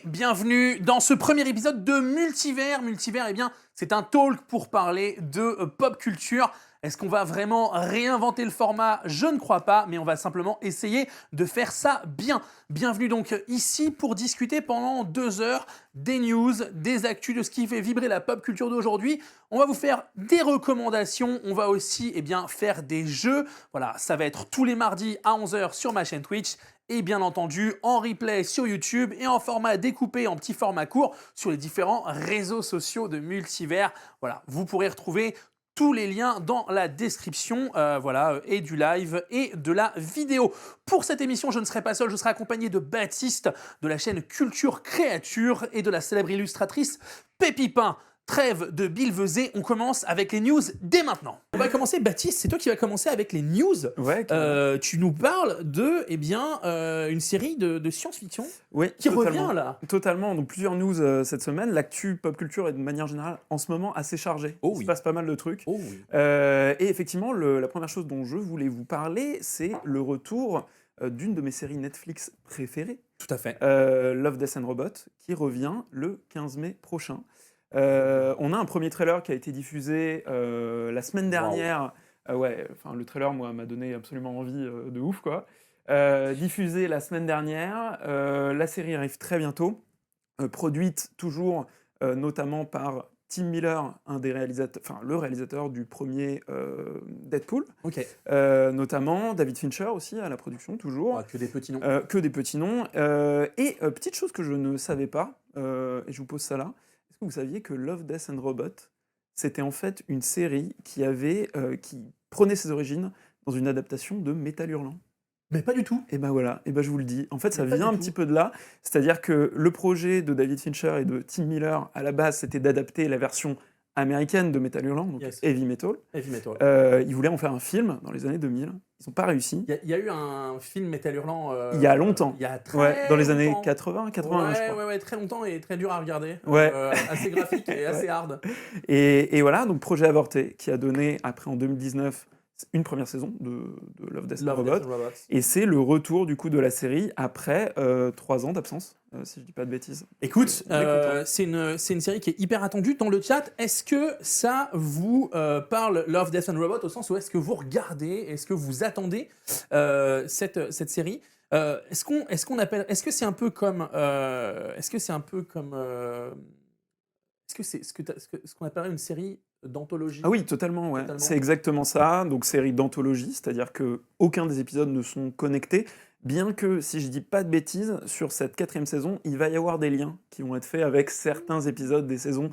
et bienvenue dans ce premier épisode de Multivers. Multivers, eh bien, c'est un talk pour parler de pop culture. Est-ce qu'on va vraiment réinventer le format? Je ne crois pas, mais on va simplement essayer de faire ça bien. Bienvenue donc ici pour discuter pendant 2 heures des news, des actus, de ce qui fait vibrer la pop culture d'aujourd'hui. On va vous faire des recommandations, on va aussi faire des jeux. Voilà, ça va être tous les mardis à 11h sur ma chaîne Twitch. Et bien entendu en replay sur YouTube et en format découpé, en petits formats courts sur les différents réseaux sociaux de Multivers. Voilà, vous pourrez retrouver tous les liens dans la description, et du live et de la vidéo. Pour cette émission, je ne serai pas seul, je serai accompagné de Baptiste, de la chaîne Culture Créature et de la célèbre illustratrice Pépipin. Trêve de billevesée, on commence avec les news dès maintenant. On va commencer, Baptiste, c'est toi qui vas commencer avec les news. Ouais, tu nous parles de, une série de science-fiction qui revient là. Totalement, donc plusieurs news cette semaine. L'actu pop culture est de manière générale en ce moment assez chargée. Il se passe pas mal de trucs. Et effectivement, la première chose dont je voulais vous parler, c'est le retour d'une de mes séries Netflix préférées. Tout à fait. Love, Death and Robots, qui revient le 15 mai prochain. On a un premier trailer qui a été diffusé la semaine dernière. Le trailer, moi, m'a donné absolument envie de ouf, quoi. Diffusé la semaine dernière. La série arrive très bientôt. Produite toujours, notamment par Tim Miller, le réalisateur du premier Deadpool. Notamment David Fincher aussi à la production, toujours. Que des petits noms. Que des petits noms. Petite chose que je ne savais pas, et je vous pose ça là. Est-ce que vous saviez que Love, Death and Robots, c'était en fait une série qui prenait ses origines dans une adaptation de Métal Hurlant? Mais pas du tout. Et ben voilà, je vous le dis. En fait, ça vient un petit peu de là. C'est-à-dire que le projet de David Fincher et de Tim Miller, à la base, c'était d'adapter la version américaine de Métal Hurlant, donc Heavy Metal. Ils voulaient en faire un film dans les années 2000. Ils n'ont pas réussi. Il y a eu un film Métal Hurlant il y a longtemps. Il y a très dans les années longtemps. 80, je crois. Ouais, très longtemps et très dur à regarder. Assez graphique et assez hard. Et voilà, donc projet avorté qui a donné, après en 2019, une première saison de Love, Death and Robots. Et c'est le retour du coup de la série après 3 ans d'absence, si je dis pas de bêtises. Écoute, c'est une série qui est hyper attendue. Dans le chat, est-ce que ça vous parle, Love, Death and Robots, au sens où est-ce que vous regardez, est-ce que vous attendez cette série? Est-ce que c'est un peu comme ce qu'on appellerait une série d'anthologie? Ah oui, totalement. C'est exactement ça. Donc série d'anthologie, c'est-à-dire que aucun des épisodes ne sont connectés. Bien que, si je dis pas de bêtises, sur cette 4e saison, il va y avoir des liens qui vont être faits avec certains épisodes des saisons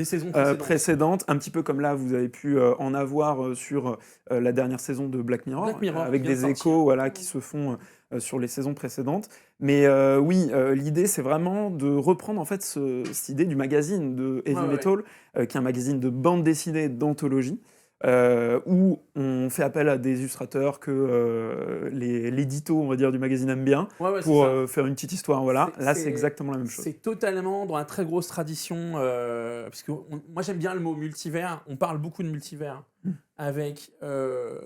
précédentes. Un petit peu comme là, vous avez pu en avoir sur la dernière saison de Black Mirror avec des échos qui se font sur les saisons précédentes. Mais l'idée, c'est vraiment de reprendre en fait cette idée du magazine de Heavy Metal, qui est un magazine de bande dessinée d'anthologie. Où on fait appel à des illustrateurs que l'édito, on va dire, du magazine aime bien pour faire une petite histoire. Là, c'est exactement la même chose. C'est totalement dans la très grosse tradition, parce que moi j'aime bien le mot multivers. On parle beaucoup de multivers avec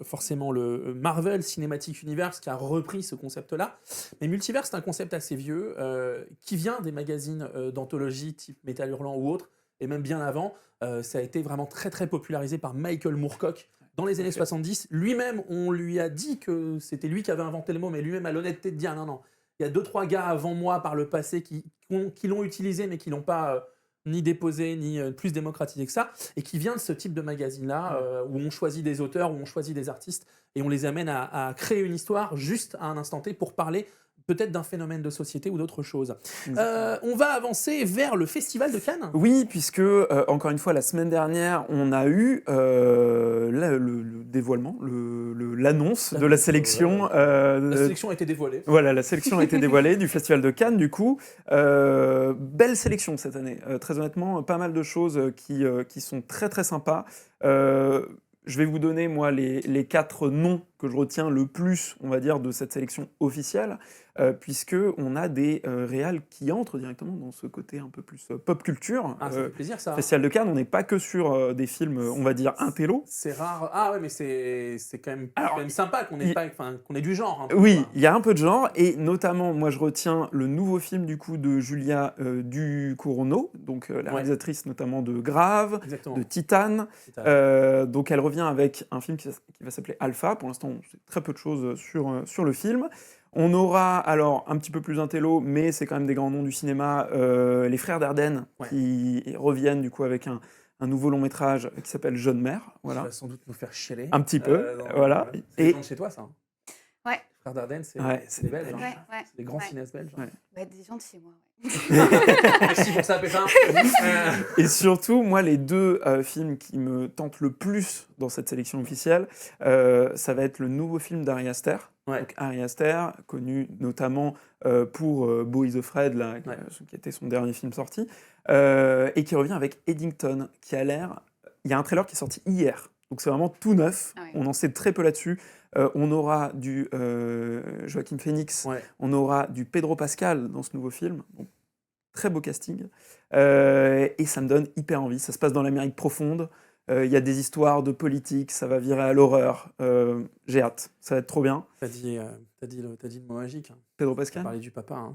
forcément le Marvel Cinematic Universe qui a repris ce concept-là. Mais multivers, c'est un concept assez vieux qui vient des magazines d'anthologie type Métal Hurlant ou autres, et même bien avant. Ça a été vraiment très très popularisé par Michael Moorcock dans les années 70. Lui-même, on lui a dit que c'était lui qui avait inventé le mot, mais lui-même a l'honnêteté de dire non, il y a 2-3 gars avant moi par le passé qui l'ont utilisé, mais qui l'ont pas ni déposé, ni plus démocratisé que ça, et qui vient de ce type de magazine-là, où on choisit des auteurs, où on choisit des artistes, et on les amène à créer une histoire juste à un instant T pour parler peut-être d'un phénomène de société ou d'autre chose. On va avancer vers le Festival de Cannes. Oui, puisque, encore une fois, la semaine dernière, on a eu le dévoilement, l'annonce de la sélection. La sélection a été dévoilée. Voilà, la sélection a été dévoilée du Festival de Cannes, du coup. Belle sélection cette année. Très honnêtement, pas mal de choses qui sont très très sympas. Je vais vous donner, moi, les 4 noms que je retiens le plus, on va dire, de cette sélection officielle, puisque on a des réals qui entrent directement dans ce côté un peu plus pop culture. Ah, ça fait plaisir ça. Festival de Cannes, on n'est pas que sur des films, on va dire, intello. C'est rare. Ah ouais, mais c'est quand même sympa qu'on ait, qu'on ait du genre. Oui, quoi. il y a un peu de genre, et notamment, moi je retiens le nouveau film du coup de Julia Ducournau, donc la réalisatrice notamment de Grave, Exactement. de Titane. Donc elle revient avec un film qui va s'appeler Alpha. Pour l'instant, on sait très peu de choses sur le film. On aura, alors, un petit peu plus intello, mais c'est quand même des grands noms du cinéma, les frères Dardenne, qui reviennent du coup avec un nouveau long métrage qui s'appelle Jeune Mère. Voilà. Qui va sans doute nous faire chialer. Un petit peu, voilà. Et chez toi, ça. Ouais. Frères Dardenne, c'est c'est des Belges. Ouais. C'est des grands cinéastes belges. Des gens de chez moi. Merci pour ça, Pépin. Et surtout, moi, les deux films qui me tentent le plus dans cette sélection officielle, ça va être le nouveau film d'Ari Aster. Donc, Ari Aster, connu notamment pour Beau is Afraid, là, qui était son dernier film sorti, et qui revient avec Eddington, qui a l'air... Il y a un trailer qui est sorti hier, donc c'est vraiment tout neuf, on en sait très peu là-dessus. On aura du Joaquin Phoenix, on aura du Pedro Pascal dans ce nouveau film, donc, très beau casting, et ça me donne hyper envie. Ça se passe dans l'Amérique profonde, il y a des histoires de politique, ça va virer à l'horreur, j'ai hâte, ça va être trop bien. T'as dit le mot magique. Pedro Pascal. On parlait du papa.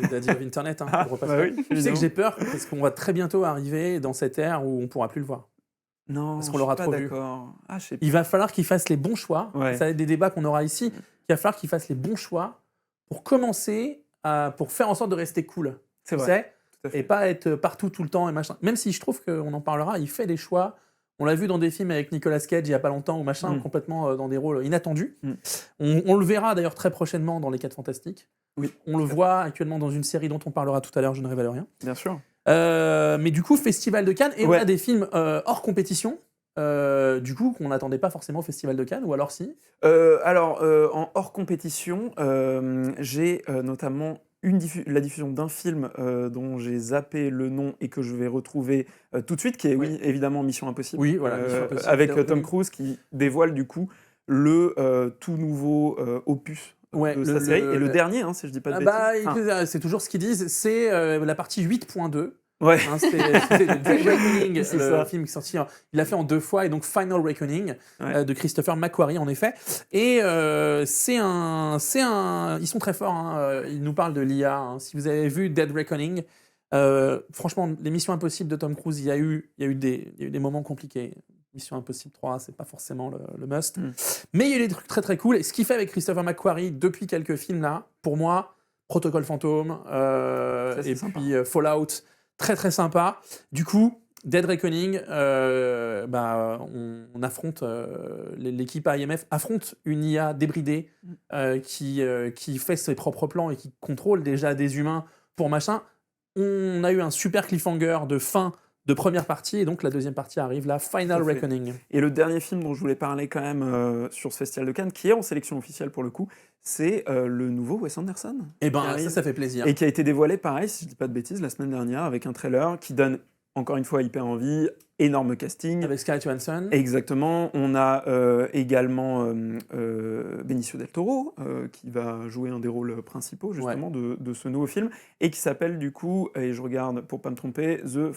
T'as dit Internet, Pedro Pascal. Bah oui, tu sais que j'ai peur parce qu'on va très bientôt arriver dans cette ère où on pourra plus le voir. Non, parce qu'on l'aura trop vu. Il va falloir qu'il fasse les bons choix. Ça va être des débats qu'on aura ici. Il va falloir qu'il fasse les bons choix pour commencer pour faire en sorte de rester cool. C'est vrai. Et pas être partout tout le temps et machin. Même si je trouve qu'on en parlera, il fait des choix. On l'a vu dans des films avec Nicolas Cage il y a pas longtemps ou machin, complètement dans des rôles inattendus. On le verra d'ailleurs très prochainement dans Les 4 Fantastiques. Oui. On le voit actuellement dans une série dont on parlera tout à l'heure, je ne révèle rien. Bien sûr. Mais du coup, Festival de Cannes, et on a des films hors compétition, du coup, qu'on n'attendait pas forcément au Festival de Cannes, ou alors si en hors compétition, j'ai notamment la diffusion d'un film dont j'ai zappé le nom et que je vais retrouver tout de suite, qui est évidemment Mission Impossible, Mission Impossible avec Tom Cruise qui dévoile du coup le tout nouveau opus de sa série, et le dernier, si je dis pas de bêtises. C'est toujours ce qu'ils disent, c'est la partie 8.2. Ouais. C'était The Reckoning, le film qui est sorti. Il l'a fait en 2 fois, et donc Final Reckoning de Christopher McQuarrie, en effet. Et ils sont très forts. Ils nous parlent de l'IA. Si vous avez vu Dead Reckoning, franchement, les Missions Impossibles de Tom Cruise, il y a eu des moments compliqués. Mission Impossible 3, c'est pas forcément le must. Mais il y a eu des trucs très très cool. Et ce qu'il fait avec Christopher McQuarrie depuis quelques films là, pour moi, Protocole Fantôme, et puis Fallout, très très sympa. Du coup, Dead Reckoning, on affronte, l'équipe IMF affronte une IA débridée qui fait ses propres plans et qui contrôle déjà des humains pour machin. On a eu un super cliffhanger de fin de première partie, et donc la deuxième partie arrive, la Final Reckoning. Et le dernier film dont je voulais parler quand même sur ce Festival de Cannes, qui est en sélection officielle pour le coup, c'est le nouveau Wes Anderson. Et ça fait plaisir. Et qui a été dévoilé, pareil, si je dis pas de bêtises, la semaine dernière, avec un trailer qui donne encore une fois hyper envie, énorme casting. Avec Scarlett Johansson. Exactement. On a également Benicio del Toro, qui va jouer un des rôles principaux justement de ce nouveau film, et qui s'appelle du coup, et je regarde pour pas me tromper, The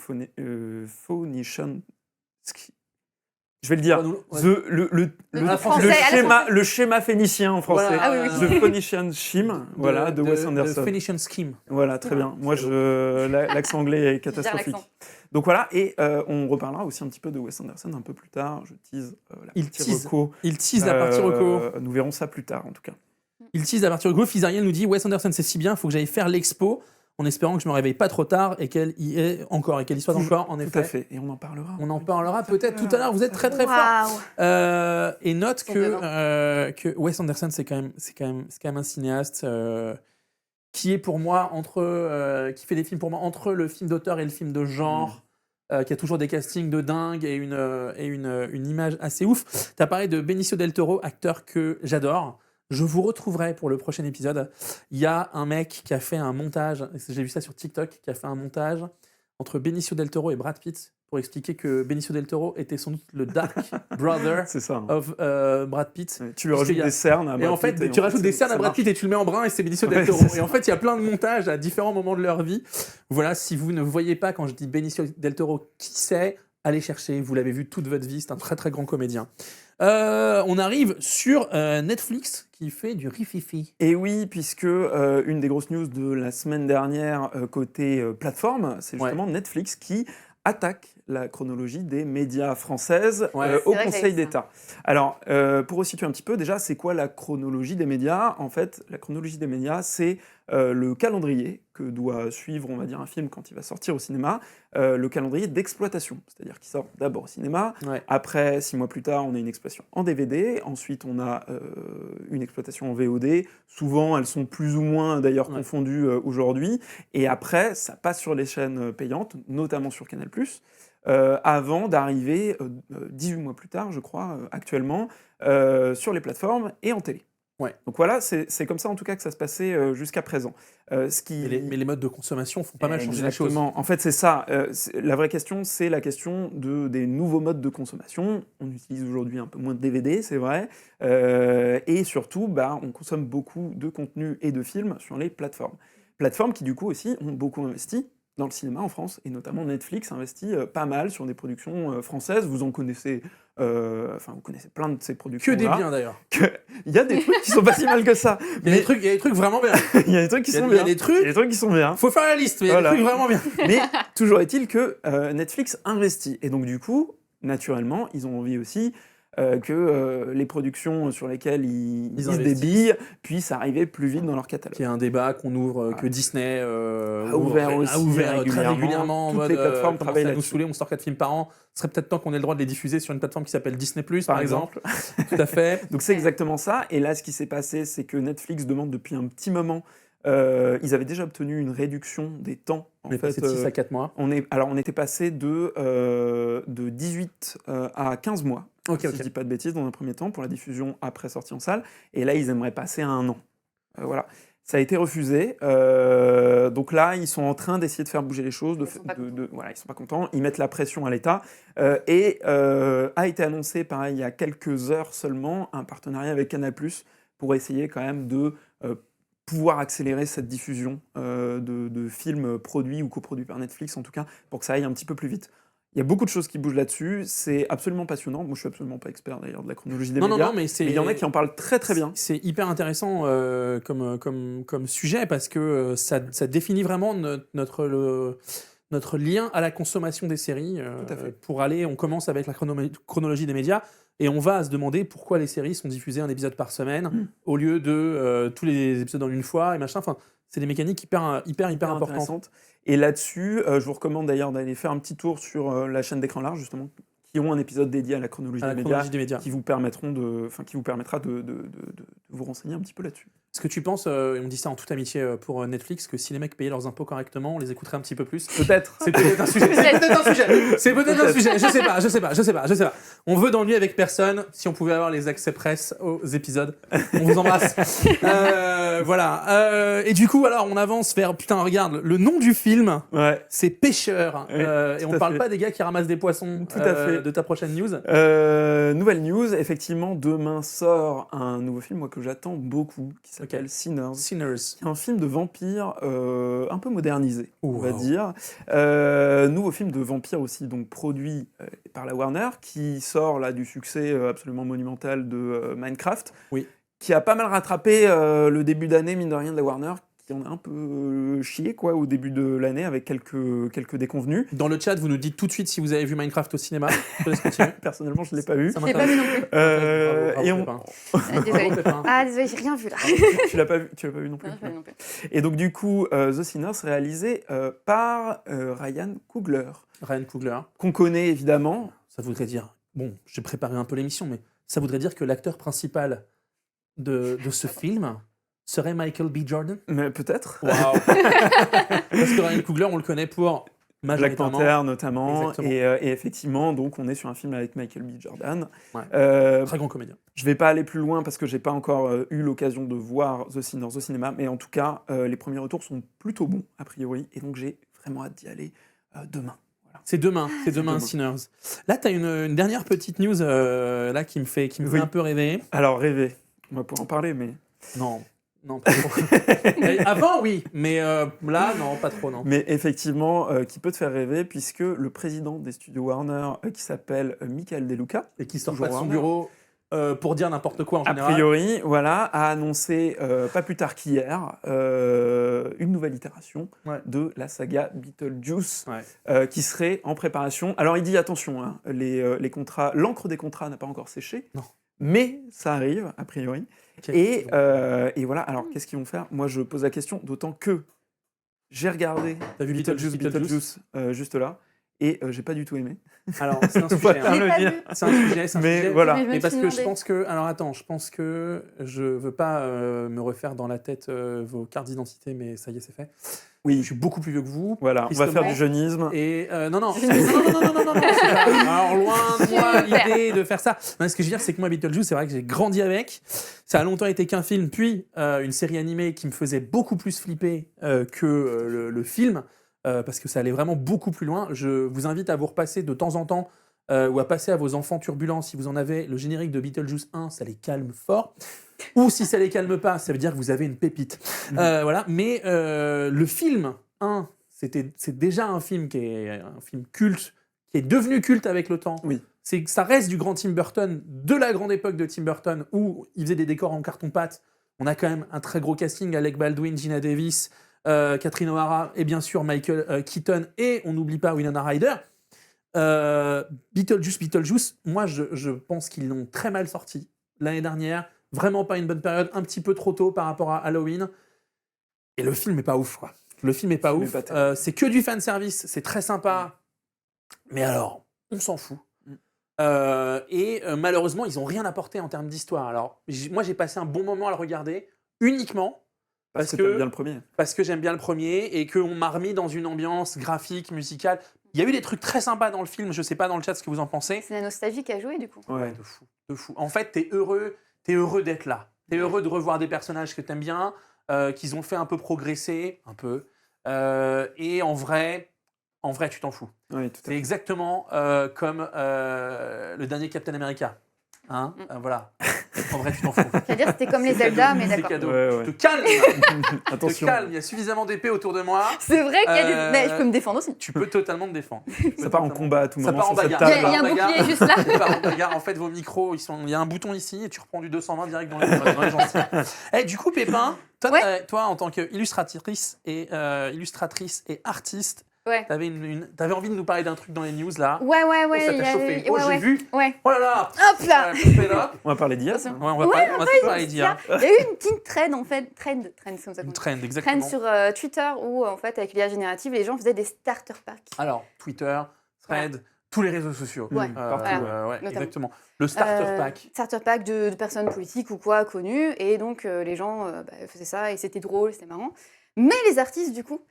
Phoenician... Je vais le dire, le schéma phénicien en français. Voilà. The Phoenician Scheme, de Wes Anderson. The Phoenician Scheme. Voilà, très bien. Moi, l'accent anglais est catastrophique. Donc voilà, et on reparlera aussi un petit peu de Wes Anderson un peu plus tard. Je tease Il tease la partie reco. Nous verrons ça plus tard, en tout cas. Il tease la partie reco. Fizariel nous dit Wes Anderson, c'est si bien, il faut que j'aille faire l'expo, en espérant que je me réveille pas trop tard et qu'elle y est encore, et qu'elle y soit encore, en effet. Tout à fait, et on en parlera. On en parlera peut-être tout à l'heure, vous êtes très très fort. Et note que Wes Anderson, c'est quand même un cinéaste qui est pour moi qui fait des films pour moi entre le film d'auteur et le film de genre, qui a toujours des castings de dingue et une image assez ouf. Tu as parlé de Benicio del Toro, acteur que j'adore. Je vous retrouverai pour le prochain épisode. Il y a un mec qui a fait un montage, j'ai vu ça sur TikTok, qui a fait un montage entre Benicio del Toro et Brad Pitt pour expliquer que Benicio del Toro était sans doute le Dark Brother C'est ça. of Brad Pitt. Ouais, tu lui Parce rajoutes qu'il y a- des cernes à Et Brad en fait, Pitt, tu rajoutes des cernes ça à Brad marche. Pitt et tu le mets en brun et c'est Benicio del Ouais, Toro. c'est ça. Et en fait, il y a plein de montages à différents moments de leur vie. Voilà, si vous ne voyez pas quand je dis Benicio del Toro, qui c'est, allez chercher. Vous l'avez vu toute votre vie, c'est un très très grand comédien. On arrive sur Netflix qui fait du rififi. Et oui, puisque une des grosses news de la semaine dernière côté plateforme, c'est justement Netflix qui attaque la chronologie des médias françaises Ouais. au C'est vrai que Conseil j'avais vu ça. d'État. Alors, pour resituer un petit peu, déjà, c'est quoi la chronologie des médias? En fait, la chronologie des médias, c'est le calendrier que doit suivre, on va dire, un film quand il va sortir au cinéma, le calendrier d'exploitation, c'est-à-dire qu'il sort d'abord au cinéma, Ouais. après, 6 mois plus tard, on a une exploitation en DVD, ensuite on a une exploitation en VOD, souvent elles sont plus ou moins d'ailleurs Ouais. confondues aujourd'hui, et après ça passe sur les chaînes payantes, notamment sur Canal+, avant d'arriver 18 mois plus tard, je crois, actuellement, sur les plateformes et en télé. Ouais. Donc voilà, c'est comme ça en tout cas que ça se passait jusqu'à présent. Ce qui... Mais les modes de consommation font pas mal changer les choses. Exactement. En fait, c'est ça. La vraie question, c'est la question des nouveaux modes de consommation. On utilise aujourd'hui un peu moins de DVD, c'est vrai. Et surtout, on consomme beaucoup de contenus et de films sur les plateformes. Plateformes qui, du coup, aussi ont beaucoup investi dans le cinéma en France, et notamment Netflix investit pas mal sur des productions françaises. Vous en connaissez, vous connaissez plein de ces productions. Que des biens d'ailleurs. Il y a des trucs qui sont pas si mal que ça. Il y a des trucs vraiment bien. Il y a des trucs qui sont Il y a bien. des trucs. Il y a des trucs qui sont bien. Faut faire la liste, mais il y a Voilà. des trucs vraiment bien. Mais toujours est-il que Netflix investit. Et donc, du coup, naturellement, ils ont envie aussi que les productions sur lesquelles ils se investissent. débillent puissent arriver plus vite dans leur catalogue. Il y a un débat qu'on ouvre, que Disney A ouvert aussi très régulièrement. En Toutes mode, les plateformes commence travaillent à nous là-dessus. saouler, on sort 4 films par an. Ce serait peut-être temps qu'on ait le droit de les diffuser sur une plateforme qui s'appelle Disney+, par Par exemple. Tout à fait. Donc c'est exactement ça. Et là, ce qui s'est passé, c'est que Netflix demande depuis un petit moment. Ils avaient déjà obtenu une réduction des temps. On est passé de 6 à 4 mois. On était passé de 18 à 15 mois, Ok, si ok. je dis pas de bêtises, dans un premier temps, pour la diffusion après sortie en salle. Et là, ils aimeraient passer à 1 an. Voilà. Ça a été refusé. Donc là, ils sont en train d'essayer de faire bouger les choses. Voilà, ils sont pas contents. Ils mettent la pression à l'État. Et a été annoncé, pareil, il y a quelques heures seulement, un partenariat avec Canal+, pour essayer quand même de pouvoir accélérer cette diffusion de films produits ou coproduits par Netflix, en tout cas, pour que ça aille un petit peu plus vite. Il y a beaucoup de choses qui bougent là-dessus, c'est absolument passionnant. Moi, je suis absolument pas expert d'ailleurs de la chronologie des médias. Non, mais c'est. Mais il y en a qui en parlent très très bien. C'est hyper intéressant comme sujet parce que ça définit vraiment notre lien à la consommation des séries. Tout à fait. Pour aller, on commence avec la chronologie des médias et on va se demander pourquoi les séries sont diffusées un épisode par semaine au lieu de tous les épisodes en une fois et machin. Enfin, c'est des mécaniques hyper importantes. Intéressantes. Et là-dessus, je vous recommande d'ailleurs d'aller faire un petit tour sur la chaîne d'écran large, justement, qui ont un épisode dédié à la chronologie, des médias, qui vous permettra de vous renseigner un petit peu là-dessus. Est-ce que tu penses, et on dit ça en toute amitié pour Netflix, que si les mecs payaient leurs impôts correctement, on les écouterait un petit peu plus? Peut-être. C'est peut-être un sujet. C'est peut-être un sujet. Je sais pas. On veut d'ennui avec personne. Si on pouvait avoir les accès presse aux épisodes, on vous embrasse. Voilà. Et du coup, alors, on avance vers. Putain, regarde, le nom du film, Ouais. c'est Pêcheur. Ouais, Et on tout à parle fait. pas des gars qui ramassent des poissons. Tout à fait. De ta prochaine news. Nouvelle news, effectivement, demain sort un nouveau film, moi, que j'attends beaucoup, qui s'appelle Sinners. Sinners. Un film de vampire un peu modernisé, on va Wow. dire. Nouveau film de vampire aussi, donc produit par la Warner, qui sort là du succès absolument monumental de Minecraft, Oui. qui a pas mal rattrapé le début d'année, mine de rien, de la Warner, qui en a un peu chié quoi, au début de l'année, avec quelques déconvenus. Dans le chat, vous nous dites tout de suite si vous avez vu Minecraft au cinéma. Je te laisse continuer. Personnellement, je ne l'ai pas vu. Ça Je l'ai pas vu non plus. Bravo, et on- Pépin. Désolée. Bravo, Pépin. Ah, désolé, j'ai rien vu là. Tu l'as pas vu non plus. Non, j'ai pas vu non plus. Et donc du coup, The Sinners, réalisé par Ryan Coogler, Ryan Coogler. qu'on connaît évidemment. Ça voudrait dire, bon, j'ai préparé un peu l'émission, mais ça voudrait dire que l'acteur principal de ce film serait Michael B. Jordan. Mais peut-être. Waouh. Parce que Ryan Coogler, on le connaît pour Black majoritairement. Panther notamment. Exactement. Et effectivement, donc on est sur un film avec Michael B. Jordan. Ouais. Euh, Très grand comédien. je vais pas aller plus loin parce que j'ai pas encore eu l'occasion de voir The Sinners au cinéma, mais en tout cas, les premiers retours sont plutôt bons a priori, et donc j'ai vraiment hâte d'y aller demain. C'est demain, Sinners. Là, tu as une dernière petite news là, qui me fait un peu rêver. Alors, rêver. On va pouvoir en parler, mais... Non, pas trop. Avant, oui, mais là, non, pas trop, non. Mais effectivement, qui peut te faire rêver, puisque le président des studios Warner, qui s'appelle Michael De Luca, Et qui sort toujours pas de son Warner, bureau pour dire n'importe quoi en a général. priori, voilà, a annoncé, pas plus tard qu'hier, une nouvelle itération de la saga Beetlejuice, qui serait en préparation. Alors il dit, attention, hein, les contrats, l'encre des contrats n'a pas encore séché, Non. mais ça arrive, a priori. Et voilà, alors qu'est-ce qu'ils vont faire? Moi, je pose la question, d'autant que j'ai regardé T'as vu Beetlejuice juste là, et j'ai pas du tout aimé. Alors, c'est un sujet. Voilà, hein. Je l'ai pas dire. vu. C'est un sujet, Mais sujet. voilà. Mais je me Mais parce suis que je demandé. pense que... Alors attends, je pense que je veux pas me refaire dans la tête vos cartes d'identité, mais ça y est, c'est fait. Je Oui, suis beaucoup plus vieux que vous. voilà, on va faire du Ouais. jeunisme. Et non, c'est pas- alors loin de moi Super. l'idée de faire ça. Non, ce que je veux dire, c'est que moi, Beetlejuice, c'est vrai que j'ai grandi avec. Ça a longtemps été qu'un film, puis une série animée qui me faisait beaucoup plus flipper que le film, parce que ça allait vraiment beaucoup plus loin. Je vous invite à vous repasser de temps en temps, ou à passer à vos enfants turbulents, si vous en avez, le générique de Beetlejuice 1, ça les calme fort. Ou si ça les calme pas, ça veut dire que vous avez une pépite. Voilà. Mais le film 1, c'est déjà un film qui est un film culte, qui est devenu culte avec le temps. Oui. Ça reste du grand Tim Burton, de la grande époque de Tim Burton, où il faisait des décors en carton-pâte. On a quand même un très gros casting, Alec Baldwin, Gina Davis, Catherine O'Hara, et bien sûr Michael Keaton, et on n'oublie pas Winona Ryder. Beetlejuice, moi je pense qu'ils l'ont très mal sorti l'année dernière. Vraiment pas une bonne période, un petit peu trop tôt par rapport à Halloween. Et le film est pas ouf, quoi. Le film est pas film est ouf. pas terrible. C'est que du fanservice, c'est très sympa. Mais alors, on s'en fout. Malheureusement, ils ont rien apporté en termes d'histoire. Alors, moi, j'ai passé un bon moment à le regarder, uniquement Parce que t'aimes bien le premier. parce que j'aime bien le premier et qu'on m'a remis dans une ambiance graphique, musicale. Il y a eu des trucs très sympas dans le film, je sais pas dans le chat ce que vous en pensez. C'est la nostalgie qui a joué, du coup. Ouais. De fou, de fou. En fait, t'es heureux d'être là. T'es heureux de revoir des personnages que t'aimes bien, qu'ils ont fait un peu progresser, un peu. Et en vrai, tu t'en fous. Oui, tout à C'est fait. exactement comme le dernier Captain America. Hein voilà. En vrai, tu t'en fous. C'est-à-dire c'était comme les Zelda, mais C'est d'accord. cadeau. Ouais, ouais. Je te calme. Je te Attention. calme. Il y a suffisamment d'épées autour de moi. C'est vrai qu'il y a des... Euh, Mais je peux me défendre aussi. Tu peux totalement te défendre. Ça part en combat à tout Ça moment part en sur cette bagarre. Il y a table. un bagarre. bouclier juste là. Ça part en bagarre. En fait, vos micros, il y a un bouton ici et tu reprends du 220 direct dans les gencives. Du coup, Pépin, toi, Ouais. toi en tant qu'illustratrice et artiste, Ouais. t'avais envie de nous parler d'un truc dans les news là. Ouais, Oh, ça il y t'a a chauffé. eu- Oh, ouais, j'ai ouais. vu. Ouais. Oh là là. Hop là. Pop it up. On va parler d'IA. Attention. Ouais, on va Ouais, parler d'IA. Il y a eu une petite trend en fait, trend, c'est comme ça qu'on Une dit. trend, Trend exactement. sur Twitter où en fait avec l'IA générative, les gens faisaient des starter packs. Alors, Twitter, Thread, tous les réseaux sociaux. Ouais, partout, ouais, notamment. exactement. Le starter pack. Starter pack de personnes politiques ou quoi connues et donc les gens faisaient ça et c'était drôle, c'était marrant. Mais les artistes du coup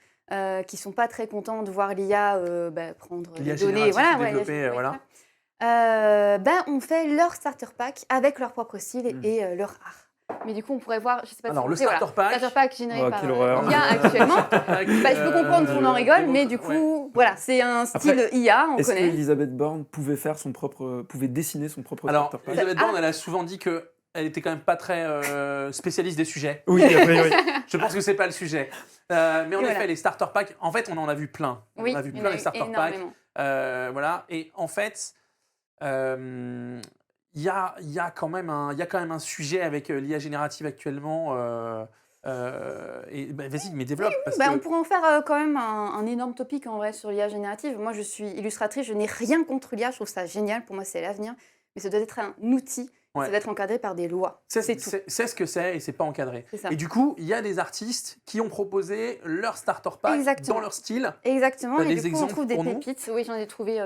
qui sont pas très contents de voir l'IA prendre L'IA les données, générative voilà, développée, voilà. on fait leur starter pack avec leur propre style et leur art. Mais du coup, on pourrait voir, je sais pas Alors, si le vous montrer, starter pack. starter pack généré Oh, par quelle horreur. IA actuellement. Je peux comprendre qu'on en rigole, mais du ouais. coup, voilà, c'est un style IA, on Est-ce connaît. qu'Elisabeth Borne pouvait dessiner son propre Alors, starter pack? Elisabeth Borne, elle a souvent dit qu'elle était quand même pas très spécialiste des sujets. Oui, a priori. Je pense que c'est pas le sujet. Mais en Et effet, voilà. les starter packs, en fait, on en a vu plein. Oui, on a vu il y en plein a des eu starter packs. énormément. Voilà. Et en fait, il y a quand même un sujet avec l'IA générative actuellement. Vas-y, mais développe. Parce que... On pourrait en faire quand même un énorme topic en vrai sur l'IA générative. Moi, je suis illustratrice, je n'ai rien contre l'IA, je trouve ça génial. Pour moi, c'est l'avenir. Mais ça doit être un outil, Ouais. ça doit être encadré par des lois. C'est tout. C'est ce que c'est et c'est pas encadré. C'est ça. Et du coup, il y a des artistes qui ont proposé leur starter pack Exactement. dans leur style. Exactement, T'as et des du coup, on exemples trouve des pour nous pépites. Oui, j'en ai trouvé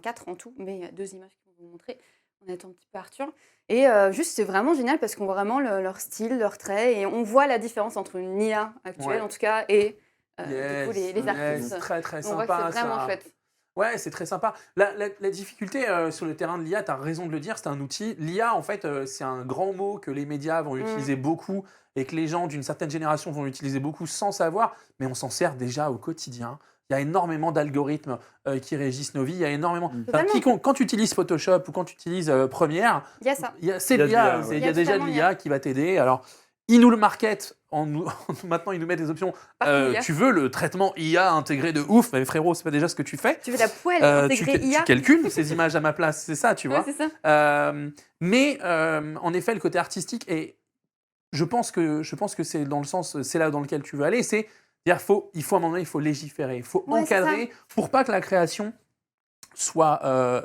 quatre en tout, mais il y a 2 images qu'on va vous montrer. On attend un petit peu Arthur. Et juste, c'est vraiment génial parce qu'on voit vraiment leur style, leurs traits, et on voit la différence entre une IA actuelle, Ouais. en tout cas, et du Yes, coup, les yes, artistes. très très On voit que sympa. c'est vraiment ça. chouette. Ouais, c'est très sympa. La difficulté sur le terrain de l'IA, tu as raison de le dire, c'est un outil. L'IA, en fait, c'est un grand mot que les médias vont utiliser beaucoup et que les gens d'une certaine génération vont utiliser beaucoup sans savoir, mais on s'en sert déjà au quotidien. Il y a énormément d'algorithmes qui régissent nos vies. Il y a énormément. Totalement. Quand tu utilises Photoshop ou quand tu utilises Premiere, Il y a ça. c'est Il y a de l'IA. l'IA, ouais. Il y a déjà de totalement l'IA qui va t'aider. Alors, ils nous le marketent. Maintenant, ils nous mettent des options. Partout, IA. Tu veux le traitement IA intégré de ouf, mais frérot, c'est pas déjà ce que tu fais. Tu veux la poêle Tu intégrée IA? calcules ces images à ma place, c'est ça, tu vois. Ouais, c'est ça. Mais en effet, le côté artistique, et je pense que c'est dans le sens, c'est là dans lequel tu veux aller, il faut à un moment donné, il faut légiférer, il faut Ouais, c'est encadrer pour pas que la création soit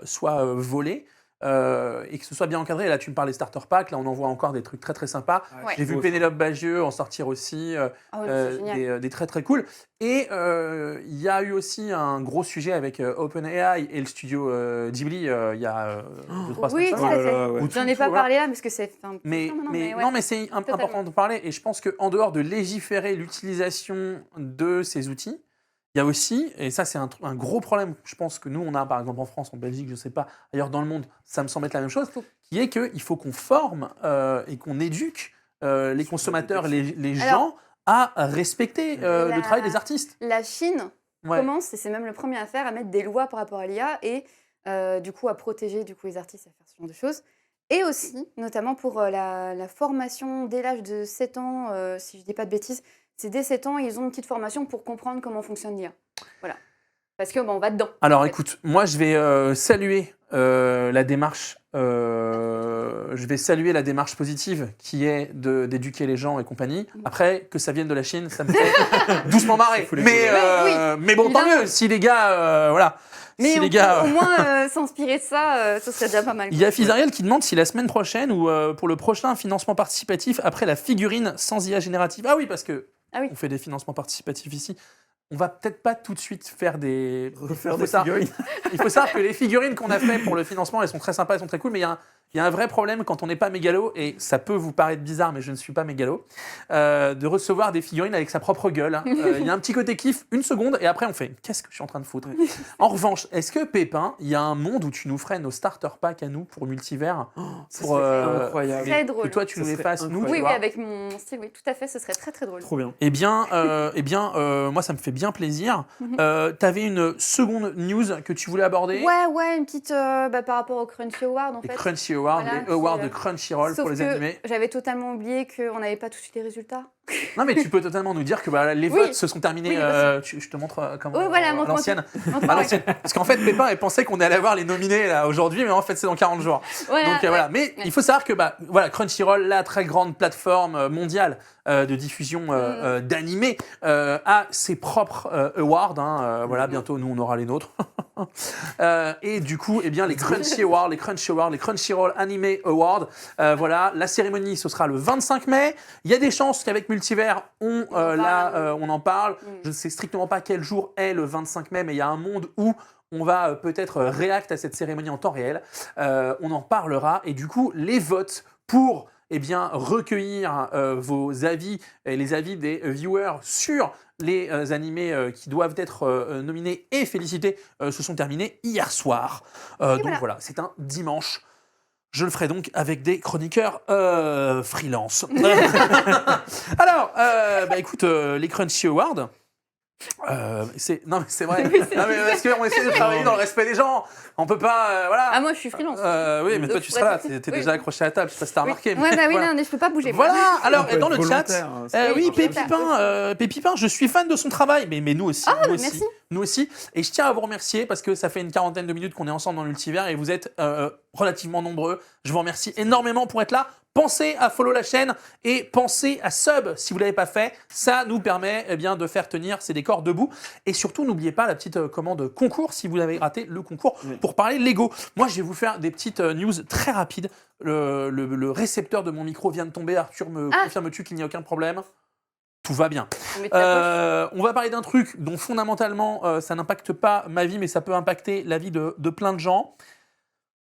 volée. Et que ce soit bien encadré. Là, tu me parles des starter packs. Là, on en voit encore des trucs très très sympas. Ouais. J'ai vu Pénélope Bagieux en sortir aussi, Ah ouais, c'est génial. des très très cool. Et il y a eu aussi un gros sujet avec OpenAI et le studio Ghibli il y a 2-3 Oui, semaines. tout à fait. ouais. Où J'en ai pas voilà. parlé là parce que c'est un peu Mais, tard maintenant, mais, ouais. non, mais c'est Totalement. important de parler. Et je pense qu'en dehors de légiférer l'utilisation de ces outils, il y a aussi, et ça c'est un gros problème, je pense que nous on a par exemple en France, en Belgique, je ne sais pas, ailleurs dans le monde, ça me semble être la même chose, qui est qu'il faut qu'on forme et qu'on éduque les consommateurs, les gens à respecter le travail des artistes. La Chine Ouais. commence, et c'est même le premier à faire, à mettre des lois par rapport à l'IA et du coup à protéger du coup, les artistes à faire ce genre de choses. Et aussi, notamment pour la formation dès l'âge de 7 ans, si je ne dis pas de bêtises, c'est dès 7 ans, ils ont une petite formation pour comprendre comment fonctionne l'IA. Voilà. Parce que on va dedans. Alors en fait. écoute, moi je vais saluer la démarche. Je vais saluer la démarche positive qui est d'éduquer les gens et compagnie. Après, que ça vienne de la Chine, ça me fait doucement marrer. Mais bon, tant évidemment. mieux. Si les gars, voilà. Mais Si on les gars, peut au moins s'inspirer de ça, ce serait déjà pas mal. il y a Fizariel qui demande si la semaine prochaine ou pour le prochain financement participatif, après la figurine sans IA générative. Ah oui, parce que on fait des financements participatifs ici. On va peut-être pas tout de suite faire Refaire des figurines. Il faut savoir que les figurines qu'on a fait pour le financement, elles sont très sympas, elles sont très cool, mais il y a un vrai problème quand on n'est pas mégalo, et ça peut vous paraître bizarre, mais je ne suis pas mégalo, de recevoir des figurines avec sa propre gueule. Il y a un petit côté kiff, une seconde, et après on fait « qu'est-ce que je suis en train de foutre ?» En revanche, est-ce que Pépin, il y a un monde où tu nous ferais nos starter packs à nous pour Multivers pour, incroyable. Très drôle. que toi tu nous les fasses, nous, Oui, tu oui, vois. avec mon style, oui, tout à fait, ce serait très très drôle. Trop bien. Eh bien, moi, ça me fait bien plaisir. T'avais une seconde news que tu voulais aborder. Ouais, une petite par rapport au Crunchy Award en Les fait. Crunchy Awards, Voilà, les awards c'est, de Crunchyroll Sauf pour les que animés. j'avais totalement oublié qu'on n'avait pas tout de suite les résultats. Non, mais tu peux totalement nous dire que les Oui. votes se sont terminés. Oui, Je te montre comment. Oui, voilà, à montre-moi l'ancienne. Montre-moi, À l'ancienne. Parce qu'en fait, Pépin, elle pensait qu'on allait avoir les nominés là aujourd'hui, mais en fait, c'est dans 40 jours. Voilà, Donc voilà. Mais il faut savoir que Crunchyroll, la très grande plateforme mondiale de diffusion d'animés, a ses propres awards. Voilà, bientôt, nous, on aura les nôtres. Et du coup, eh bien, les Crunchy Awards, les Crunchyroll Anime Awards, voilà, la cérémonie, ce sera le 25 mai. Il y a des chances qu'avec Multivers, on en parle. Je ne sais strictement pas quel jour est le 25 mai, mais il y a un monde où on va peut-être react à cette cérémonie en temps réel. On en parlera. Et du coup, les votes pour recueillir vos avis et les avis des viewers sur les animés qui doivent être nominés et félicités se sont terminés hier soir. Donc voilà, c'est un dimanche. Je le ferai donc avec des chroniqueurs freelance. Alors, écoute, les Crunchy Awards. Non mais c'est vrai. Non, mais parce qu'on essaie de travailler dans le respect des gens. On peut pas, voilà. Ah moi je suis freelance. Oui, mais toi tu seras là. T'es déjà accroché à la table. Je sais pas si t'as remarqué. Ouais, mais oui, voilà. non, mais je peux pas bouger. moi. Voilà. Alors, On peut dans être le chat, volontaire, oui, volontaire. Pépipin, je suis fan de son travail, mais nous aussi, Ah, nous aussi, merci. nous aussi. Et je tiens à vous remercier parce que ça fait une 40aine de minutes qu'on est ensemble dans Multivers et vous êtes relativement nombreux. Je vous remercie énormément pour être là. Pensez à follow la chaîne et pensez à sub si vous ne l'avez pas fait. Ça nous permet de faire tenir ces décors debout. Et surtout, n'oubliez pas la petite commande concours si vous avez raté le concours pour parler Lego. Moi, je vais vous faire des petites news très rapides. Le récepteur de mon micro vient de tomber. Arthur, confirmes-tu qu'il n'y a aucun problème ? Tout va bien. On va parler d'un truc dont fondamentalement, ça n'impacte pas ma vie, mais ça peut impacter la vie de plein de gens.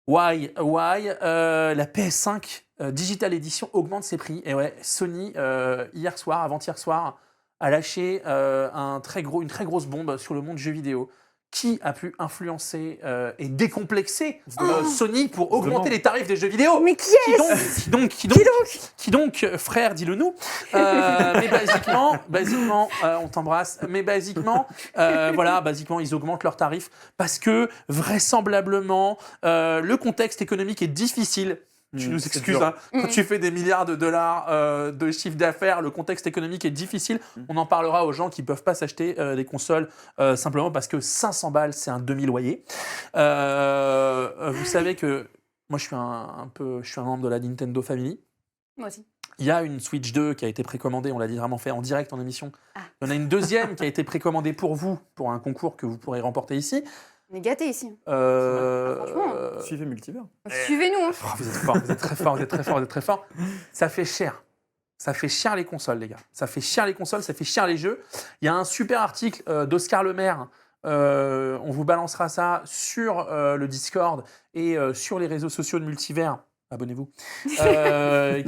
Why la PS5 Digital Edition augmente ses prix. Et ouais, Sony, avant-hier soir, a lâché une très grosse bombe sur le monde jeu vidéo qui a pu influencer et décomplexer Sony pour se augmenter demande. les tarifs des jeux vidéo. Mais qui est Qui donc, frère, dis-le nous. Mais basiquement, on t'embrasse. Mais basiquement, basiquement, ils augmentent leurs tarifs parce que vraisemblablement, le contexte économique est difficile. Tu nous c'est excuses, dur. hein. Quand tu fais des milliards de dollars de chiffre d'affaires, le contexte économique est difficile. On en parlera aux gens qui ne peuvent pas s'acheter des consoles simplement parce que 500 balles, c'est un demi-loyer. Vous savez que moi, je suis un membre de la Nintendo Family. Moi aussi. Il y a une Switch 2 qui a été précommandée, on l'a vraiment fait en direct en émission. Ah. Il y en a une deuxième qui a été précommandée pour vous, pour un concours que vous pourrez remporter ici. On est gâtés ici. Franchement, Suivez Multivers. Suivez-nous. Hein. vous êtes forts, vous êtes très forts, vous êtes très forts, vous êtes très forts. Ça fait cher. Ça fait cher les consoles, les gars. Ça fait cher les consoles, ça fait cher les jeux. Il y a un super article d'Oscar Lemaire. On vous balancera ça sur le Discord et sur les réseaux sociaux de Multivers. Abonnez-vous.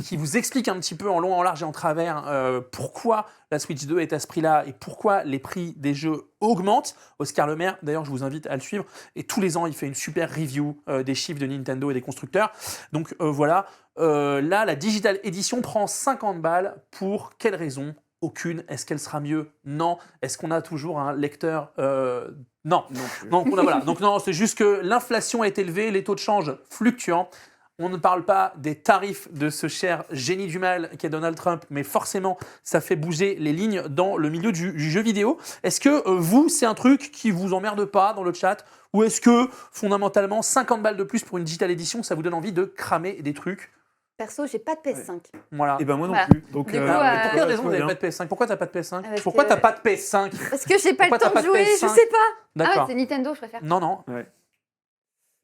Qui vous explique un petit peu en long, en large et en travers pourquoi la Switch 2 est à ce prix-là et pourquoi les prix des jeux augmentent. Oscar Lemaire, d'ailleurs, je vous invite à le suivre. Et tous les ans, il fait une super review des chiffres de Nintendo et des constructeurs. Donc voilà, là, la Digital Edition prend 50 balles. Pour quelle raison ? Aucune. Est-ce qu'elle sera mieux ? Non. Est-ce qu'on a toujours un lecteur Non. Non plus. Voilà. Donc non, c'est juste que l'inflation est élevée, les taux de change fluctuants. On ne parle pas des tarifs de ce cher génie du mal qu'est Donald Trump, mais forcément, ça fait bouger les lignes dans le milieu du jeu vidéo. Est-ce que vous, c'est un truc qui vous emmerde pas dans le chat ? Ou est-ce que, fondamentalement, 50 balles de plus pour une Digital Edition, ça vous donne envie de cramer des trucs ? Perso, j'ai pas de PS5. Voilà. Et ben moi non Voilà. plus. Donc, Du coup, Mais pour quelle raison tout vous va n'avez bien. pas de PS5 ? Pourquoi t'as pas de PS5 Parce Pourquoi que- t'as pas de PS5 Parce que j'ai pas Pourquoi le temps t'as de pas de jouer, je PS5? sais pas. Ah ouais, D'accord. c'est Nintendo, je préfère. Non. Ouais.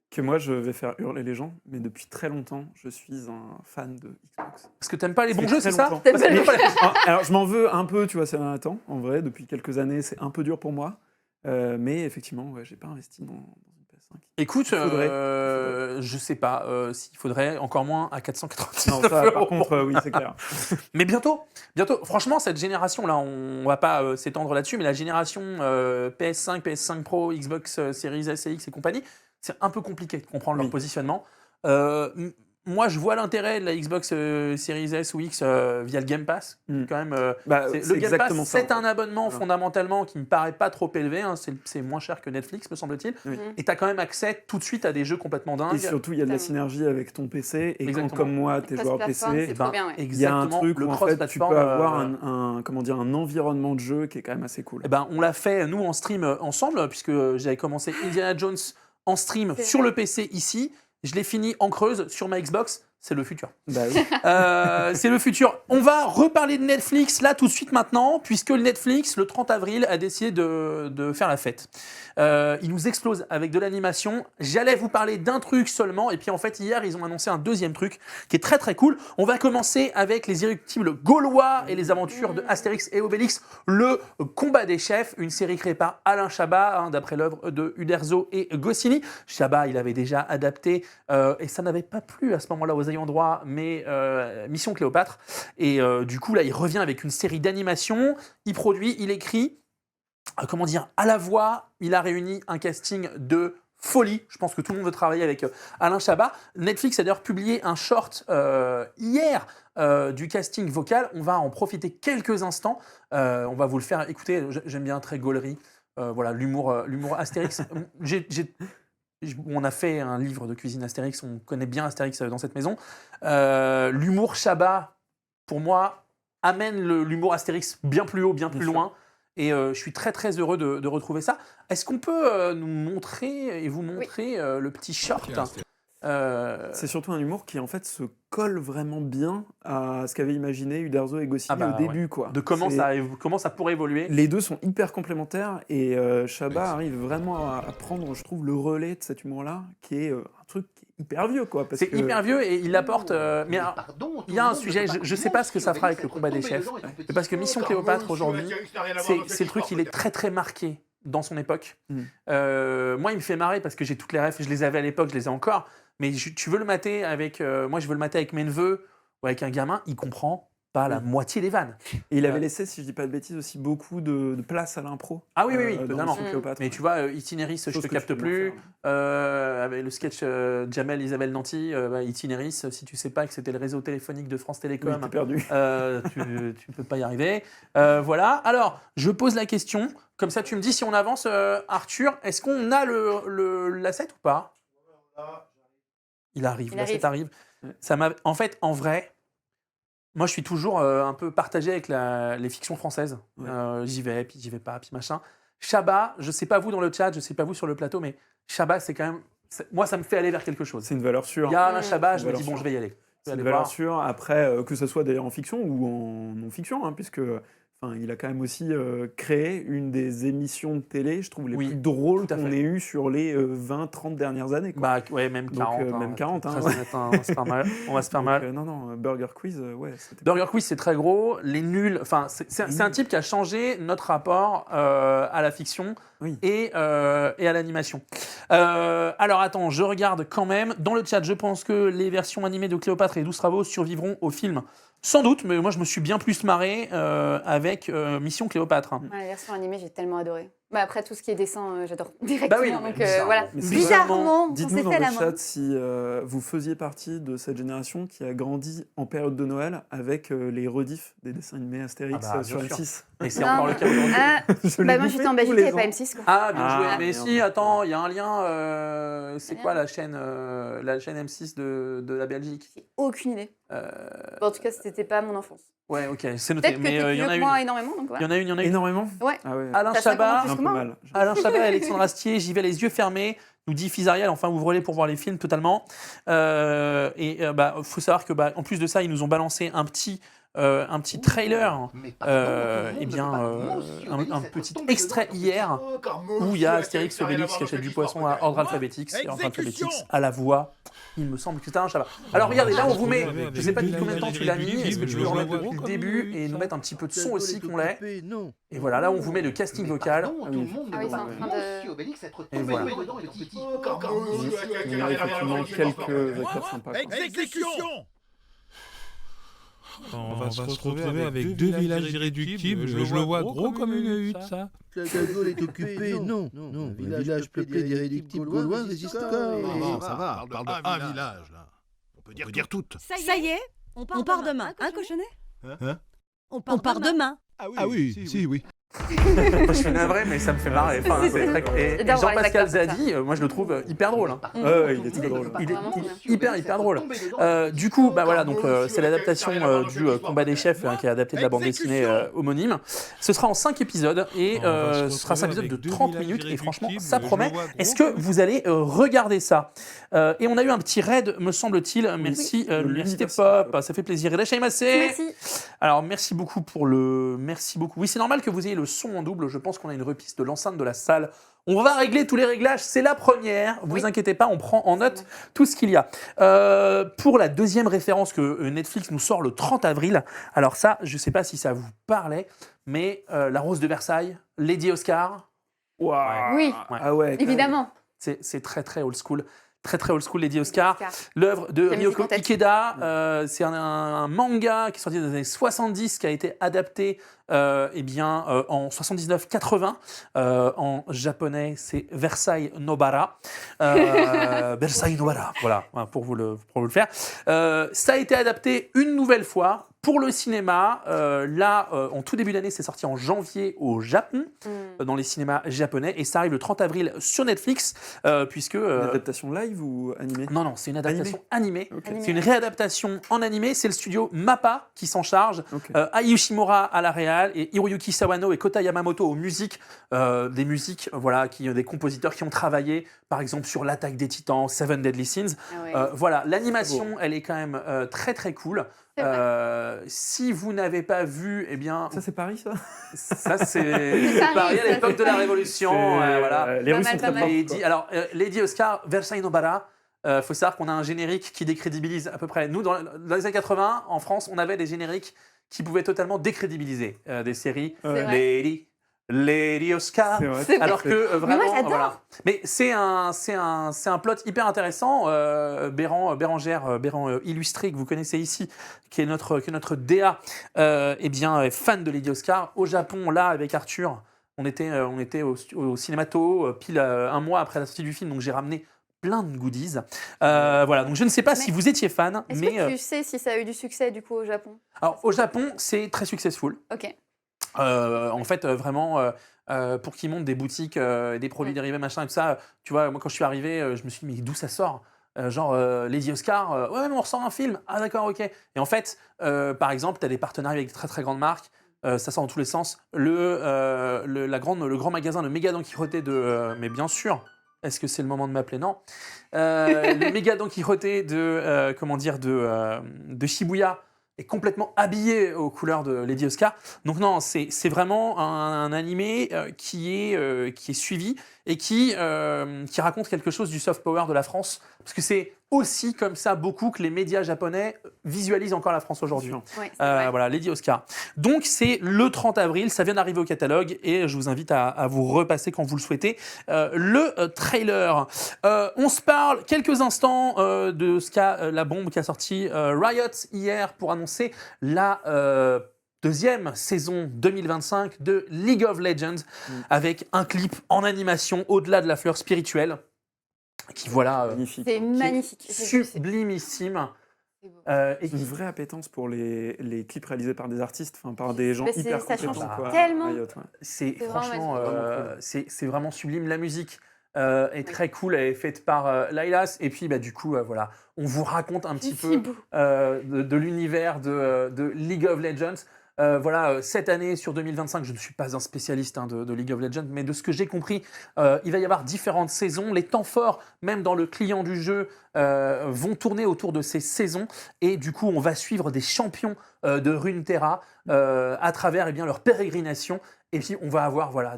Que moi, je vais faire hurler les gens, mais depuis très longtemps, je suis un fan de Xbox. Parce que t'aimes pas les bons C'est jeux, très c'est ça longtemps. Parce que t'aimes pas les- Alors, je m'en veux un peu, tu vois, c'est un temps, en vrai. Depuis quelques années, c'est un peu dur pour moi. Mais effectivement, ouais, j'ai pas investi dans une PS5. Écoute, Il faudrait. je sais pas s'il faudrait, encore moins à 499 Non, ça, par euros. contre, oui, c'est clair. Mais bientôt. Franchement, cette génération-là, on va pas s'étendre là-dessus, mais la génération PS5, PS5 Pro, Xbox Series S et X et compagnie, c'est un peu compliqué de comprendre leur Oui. positionnement. Moi, je vois l'intérêt de la Xbox Series S ou X via le Game Pass. Mm. Quand même, Bah, le c'est Game exactement Pass, ça. c'est un abonnement Voilà. fondamentalement qui me paraît pas trop élevé. Hein. C'est moins cher que Netflix, me semble-t-il. Oui. Et tu as quand même accès tout de suite à des jeux complètement dingues. Et surtout, il y a de la Totalement. synergie avec ton PC. Et quand, Exactement. comme moi, t'es joueur Cross-platform, PC, c'est trop bien, ouais. il y a un exactement, truc le où en fait, tu peux cross-platform, avoir un environnement de jeu qui est quand même assez cool. Eh ben, on l'a fait, nous, en stream ensemble, puisque j'avais commencé Indiana Jones en stream C'est sur vrai. le PC ici. Je l'ai fini en creuse sur ma Xbox. C'est le futur. Bah oui. C'est le futur. On va reparler de Netflix là tout de suite maintenant, puisque le Netflix, le 30 avril, a décidé de faire la fête. Il nous explose avec de l'animation. J'allais vous parler d'un truc seulement, et puis en fait, hier, ils ont annoncé un deuxième truc qui est très très cool. On va commencer avec les Irréductibles Gaulois et les aventures de Astérix et Obélix, le combat des chefs, une série créée par Alain Chabat, hein, d'après l'œuvre de Uderzo et Goscinny. Chabat, il avait déjà adapté, et ça n'avait pas plu à ce moment-là aux ayants droit, mais Mission Cléopâtre. Et du coup, là, il revient avec une série d'animation. Il produit, il écrit, comment dire, à la voix. Il a réuni un casting de folie. Je pense que tout le monde veut travailler avec Alain Chabat. Netflix a d'ailleurs publié un short hier du casting vocal. On va en profiter quelques instants. On va vous le faire écouter. J'aime bien très gaulerie. Voilà, l'humour Astérix. On a fait un livre de cuisine Astérix, on connaît bien Astérix dans cette maison. L'humour Chabat, pour moi, amène l'humour Astérix bien plus haut, bien plus loin. Et je suis très très heureux de retrouver ça. Est-ce qu'on peut nous montrer et vous montrer le petit short C'est surtout un humour qui en fait se colle vraiment bien à ce qu'avaient imaginé Uderzo et Goscinny au début. Quoi. De comment ça pourrait évoluer. Les deux sont hyper complémentaires et Chabat arrive vraiment à prendre, je trouve, le relais de cet humour-là, qui est un truc qui est hyper vieux. Quoi, parce C'est que... hyper vieux et il apporte. Mais alors, il y a un sujet, je ne sais pas ce que ça fera avec le combat des chefs, mais parce que Mission Cléopâtre aujourd'hui, c'est le truc, il est très très marqué dans son époque. Moi, il me fait marrer parce que j'ai toutes les refs, je les avais à l'époque, je les ai encore. Mais tu veux le mater avec. Moi, je veux le mater avec mes neveux ou avec un gamin, il comprend pas la moitié des vannes. Et il avait laissé, si je dis pas de bêtises, aussi beaucoup de place à l'impro. Ah oui, dans totalement. Mission Cléopâtre. Mais tu vois, Itinéris, je Chose te que capte tu peux plus. moins Avec le sketch Jamel Isabelle Nanty, Itinéris, si tu sais pas que c'était le réseau téléphonique de France Oui, Télécom, t'es perdu. tu peux pas y arriver. Voilà. Alors, je pose la question. Comme ça, tu me dis si on avance. Arthur, est-ce qu'on a l'asset ou pas? Il arrive. L'asset arrive. Ouais. En fait, en vrai, moi, je suis toujours un peu partagé avec les fictions françaises. Ouais. J'y vais, puis j'y vais pas, puis machin. Chabat, je sais pas vous dans le chat, je sais pas vous sur le plateau, mais Chabat, c'est quand même... moi, ça me fait aller vers quelque chose. C'est une valeur sûre. Il y a un Chabat, je me Valeur dis, bon, sûre. je vais y aller. Je vais C'est une aller valeur voir. sûre. Après, que ce soit d'ailleurs en fiction ou en non-fiction, puisque il a quand même aussi créé une des émissions de télé, je trouve, les Oui, plus drôles tout à qu'on fait. ait eues sur les 20-30 dernières années. Quoi. Bah, ouais, même Donc, 40. même 40, très hein. honnête, on va se faire mal. On va se faire Donc, mal. non, Burger Quiz, ouais. Burger Quiz, c'est très gros. Les nuls, enfin, c'est un type qui a changé notre rapport à la fiction Oui. et à l'animation. Alors, attends, je regarde quand même. Dans le chat, je pense que les versions animées de Cléopâtre et 12 travaux survivront au film. Sans doute, mais moi, je me suis bien plus marré avec Mission Cléopâtre. Ouais, la version animée, j'ai tellement adoré. Bah, après, tout ce qui est dessin, j'adore directement. Bah oui, non, mais donc bizarrement. voilà. Mais c'est Bizarrement, on Dites-nous s'est dans fait le la main. chat si vous faisiez partie de cette génération qui a grandi en période de Noël avec les rediffs des dessins animés Astérix Ah bah, sur bien sûr. M6. Et c'est Non, encore le cas aujourd'hui. Je l'ai Bah, moi, bouffé j'étais en tous Belgique, il les n'y avait pas ans. M6. Quoi. Ah, bien joué. Ah, Mais merde. si, attends, il y a un lien. C'est quoi la chaîne M6 de la Belgique? J'ai aucune idée. Bon, en tout cas, c'était pas mon enfance. Ouais, ok, c'est noté. Peut-être que Mais t'es il y plus en a vieux que une. moi énormément. Donc Il y voilà. en a une, il y en a une. Énormément Ouais. Ah ouais. Alain T'as 5 ans Chabat, plus Un que peu moi. mal. Alain Chabat et Alexandre Astier, j'y vais les yeux fermés, nous dit Fizariel, enfin ouvrez-les pour voir les films totalement. Faut savoir que en plus de ça, ils nous ont balancé un petit trailer, un petit extrait hier où il y a Astérix et Obélix qui achète du poisson à ordre alphabétique, et ordre alphabétique à la voix. Il me semble que c'est un Chabat. Alors regardez, là on vous met, je sais pas depuis combien de temps tu l'as mis, est-ce que tu peux le remettre depuis le début et nous mettre un petit peu de son aussi qu'on l'ait. Et voilà, là on vous met le casting vocal. Ah oui, c'est en train de... Et voilà. Il y a effectivement quelques acteurs sympas. Quoi. Exécution! On va se retrouver avec deux villages irréductibles. Je le vois gros comme une hutte, ça. La Gaule est occupée, non. Un village peuplé d'irréductibles gaulois résiste encore. Non, ça va, on parle d'un village, là. On peut dire toutes. Ça y est, on part demain, hein, cochonnet? Hein? On part demain. Ah oui, si, oui. Je suis navré, mais ça me fait marrer. Enfin, c'est très... Et J'adore voir les Jean-Pascal acteurs comme Zadi, moi je le trouve hyper drôle. Hein. Ouais, il est très drôle. Il est Vraiment bien. hyper drôle. Du coup, voilà, donc c'est l'adaptation du Combat des chefs qui est adapté de la bande dessinée homonyme. Ce sera en 5 épisodes et ce sera 5 épisodes de 30 minutes et franchement, ça promet. Est-ce que vous allez regarder ça? Et on a eu un petit raid, me semble-t-il. Merci l'Université Pop, ça fait plaisir. Et Merci. Alors merci beaucoup pour le... Merci beaucoup. Oui, c'est normal que vous ayez le son en double. Je pense qu'on a une reprise de l'enceinte de la salle. On va régler tous les réglages. C'est la première. Vous inquiétez pas, on prend en note tout ce qu'il y a. Pour la deuxième référence que Netflix nous sort le 30 avril. Alors ça, je sais pas si ça vous parlait, mais La Rose de Versailles, Lady Oscar. Waouh. Oui, Ah ouais. évidemment. C'est très old school. Très old school, Lady Oscar. L'œuvre de La musique Ryoko en tête. Ikeda, c'est un manga qui est sorti dans les années 70, qui a été adapté en 79-80. En japonais, c'est Versailles Nobara. Versailles Nobara, voilà, pour vous le faire. Ça a été adapté une nouvelle fois pour le cinéma. En tout début d'année, c'est sorti en janvier au Japon, dans les cinémas japonais, et ça arrive le 30 avril sur Netflix, puisque... Une adaptation live ou animée? Non, c'est une adaptation animée. Ok. Animé. C'est une réadaptation en animé. C'est le studio MAPPA qui s'en charge. Ok. Ai Yoshimura à la réal et Hiroyuki Sawano et Kota Yamamoto aux musiques. Des musiques, des compositeurs qui ont travaillé, par exemple, sur L'Attaque des Titans, Seven Deadly Sins. Ah ouais. Voilà, l'animation, elle est quand même très cool. C'est Si vous n'avez pas vu, eh bien, Ça, c'est Paris, ça ça c'est Paris, Paris à ça, l'époque de la Révolution. Voilà. Les Pas rues mal, sont pas très mal. propres. Lady Oscar, Versailles Nobara. Faut savoir qu'on a un générique qui décrédibilise à peu près. Nous, dans les années 80, en France, on avait des génériques qui pouvaient totalement décrédibiliser des séries. vrai. Lady Lady Oscar. C'est vrai. C'est vrai. Alors que Mais moi, vraiment, j'adore. voilà. Mais c'est un plot hyper intéressant. Bérangère illustré que vous connaissez ici, qui est notre DA, eh bien est fan de Lady Oscar. Au Japon, là avec Arthur, on était au cinémato pile un mois après la sortie du film, donc j'ai ramené plein de goodies. Voilà, donc je ne sais pas si vous étiez fan, Est-ce mais que tu sais si ça a eu du succès du coup au Japon? alors au Japon, c'est très successful. Ok. En fait, vraiment, pour qu'ils montent des boutiques, des produits dérivés, machin, et tout ça, tu vois, moi quand je suis arrivé, je me suis dit, mais d'où ça sort Lady Oscar, ouais, mais on ressort un film. Ah, d'accord, ok. Et en fait, par exemple, tu as des partenariats avec de très très grandes marques. Ça sort dans tous les sens. Le grand magasin, le méga Don Quijote mais bien sûr, est-ce que c'est le moment de m'appeler? Non. Le méga Don Quijote de Shibuya est complètement habillé aux couleurs de Lady Oscar. Donc non, c'est vraiment un animé qui est suivi et qui raconte quelque chose du soft power de la France. Parce que c'est aussi comme ça beaucoup que les médias japonais visualisent encore la France aujourd'hui. Ouais, c'est vrai. Voilà, Lady Oscar. Donc c'est le 30 avril, ça vient d'arriver au catalogue et je vous invite à vous repasser quand vous le souhaitez le trailer. On se parle quelques instants de la bombe qui a sorti Riot hier pour annoncer la deuxième saison 2025 de League of Legends avec un clip en animation au-delà de la fleur spirituelle qui voilà Magnifique. C'est Qui est magnifique. sublimissime. C'est beau. Et une vraie appétence pour les clips réalisés par des artistes, enfin par des gens Mais hyper ça compétents. change quoi, tellement. Riot, ouais. c'est C'est franchement vraiment c'est vraiment sublime. La musique est très cool, elle est faite par Lilas et puis du coup voilà, on vous raconte un petit C'est peu si beau. de l'univers de League of Legends. Cette année, sur 2025, je ne suis pas un spécialiste de League of Legends, mais de ce que j'ai compris, il va y avoir différentes saisons. Les temps forts, même dans le client du jeu, vont tourner autour de ces saisons. Et du coup, on va suivre des champions de Runeterra à travers leur pérégrination. Et puis, on va avoir voilà,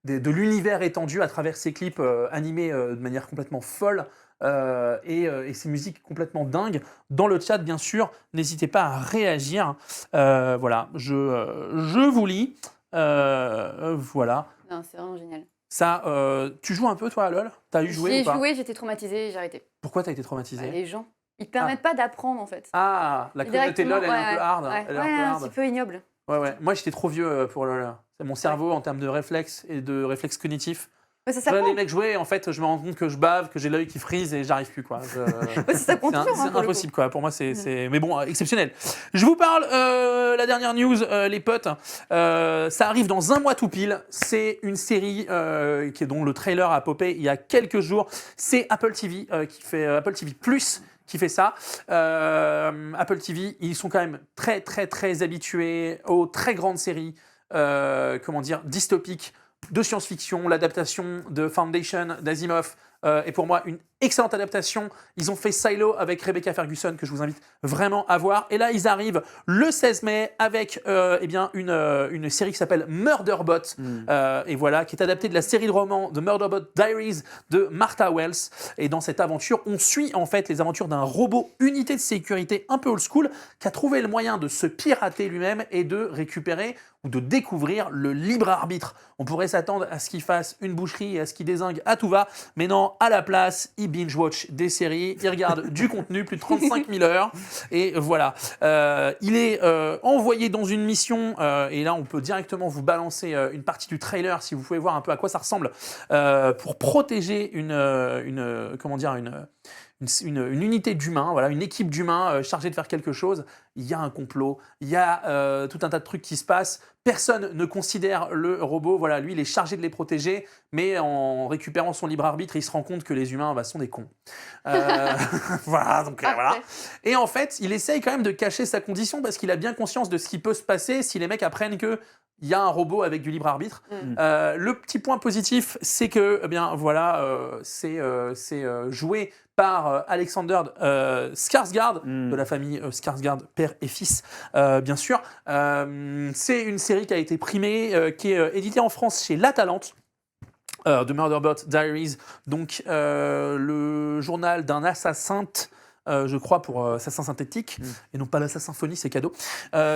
de l'univers étendu à travers ces clips animés de manière complètement folle. Et ces musiques complètement dingues. Dans le chat, bien sûr, n'hésitez pas à réagir. Voilà, je vous lis. Voilà. Non, c'est vraiment génial. Ça, tu joues un peu, toi, à LoL? T'as eu joué J'ai ou pas? joué, j'étais traumatisée, j'ai arrêté. Pourquoi t'as été traumatisé? Les gens, ils te permettent pas d'apprendre en fait. Ah, la communauté Directement, LoL, elle est un peu hard. Ouais, Elle est un peu un hard. petit peu ignoble. Ouais. Moi, j'étais trop vieux pour LoL. C'est mon cerveau, en termes de réflexes et de réflexes cognitifs. Ouais, ça Tu vois, s'apprend. les mecs jouer, en fait, je me rends compte que je bave, que j'ai l'œil qui frise et j'arrive plus, quoi. Ouais, ça s'apprend C'est toujours. hein, pour le impossible, quoi. Pour moi, c'est. Ouais. Mais bon, exceptionnel. Je vous parle, la dernière news, les potes. Ça arrive dans un mois tout pile. C'est une série dont le trailer a popé il y a quelques jours. C'est Apple TV qui fait Apple TV Plus qui fait ça. Apple TV, ils sont quand même très, très, très habitués aux très grandes séries, dystopiques de science-fiction. L'adaptation de Foundation d'Asimov est pour moi une excellente adaptation. Ils ont fait Silo avec Rebecca Ferguson, que je vous invite vraiment à voir. Et là, ils arrivent le 16 mai avec une série qui s'appelle Murderbot, et voilà, qui est adaptée de la série de romans de Murderbot Diaries de Martha Wells. Et dans cette aventure, on suit en fait les aventures d'un robot unité de sécurité un peu old school qui a trouvé le moyen de se pirater lui-même et de récupérer ou de découvrir le libre arbitre. On pourrait s'attendre à ce qu'il fasse une boucherie et à ce qu'il dézingue à tout va, mais non, à la place, il binge-watch des séries, il regarde du contenu, plus de 35 000 heures, et voilà. Il est envoyé dans une mission, et là on peut directement vous balancer une partie du trailer si vous pouvez voir un peu à quoi ça ressemble, pour protéger une unité d'humains, voilà, une équipe d'humains chargée de faire quelque chose. Il y a un complot, il y a tout un tas de trucs qui se passent. Personne ne considère le robot, voilà, lui il est chargé de les protéger, mais en récupérant son libre arbitre, il se rend compte que les humains sont des cons. Voilà, donc voilà. Et en fait, il essaye quand même de cacher sa condition parce qu'il a bien conscience de ce qui peut se passer si les mecs apprennent que il y a un robot avec du libre arbitre. Le petit point positif, c'est que, c'est joué par Alexander Skarsgård, de la famille Skarsgård, père et fils, bien sûr. C'est une série qui a été primée, qui est éditée en France chez La Talente, de Murderbot Diaries, donc le journal d'un assassin je crois, pour Assassin Synthétique, et non pas l'Assassin Symphonie, c'est cadeau.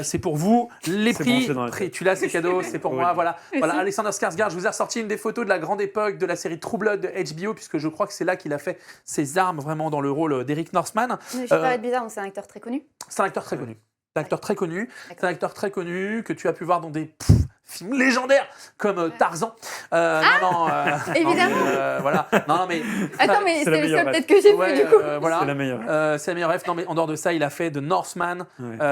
C'est pour vous, les C'est prix, branché dans la tête. tu l'as, c'est cadeau, c'est pour Oui. moi, voilà. Voilà, Alexander Skarsgård, je vous ai ressorti une des photos de la grande époque de la série True Blood de HBO, puisque je crois que c'est là qu'il a fait ses armes vraiment dans le rôle d'Eric Northman. Je vais paraître bizarre, donc c'est un acteur très connu. C'est un acteur très connu. C'est un acteur très connu. C'est D'accord. un acteur très connu que tu as pu voir dans des films légendaires comme Tarzan. Évidemment. Voilà. Non, mais Attends, mais c'est c'est la le meilleure seul ref. peut-être que j'ai ouais, vu du coup. voilà. C'est la meilleure. C'est la meilleure ref. Non, mais en dehors de ça, il a fait de Northman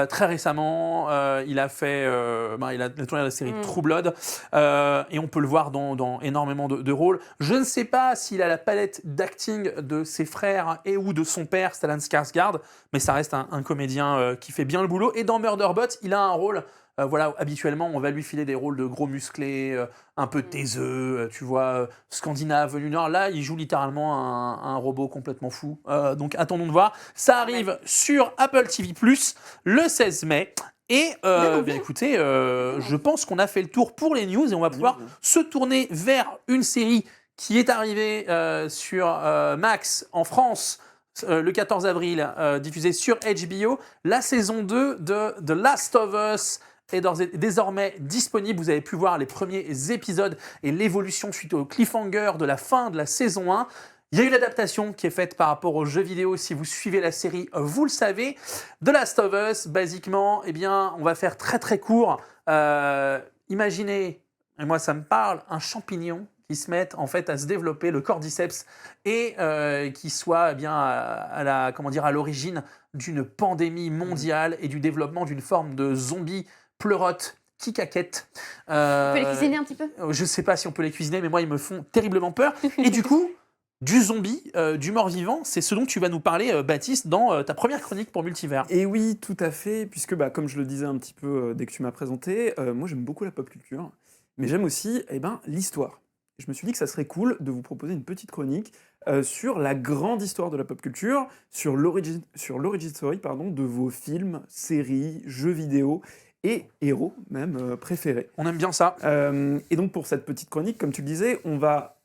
très récemment. Il a fait, il a tourné la série True Blood, et on peut le voir dans énormément de rôles. Je ne sais pas s'il a la palette d'acting de ses frères et ou de son père, Stellan Skarsgård, mais ça reste un comédien qui fait bien le boulot. Et dans Murderbot, il a un rôle. Habituellement, on va lui filer des rôles de gros musclés, un peu taiseux, tu vois, scandinave, venu du Nord. Là, il joue littéralement un robot complètement fou. Donc, attendons de voir. Ça arrive sur Apple TV+, le 16 mai. Et, bien écoutez, je pense qu'on a fait le tour pour les news et on va pouvoir se tourner vers une série qui est arrivée sur Max en France le 14 avril, diffusée sur HBO. La saison 2 de The Last of Us est désormais disponible. Vous avez pu voir les premiers épisodes et l'évolution suite au cliffhanger de la fin de la saison 1. Il y a eu l'adaptation qui est faite par rapport aux jeux vidéo. Si vous suivez la série, vous le savez. The Last of Us, basiquement, eh bien, on va faire très très court. Imaginez, et moi ça me parle, un champignon qui se met en fait à se développer, le cordyceps, et qui soit eh bien à l'origine d'une pandémie mondiale et du développement d'une forme de zombie pleurote qui caquette. On peut les cuisiner un petit peu. Je ne sais pas si on peut les cuisiner, mais moi ils me font terriblement peur. Et du coup, du zombie, du mort-vivant, c'est ce dont tu vas nous parler, Baptiste, dans ta première chronique pour Multivers. Et oui, tout à fait, puisque comme je le disais un petit peu dès que tu m'as présenté, moi j'aime beaucoup la pop culture, mais j'aime aussi l'histoire. Je me suis dit que ça serait cool de vous proposer une petite chronique sur la grande histoire de la pop culture, sur l'origin story de vos films, séries, jeux vidéo et héros même préférés. On aime bien ça. Et donc pour cette petite chronique, comme tu le disais, on va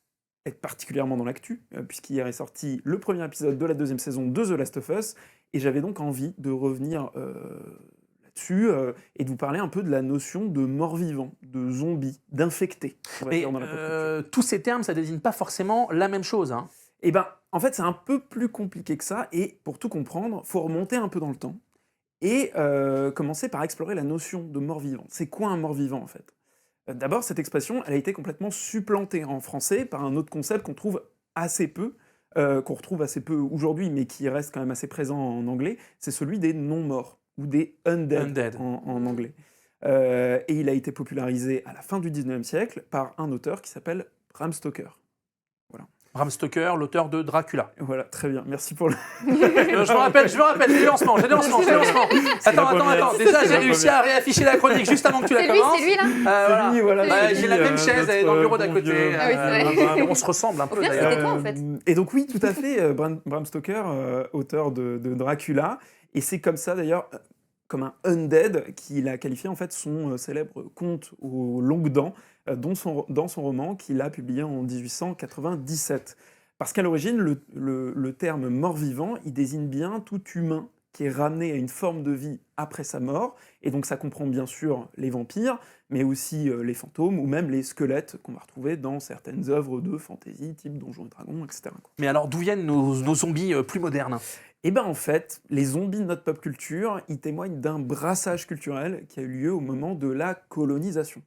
être particulièrement dans l'actu, puisqu'hier est sorti le premier épisode de la deuxième saison de The Last of Us, et j'avais donc envie de revenir là-dessus et de vous parler un peu de la notion de mort-vivant, de zombie, d'infecté. Mais tous ces termes, ça désigne pas forcément la même chose. Hein. Eh ben, en fait, c'est un peu plus compliqué que ça, et pour tout comprendre, faut remonter un peu dans le temps et commencer par explorer la notion de mort-vivant. C'est quoi un mort-vivant, en fait ? D'abord, cette expression, elle a été complètement supplantée en français par un autre concept qu'on retrouve assez peu aujourd'hui, mais qui reste quand même assez présent en anglais, c'est celui des non-morts, ou des undead. En anglais. Et il a été popularisé à la fin du 19e siècle par un auteur qui s'appelle Bram Stoker. Bram Stoker, l'auteur de Dracula. Voilà, très bien, merci pour le... je me rappelle, j'ai des lancements. Attends. Déjà, j'ai réussi à réafficher la chronique juste avant que tu la commences. C'est lui là. Voilà. J'ai la même chaise, elle est dans le bureau d'à côté. Ah oui, c'est vrai. On se ressemble un peu Au final, d'ailleurs. c'était toi en fait. Et donc oui, tout à fait, Bram Stoker, auteur de Dracula, et c'est comme ça d'ailleurs, comme un undead, qu'il a qualifié en fait son célèbre conte aux longues dents, dans son roman qu'il a publié en 1897. Parce qu'à l'origine, le terme mort-vivant, il désigne bien tout humain qui est ramené à une forme de vie après sa mort, et donc ça comprend bien sûr les vampires, mais aussi les fantômes, ou même les squelettes qu'on va retrouver dans certaines œuvres de fantasy, type Donjons et Dragons, etc. Mais alors, d'où viennent nos zombies plus modernes ? Eh bien en fait, les zombies de notre pop culture, ils témoignent d'un brassage culturel qui a eu lieu au moment de la colonisation.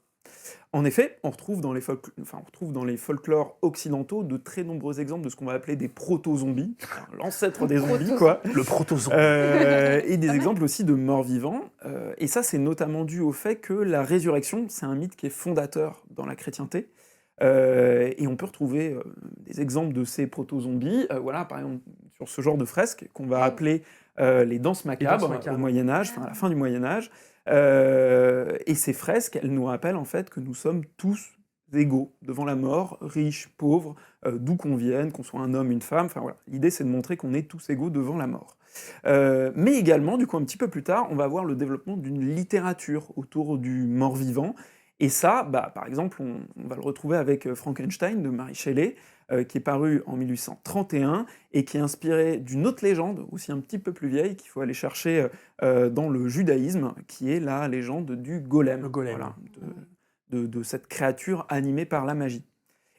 En effet, on retrouve dans les folklores occidentaux de très nombreux exemples de ce qu'on va appeler des proto-zombies, l'ancêtre des zombies, quoi. Le proto-zombie. Et des exemples aussi de morts-vivants. Et ça, c'est notamment dû au fait que la résurrection, c'est un mythe qui est fondateur dans la chrétienté. Et on peut retrouver des exemples de ces proto-zombies, par exemple, sur ce genre de fresques qu'on va appeler les danses macabres au Moyen-Âge, à la fin du Moyen-Âge. Et ces fresques, elles nous rappellent en fait que nous sommes tous égaux devant la mort, riches, pauvres, d'où qu'on vienne, qu'on soit un homme, une femme. L'idée, c'est de montrer qu'on est tous égaux devant la mort. Mais également, du coup, un petit peu plus tard, on va avoir le développement d'une littérature autour du mort-vivant. Et ça, par exemple, on va le retrouver avec Frankenstein de Mary Shelley, qui est paru en 1831 et qui est inspiré d'une autre légende, aussi un petit peu plus vieille, qu'il faut aller chercher dans le judaïsme, qui est la légende du golem. Le golem. Voilà, de cette créature animée par la magie.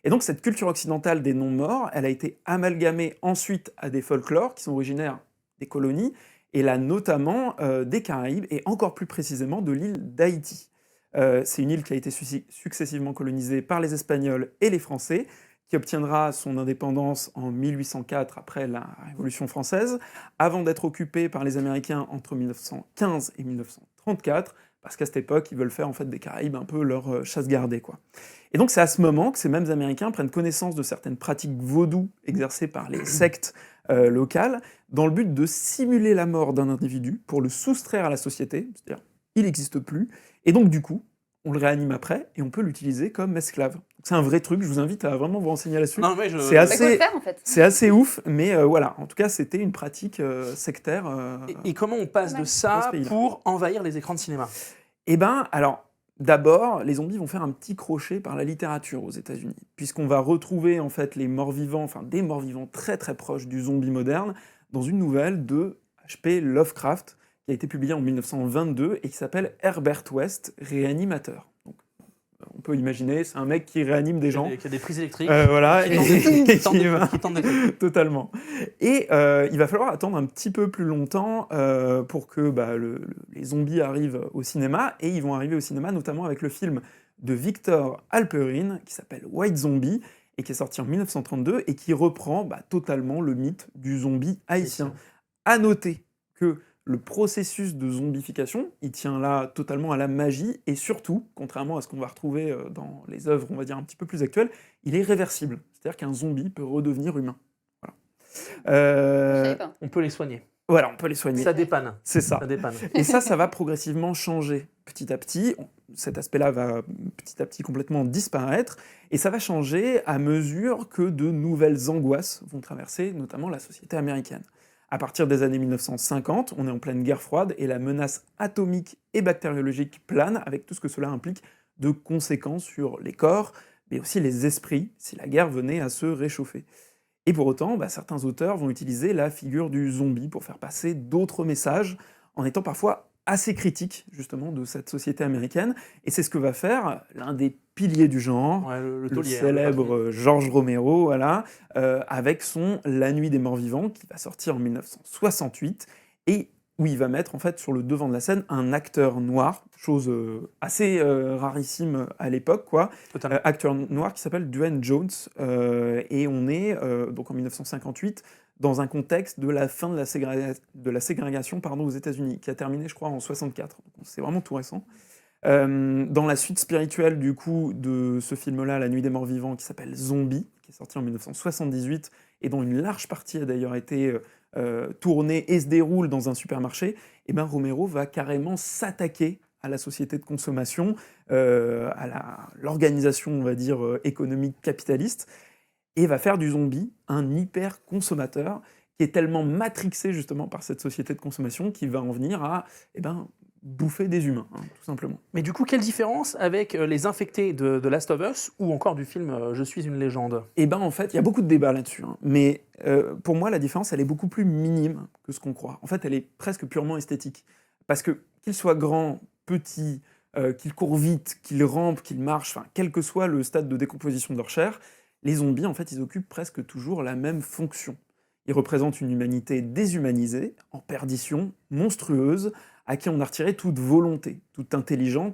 Et donc cette culture occidentale des non-morts, elle a été amalgamée ensuite à des folklores qui sont originaires des colonies, et là notamment des Caraïbes, et encore plus précisément de l'île d'Haïti. C'est une île qui a été successivement colonisée par les Espagnols et les Français, qui obtiendra son indépendance en 1804 après la Révolution française, avant d'être occupée par les Américains entre 1915 et 1934, parce qu'à cette époque, ils veulent faire en fait des Caraïbes un peu leur chasse gardée, quoi. Et donc c'est à ce moment que ces mêmes Américains prennent connaissance de certaines pratiques vaudou exercées par les sectes locales, dans le but de simuler la mort d'un individu pour le soustraire à la société, c'est-à-dire il n'existe plus, et donc du coup, on le réanime après et on peut l'utiliser comme esclave. C'est un vrai truc, je vous invite à vraiment vous renseigner là-dessus. Non, mais C'est Bah, faut le faire, en fait. c'est assez ouf, mais voilà, en tout cas, c'était une pratique sectaire. Et comment on passe Pas de mal. ça Dans ce pays-là. pour envahir les écrans de cinéma? Eh ben, alors, d'abord, les zombies vont faire un petit crochet par la littérature aux États-Unis, puisqu'on va retrouver en fait les morts-vivants, enfin des morts-vivants très très proches du zombie moderne, dans une nouvelle de H.P. Lovecraft, qui a été publiée en 1922 et qui s'appelle Herbert West, réanimateur. Donc, on peut imaginer, c'est un mec qui réanime des gens. Qui a des prises électriques. Voilà, Qui tente qui va- qui tente des- Totalement. Et il va falloir attendre un petit peu plus longtemps pour que les zombies arrivent au cinéma, et ils vont arriver au cinéma notamment avec le film de Victor Halperin qui s'appelle White Zombie et qui est sorti en 1932 et qui reprend totalement le mythe du zombie haïtien. À noter que le processus de zombification, il tient là totalement à la magie, et surtout, contrairement à ce qu'on va retrouver dans les œuvres, on va dire, un petit peu plus actuelles, il est réversible. C'est-à-dire qu'un zombie peut redevenir humain. Voilà. Je savais pas. On peut les soigner. Voilà, on peut les soigner. Ça dépanne. C'est ça. Ça dépanne. Et ça va progressivement changer petit à petit. Cet aspect-là va petit à petit complètement disparaître, et ça va changer à mesure que de nouvelles angoisses vont traverser notamment la société américaine. À partir des années 1950, on est en pleine guerre froide et la menace atomique et bactériologique plane, avec tout ce que cela implique de conséquences sur les corps, mais aussi les esprits, si la guerre venait à se réchauffer. Et pour autant, certains auteurs vont utiliser la figure du zombie pour faire passer d'autres messages, en étant parfois assez critiques justement de cette société américaine, et c'est ce que va faire l'un des piliers du genre, Ouais, le le taulier, hein, célèbre George Romero, voilà, avec son La Nuit des Morts Vivants, qui va sortir en 1968, et où il va mettre en fait sur le devant de la scène un acteur noir, chose assez rarissime à l'époque, quoi. Totalement. Acteur noir qui s'appelle Duane Jones, et on est donc en 1958 dans un contexte de la fin de la ségrégation aux États-Unis, qui a terminé, je crois, en 64. Donc, c'est vraiment tout récent. Dans la suite spirituelle du coup de ce film-là, La Nuit des Morts Vivants, qui s'appelle Zombie, qui est sorti en 1978 et dont une large partie a d'ailleurs été tournée et se déroule dans un supermarché, et Romero va carrément s'attaquer à la société de consommation, à l'organisation, on va dire, économique capitaliste, et va faire du zombie un hyper-consommateur qui est tellement matrixé justement par cette société de consommation qu'il va en venir à bouffer des humains, tout simplement. Mais du coup, quelle différence avec les infectés de Last of Us ou encore du film Je suis une légende? En fait, il y a beaucoup de débats là-dessus, mais pour moi, la différence, elle est beaucoup plus minime que ce qu'on croit. En fait, elle est presque purement esthétique. Parce que qu'il soit grand, petit, qu'il court vite, qu'il rampe, qu'il marche, quel que soit le stade de décomposition de leur chair, les zombies, en fait, ils occupent presque toujours la même fonction. Ils représentent une humanité déshumanisée, en perdition, monstrueuse, à qui on a retiré toute volonté, toute intelligence,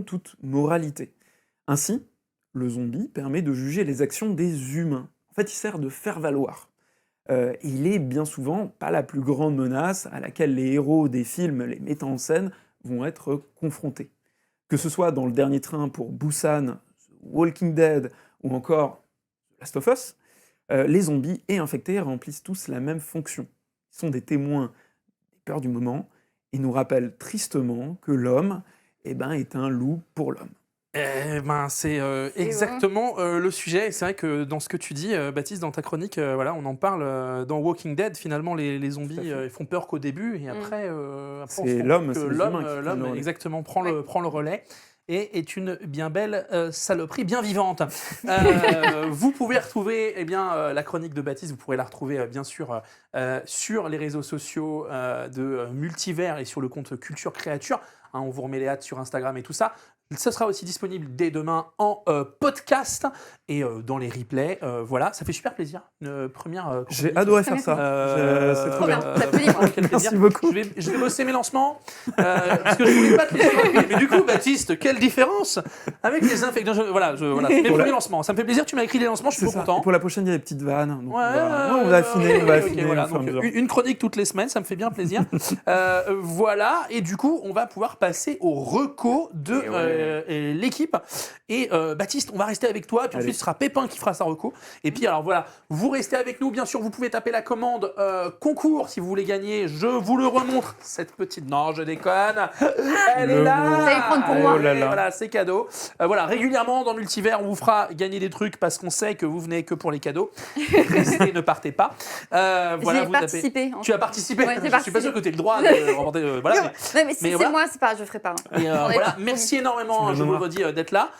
toute moralité. Ainsi, le zombie permet de juger les actions des humains. En fait, il sert de faire-valoir. Il est bien souvent pas la plus grande menace à laquelle les héros des films, les mettants en scène, vont être confrontés. Que ce soit dans Le Dernier Train pour Busan, Walking Dead ou encore Last of Us, les zombies et infectés remplissent tous la même fonction. Ils sont des témoins des peurs du moment et nous rappellent tristement que l'homme est un loup pour l'homme. C'est exactement le sujet. C'est vrai que dans ce que tu dis, Baptiste, dans ta chronique, on en parle dans Walking Dead. Finalement, les zombies ils font peur qu'au début, et après, on se C'est rend l'homme, compte que c'est les humains qui prennent le l'homme relais. exactement prend le relais. est une bien belle saloperie, bien vivante. Vous pouvez retrouver la chronique de Baptiste, vous pourrez la retrouver bien sûr sur les réseaux sociaux de Multivers et sur le compte Culture Créature. Hein, on vous remet les hâtes sur Instagram et tout ça. Ce sera aussi disponible dès demain en podcast et dans les replays. Voilà, ça fait super plaisir. Une première. J'ai adoré faire ça. C'est trop bien. Quel plaisir. Merci beaucoup. Je vais bosser mes lancements parce que je voulais pas te laisser tranquille. Mais du coup, Baptiste, quelle différence avec les infections. Voilà, c'est mes premiers lancements. Ça me fait plaisir. Tu m'as écrit les lancements. Je suis trop content. Et pour la prochaine, il y a des petites vannes. Donc Ouais, on va affiner. Voilà, donc, une chronique toutes les semaines, ça me fait bien plaisir. Voilà, et du coup, on va pouvoir passer au reco de l'équipe. Et Baptiste, on va rester avec toi, puis ensuite ce sera Pépin qui fera sa reco. Et puis alors voilà, vous restez avec nous, bien sûr, vous pouvez taper la commande concours si vous voulez gagner. Je vous le remontre, cette petite... Non, je déconne. Elle est là. Vous allez prendre pour moi. Oh là là. Voilà, c'est cadeau. Voilà, régulièrement dans Multivers, on vous fera gagner des trucs parce qu'on sait que vous venez que pour les cadeaux. Restez, ne partez pas. Voilà, J'ai vous participé. Tu as participé. Ouais, j'ai Je suis pas sûr que tu aies le droit de remporter. Voilà, Mais si mais c'est voilà. moi, c'est pas, je ferai pas. et, On est voilà, pas- merci énormément, je vous le redis, d'être là.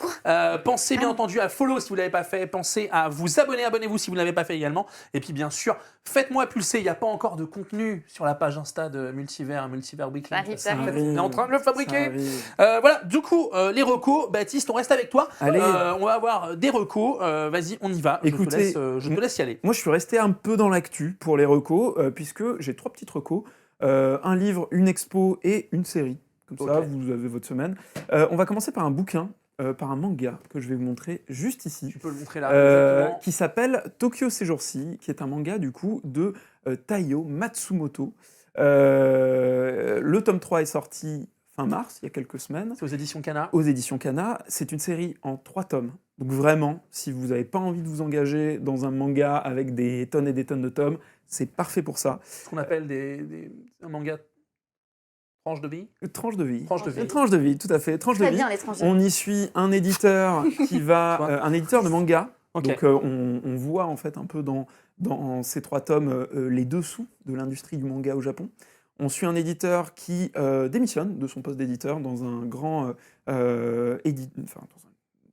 Pensez bien entendu à follow si vous ne l'avez pas fait. Pensez à vous abonner, abonnez-vous si vous ne l'avez pas fait également. Et puis bien sûr, faites-moi pulser. Il n'y a pas encore de contenu sur la page Insta de Multivers, Multivers Weekly. Ça arrive. On est en train de le Ça fabriquer. arrive. Voilà, du coup, les recos. Baptiste, on reste avec toi. Allez. On va avoir des recos. Vas-y, on y va. Écoutez, je te laisse y aller. Moi, je suis resté un peu dans l'actu pour les recos, puisque j'ai 3 petites recos. Un livre, une expo et une série. Comme ça, Ok. vous avez votre semaine. On va commencer par un bouquin, par un manga que je vais vous montrer juste ici. Tu peux le montrer là. Exactement. Qui s'appelle Tokyo ces jours-ci, qui est un manga du coup de Taiyo Matsumoto. Le tome 3 est sorti fin mars, il y a quelques semaines, C'est aux éditions Kana. aux éditions Kana. C'est une série en 3 tomes. Donc vraiment, si vous n'avez pas envie de vous engager dans un manga avec des tonnes et des tonnes de tomes, c'est parfait pour ça. Ce qu'on appelle un manga tranche de vie. Tranche de vie. Tranche de vie. Tranche de vie, tout à fait. Tranche de Très vie. bien, l'étranger. On y suit un éditeur qui va, un éditeur de manga. Ok. Donc on voit en fait un peu dans ces 3 tomes les dessous de l'industrie du manga au Japon. On suit un éditeur qui démissionne de son poste d'éditeur dans un grand dans une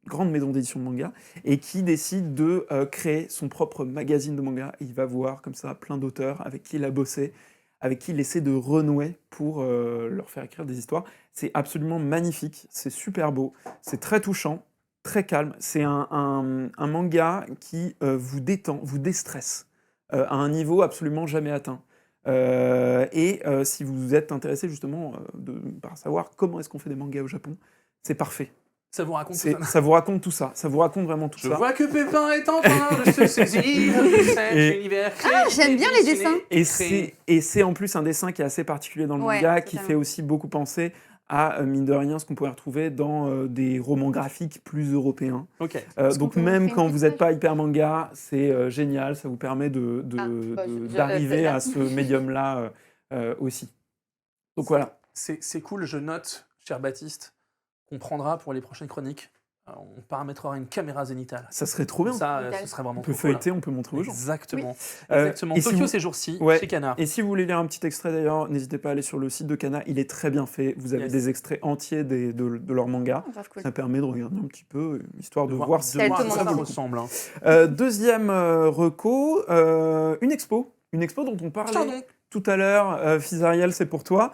grande maison d'édition de manga et qui décide de créer son propre magazine de manga. Et il va voir comme ça plein d'auteurs avec qui il a bossé, avec qui il essaie de renouer pour leur faire écrire des histoires. C'est absolument magnifique, c'est super beau, c'est très touchant, très calme. C'est un manga qui vous détend, vous déstresse à un niveau absolument jamais atteint. Si vous êtes intéressé justement par savoir comment est-ce qu'on fait des mangas au Japon, c'est parfait. Ça vous raconte tout ça. Ça vous raconte tout ça, ça vous raconte vraiment tout Je ça. vois que Pépin est en train de se saisir de cet Et- univers. j'aime bien les dessins. Et c'est en plus un dessin qui est assez particulier dans le Ouais, manga, qui totalement. fait aussi beaucoup penser à, mine de rien, ce qu'on pourrait retrouver dans des romans graphiques plus européens. Ok. Est-ce qu'on Donc peut même montrer quand une vous petite n'êtes pas hyper manga, c'est génial, ça vous permet d'arriver celle-là. à ce médium-là aussi. Donc voilà. C'est cool, je note, cher Baptiste, qu'on prendra pour les prochaines chroniques. On paramétrera une caméra zénitale. Ça serait trop bien. Ça, Nickel. ce serait vraiment On peut trop cool. feuilleter, on peut montrer aux gens. Exactement. Euh, Exactement. et si Tokyo vous- ces jours-ci, Ouais. chez Kana. Et si vous voulez lire un petit extrait d'ailleurs, n'hésitez pas à aller sur le site de Kana, il est très bien fait. Vous avez Yes. des extraits entiers de leur manga. Grave cool. Ça permet de regarder un petit peu, histoire de voir voir si Tel à tout le quoi ça monde. ressemble. Hein. Deuxième reco, une expo dont on parlait Pardon. tout à l'heure. Fizariel, c'est pour toi,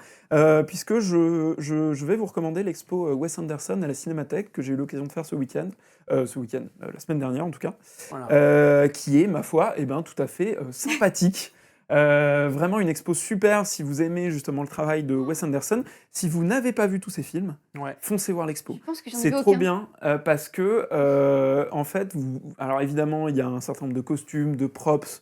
puisque je vais vous recommander l'expo Wes Anderson à la Cinémathèque que j'ai eu l'occasion de faire ce week-end, la semaine dernière en tout cas, Voilà. qui est, ma foi, tout à fait sympathique. Vraiment une expo super si vous aimez justement le travail de Wes Anderson. Si vous n'avez pas vu tous ses films, Ouais. foncez voir l'expo. Je pense que j'en ai C'est vu trop aucun. bien parce que, en fait, alors évidemment, il y a un certain nombre de costumes, de props.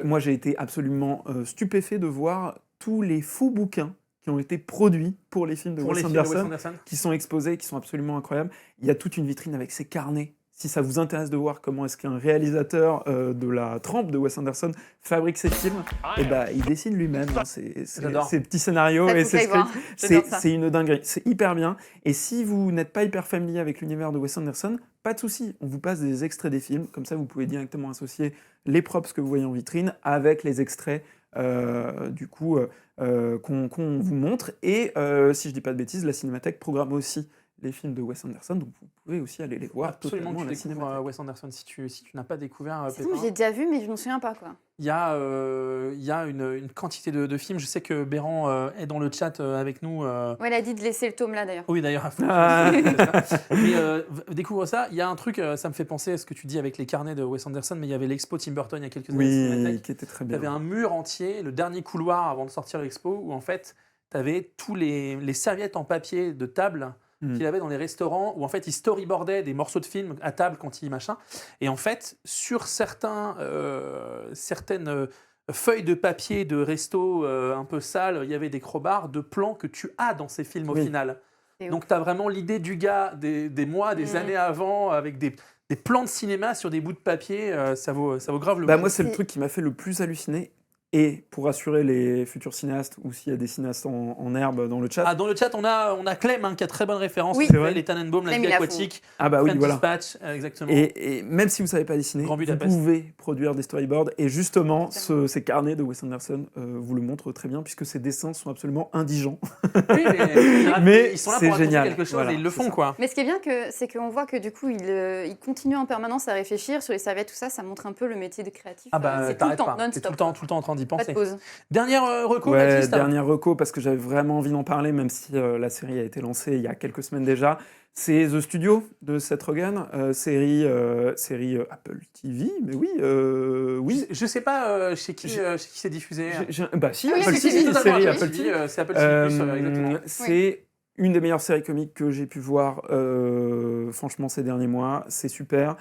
Moi, j'ai été absolument stupéfait de voir tous les faux bouquins qui ont été produits pour les films de Pour Wes les films de Wes Anderson, Anderson. qui sont exposés, qui sont absolument incroyables. Il y a toute une vitrine avec ses carnets. Si ça vous intéresse de voir comment est-ce qu'un réalisateur de la trempe de Wes Anderson fabrique ses films, eh ben, il dessine lui-même hein, J'adore. ses petits scénarios Ça, et faut ses que j'aille voir. scripts. J'adore ça. C'est une dinguerie, c'est hyper bien. Et si vous n'êtes pas hyper familier avec l'univers de Wes Anderson, pas de souci, on vous passe des extraits des films, comme ça vous pouvez directement associer les props que vous voyez en vitrine avec les extraits qu'on vous montre. Et si je dis pas de bêtises, la Cinémathèque programme aussi les films de Wes Anderson, donc vous pouvez aussi aller les voir Absolument, totalement à tu la découvres cinémathèque. Wes Anderson si tu n'as pas découvert C'est bon, Pépin. j'ai déjà vu, mais je m'en souviens pas, quoi. Il y a une quantité de films. Je sais que Béran est dans le chat avec nous. Ouais, elle a dit de laisser le tome là, d'ailleurs. Oui, d'ailleurs. Ah. Mais découvre ça. Il y a un truc, ça me fait penser à ce que tu dis avec les carnets de Wes Anderson, mais il y avait l'expo Tim Burton il y a quelques années. à la Oui, Cinémathèque. qui était très Tu avais bien. un mur entier, le dernier couloir avant de sortir l'expo, où en fait, tu avais tous les serviettes en papier de table qu'il avait dans les restaurants, où en fait, il storyboardait des morceaux de films à table quand il machin. Et en fait, sur certaines feuilles de papier de resto un peu sales, il y avait des crobards de plans que tu as dans ces films au Oui. final. C'est Donc, tu as vraiment l'idée du gars des mois, des années avant, avec des plans de cinéma sur des bouts de papier. Ça vaut grave le Bah, coup. moi, c'est le C'est- truc qui m'a fait le plus halluciner. Et pour rassurer les futurs cinéastes, ou s'il y a des cinéastes en herbe dans le chat, Ah, dans le chat, on a Clem qui a très bonne référence. Oui. C'est C'est vrai. les Tannenbaum, la Clem, vie il a fond. aquatique, ah bah oui, French voilà. Dispatch, exactement. Et même si vous ne savez pas dessiner, Grand vous Budapest. pouvez produire des storyboards. Et justement, Exactement. ces carnets de Wes Anderson vous le montrent très bien, puisque ces dessins sont absolument indigents. Oui, Mais ils sont là c'est pour raconter génial. quelque chose Voilà, et ils le c'est font, ça. quoi. Mais ce qui est bien, c'est qu'on voit que du coup, il continue en permanence à réfléchir sur les serviettes, tout ça. Ça montre un peu le métier de créatif. Ah bah, c'est tout le t'arrêtes temps, pas. T'es non-stop. tout le temps en train d'y Pas de penser. pause. Dernière reco, Ouais, Baptiste. dernière reco, parce que j'avais vraiment envie d'en parler, même si la série a été lancée il y a quelques semaines déjà. C'est The Studio de Seth Rogen, série Apple TV, mais oui, oui. Je sais pas chez qui c'est diffusé. Bah si, Ah oui, Apple si, TV, totalement, série oui. Apple TV. C'est Apple TV+, exactement. C'est une des meilleures séries comiques que j'ai pu voir, franchement, ces derniers mois. C'est super.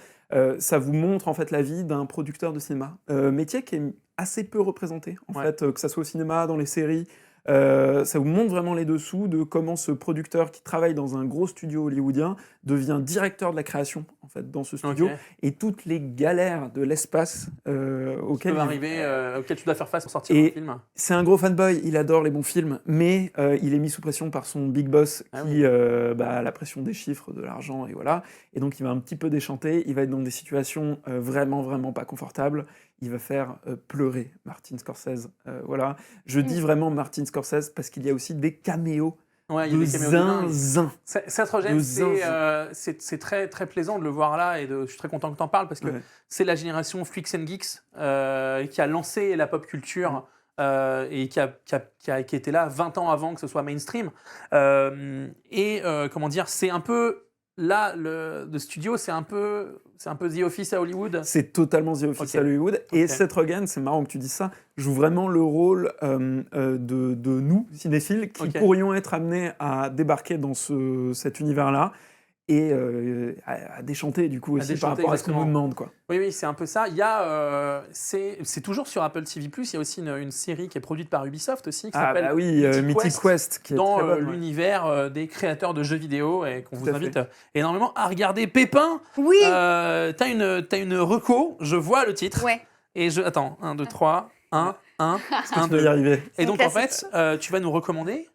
Ça vous montre en fait la vie d'un producteur de cinéma, métier qui est assez peu représenté, en Ouais. fait, que ça soit au cinéma, dans les séries. Ça vous montre vraiment les dessous de comment ce producteur qui travaille dans un gros studio hollywoodien devient directeur de la création en fait dans ce studio, Ok. et toutes les galères de l'espace Qui auxquelles peuvent il- arriver, auquel tu dois faire face pour sortir Et- un film. c'est un gros fanboy, il adore les bons films, mais il est mis sous pression par son big boss Ah qui a la pression des chiffres, de l'argent, et voilà. Et donc il va un petit peu déchanter, il va être dans des situations vraiment pas confortables. Il va faire pleurer Martin Scorsese. Voilà. Je dis vraiment Martin Scorsese parce qu'il y a aussi des caméos Ouais, il y a de des caméos de dingue. zinzin. Seth Rogen, De c'est très très plaisant de le voir là et je suis très content que tu en parles parce que Ouais. c'est la génération Freaks and Geeks qui a lancé la pop culture et qui était là 20 ans avant que ce soit mainstream. Comment dire, c'est un peu là, le studio, c'est un peu The Office à Hollywood. C'est totalement The Office Ok. à Hollywood. Et Ok. Seth Rogen, c'est marrant que tu dises ça, joue vraiment le rôle de nous, cinéphiles, qui Ok. pourrions être amenés à débarquer dans cet univers-là et à déchanter du coup À aussi par déchanter, rapport à ce qu'on nous exactement. demande, quoi. Oui, c'est un peu ça. Il y a, c'est toujours sur Apple TV+. Il y a aussi une série qui est produite par Ubisoft aussi qui Ah s'appelle bah oui, Mythic Quest, qui est dans très bonne, ouais. l'univers des créateurs de jeux vidéo et qu'on Tout vous à invite énormément à regarder. Pépin, Oui. t'as une reco, je vois le titre. Ouais. Et attends, 1, 2, 3, 1, 1, Tu vas y arriver. Et C'est donc en classique. fait, tu vas nous recommander.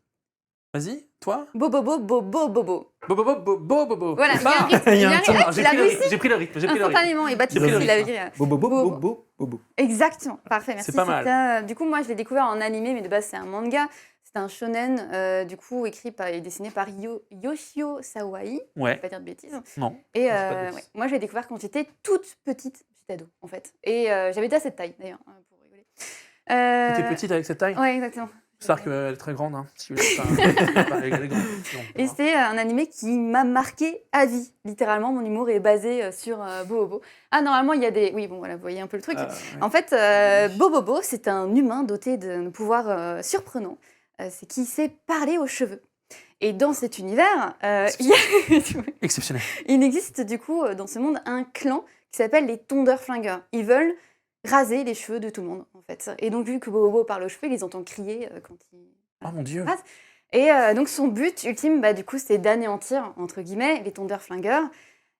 Vas-y, toi. Bobo, bobo, bobo. Bobo. Voilà, il y a un Enfin, rythme. il y a un rythme. attends, Ah, tu l'as réussi j'ai pris le rythme. instantanément. Et Baptiste, J'ai pris le il a rythme. écrit. Bobo, Bobo. bobo, bobo. Exactement, parfait, merci. C'est pas mal. C'était, du coup, moi, je l'ai découvert en animé, mais de base, c'est un manga. C'est un shonen, du coup, écrit et dessiné par Yoshio Sawai. Je Ouais, vais pas dire de bêtises. non. Et dis pas de bêtises. ouais, moi, je l'ai découvert quand j'étais toute petite. J'étais ado, en fait. Et j'avais déjà cette taille, d'ailleurs, pour rigoler. T'étais petite avec cette taille. Ouais, exactement. J'espère qu'elle est très grande. Hein, si vous voulez pas- elle est grande. Et c'était un animé qui m'a marqué à vie. Littéralement, mon humour est basé sur Bobobo. Ah, normalement, il y a des... Oui, bon, voilà, vous voyez un peu le truc. En fait, Bobobo, c'est un humain doté d'un pouvoir surprenant. C'est qui sait parler aux cheveux. Et dans cet univers, Exceptionnel. il existe du coup dans ce monde un clan qui s'appelle les tondeurs flingueurs. Ils veulent raser les cheveux de tout le monde, en fait. Et donc, vu que Bobobo parle aux cheveux, ils entendent crier quand ils... Oh mon dieu. Ah, Et donc son but ultime, du coup, c'est d'anéantir, entre guillemets, les tondeurs flingueurs.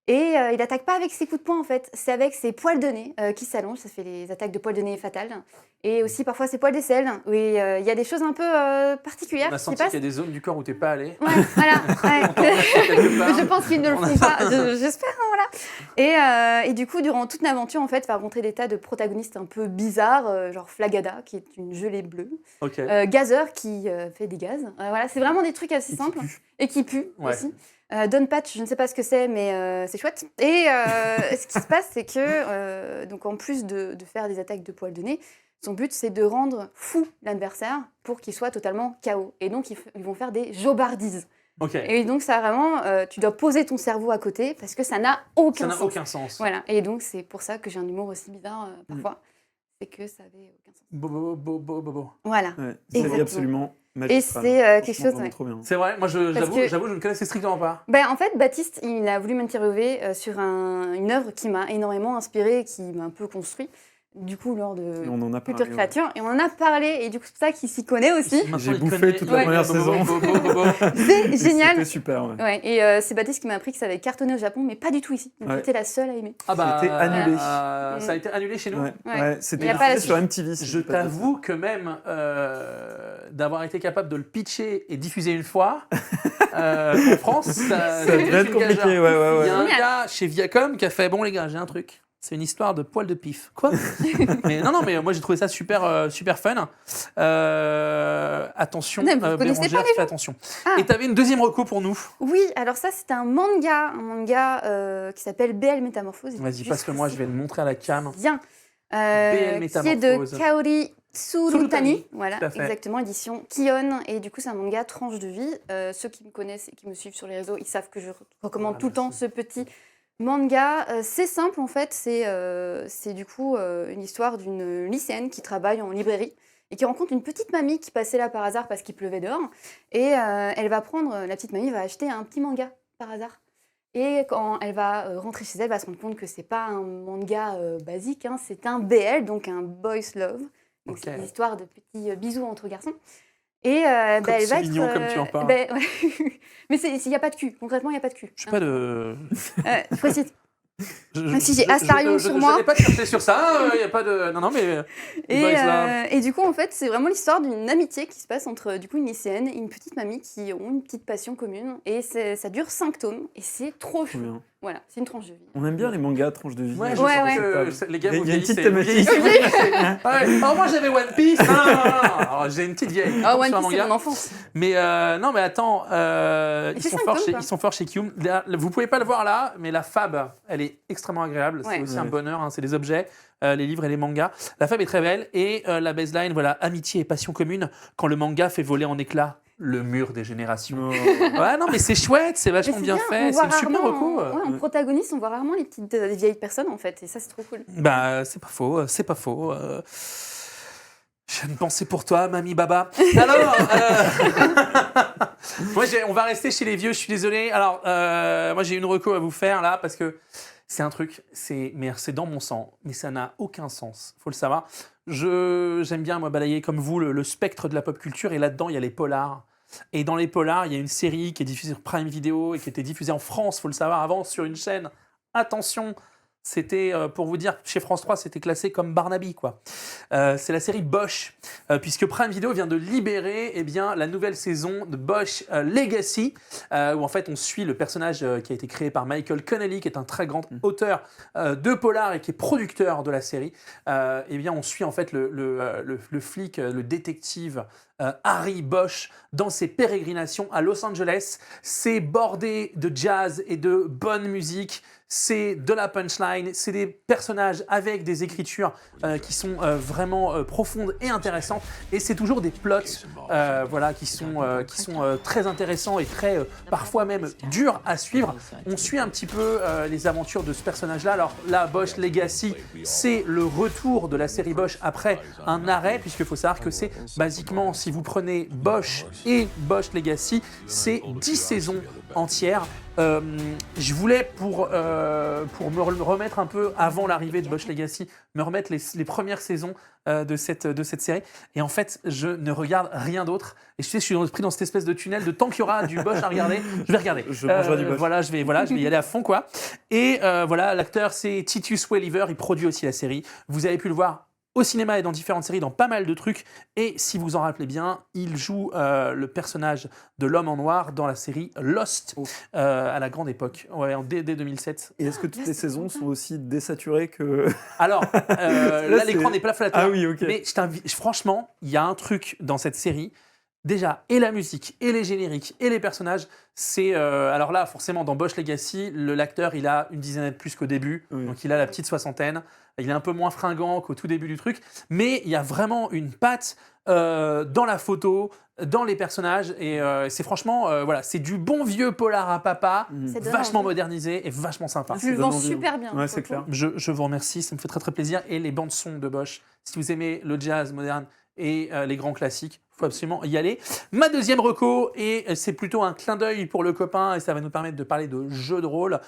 Et il attaque pas avec ses coups de poing, en fait. C'est avec ses poils de nez qui s'allongent. Ça fait les attaques de poils de nez fatales. Et aussi, parfois, ses poils d'aisselle. Où il y a des choses un peu particulières On a qui senti passent. qu'il y a des zones du corps où t'es pas allé. Ouais, voilà. Ouais. Quelque part. Je pense qu'ils ne le On a- font pas. J'espère, hein, voilà. Et du coup, durant toute l'aventure, en fait, va rencontrer des tas de protagonistes un peu bizarres, genre Flagada, qui est une gelée bleue. Ok. Gazer, qui fait des gaz. Voilà, c'est vraiment des trucs assez simples. Et qui pue Ouais. aussi. Don Patch, je ne sais pas ce que c'est, mais c'est chouette. Et ce qui se passe, c'est que, donc en plus de faire des attaques de poils de nez, son but, c'est de rendre fou l'adversaire pour qu'il soit totalement KO. Et donc, ils vont faire des jobardises. Ok. Et donc, ça vraiment, tu dois poser ton cerveau à côté parce que ça n'a aucun Ça n'a sens. aucun sens. Voilà. Et donc, c'est pour ça que j'ai un humour aussi bizarre parfois. C'est que ça n'avait aucun sens. Bo. Voilà. Ouais, c'est Exactement. absolument Et magistral. c'est quelque Franchement, chose. vraiment Ouais. trop bien. C'est vrai, moi Parce j'avoue, que- je ne connaissais strictement pas. Ben, en fait, Baptiste, il a voulu m'interviewer sur une œuvre qui m'a énormément inspirée, qui m'a un peu construit. Du coup, lors de Et on en a Culture parlé. Créature, et on en a parlé, et du coup, c'est pour ça qu'il s'y connaît aussi. Maintenant, J'ai il bouffé connaît- toute la Ouais. première saison. C'est Et génial. C'était super. Ouais. Ouais, et c'est Baptiste qui m'a appris que ça avait cartonné au Japon, mais pas du tout ici. Donc Ouais. j'étais la seule à aimer. Ah bah, C'était annulé. ça a été annulé chez nous. Ouais, Ouais. ouais, c'était Il y a pas la diffusé sur suite. MTV. si Je dis pas de bêtises. t'avoue que même d'avoir été capable de le pitcher et diffuser une fois en France, ça Ça devait être une compliqué. gageure. Ouais, ouais, Il y ouais. a un Génial. gars chez Viacom qui a fait bon les gars, j'ai un truc. C'est une histoire de poils de pif. Quoi? Mais non, mais moi j'ai trouvé ça super, super fun. Attention, Non, mais vous connaissez Bérangère, pas les fais attention. Ah. Et t'avais une deuxième reco pour nous. Oui, alors ça, c'est un manga qui s'appelle BL Métamorphose. Vas-y, Juste passe-le-moi, je vais le montrer à la cam. Bien. BL Qui est de Métamorphose. Kaori Tsurutani. Tsurutani, Voilà, tout à fait. exactement, édition Kion. Et du coup, c'est un manga tranche de vie. Ceux qui me connaissent et qui me suivent sur les réseaux, ils savent que je recommande Ah, tout le temps merci. ce petit manga. C'est simple, en fait. C'est du coup une histoire d'une lycéenne qui travaille en librairie et qui rencontre une petite mamie qui passait là par hasard parce qu'il pleuvait dehors. Et elle va prendre, la petite mamie va acheter un petit manga par hasard. Et quand elle va rentrer chez elle, elle va se rendre compte que c'est pas un manga basique, hein, c'est un BL, donc un boys love. Donc Ok. c'est une histoire de petits bisous entre garçons. Et Comme elle c'est va mignon être, comme tu en parles. ouais. Mais il n'y a pas de cul, concrètement, il n'y a pas de cul. Je sais pas de. Je précise. Même si j'ai Astarion sur moi. Je n'ai pas cherché sur ça, il n'y a pas de. Non, non, mais. Boys love. Et du coup, en fait, c'est vraiment l'histoire d'une amitié qui se passe entre du coup, une lycéenne et une petite mamie qui ont une petite passion commune. Et ça dure 5 tomes et c'est trop Trop chou. bien. Voilà, c'est une tranche de vie. On aime bien les mangas tranches de vie. Ouais, je Ouais, sens ouais. que les gars, Il y a vous une petite vieillissez, vous thématique. vieillissez. Ouais. Alors moi j'avais One Piece. Non. Alors j'ai une petite vieille. Ah, One sur un Piece, c'est manga. mon enfance. Mais non, mais attends, ils fait sont 5 forts tomes, chez, quoi. ils sont forts chez Kium. Vous pouvez pas le voir là, mais la fab, elle est extrêmement agréable. C'est Ouais. aussi un Ouais. bonheur. Hein, c'est des objets, les livres et les mangas. La fab est très belle et la baseline, voilà, amitié et passion commune. Quand le manga fait voler en éclats le mur des générations. Oh. Ouais, non, mais c'est chouette, c'est Mais vachement c'est bien on fait. voit C'est une super rarement reco. en protagoniste, on voit rarement les petites vieilles personnes en fait, et ça c'est trop cool. Bah, c'est pas faux, c'est pas faux. J'ai une pensée pour toi, mamie Baba. Alors, moi, on va rester chez les vieux, je suis désolé. Alors, moi, j'ai une reco à vous faire là, parce que c'est un truc, c'est dans mon sang, mais ça n'a aucun sens, faut le savoir. J'aime bien, moi, balayer comme vous le spectre de la pop culture, et là-dedans, il y a les polars. Et dans les polars, il y a une série qui est diffusée sur Prime Video et qui était diffusée en France, faut le savoir, avant, sur une chaîne. Attention, c'était, pour vous dire, chez France 3, c'était classé comme Barnaby, quoi. C'est la série Bosch, puisque Prime Video vient de libérer eh bien, la nouvelle saison de Bosch Legacy, où en fait on suit le personnage qui a été créé par Michael Connelly, qui est un très grand auteur de polar et qui est producteur de la série. Eh bien, on suit en fait le flic, le détective Harry Bosch dans ses pérégrinations à Los Angeles. C'est bordé de jazz et de bonne musique. C'est de la punchline, c'est des personnages avec des écritures qui sont vraiment profondes et intéressantes. Et c'est toujours des plots voilà, qui sont très intéressants et très parfois même durs à suivre. On suit un petit peu les aventures de ce personnage-là. Alors là, Bosch Legacy, c'est le retour de la série Bosch après un arrêt, puisqu'il faut savoir que c'est basiquement, si vous prenez Bosch et Bosch Legacy, c'est 10 saisons entières. Je voulais, pour me remettre un peu avant l'arrivée de Bosch Legacy, me remettre les premières saisons de cette série. Et en fait, je ne regarde rien d'autre. Et je suis pris dans cette espèce de tunnel de tant qu'il y aura du Bosch à regarder, je vais regarder. Je mangerai du Bosch. Voilà, je vais y aller à fond, quoi. Et voilà, l'acteur, c'est Titus Welliver. Il produit aussi la série. Vous avez pu le voir au cinéma et dans différentes séries, dans pas mal de trucs. Et si vous en rappelez bien, il joue le personnage de l'homme en noir dans la série Lost à la grande époque, dès 2007. Et est-ce que toutes les saisons sont aussi désaturées que... Alors, là, c'est- l'écran n'est pas flatteur. Ah oui, ok. Mais franchement, il y a un truc dans cette série. déjà, et la musique, et les génériques, et les personnages, c'est... alors là, forcément, dans Bosch Legacy, l'acteur, il a une dizaine de plus qu'au début, donc il a la petite soixantaine. Il est un peu moins fringant qu'au tout début du truc, mais il y a vraiment une patte dans la photo, dans les personnages, et c'est franchement, voilà, c'est du bon vieux polar à papa, Ça donne vachement envie. modernisé et vachement sympa. Tu le donne vends envie, super bien. Ouais, pour c'est le coup. clair. Je vous remercie, ça me fait très très plaisir. Et les bandes son de Bosch, si vous aimez le jazz moderne et les grands classiques, il faut absolument y aller. Ma deuxième reco, et c'est plutôt un clin d'œil pour le copain, et ça va nous permettre de parler de jeux de rôle,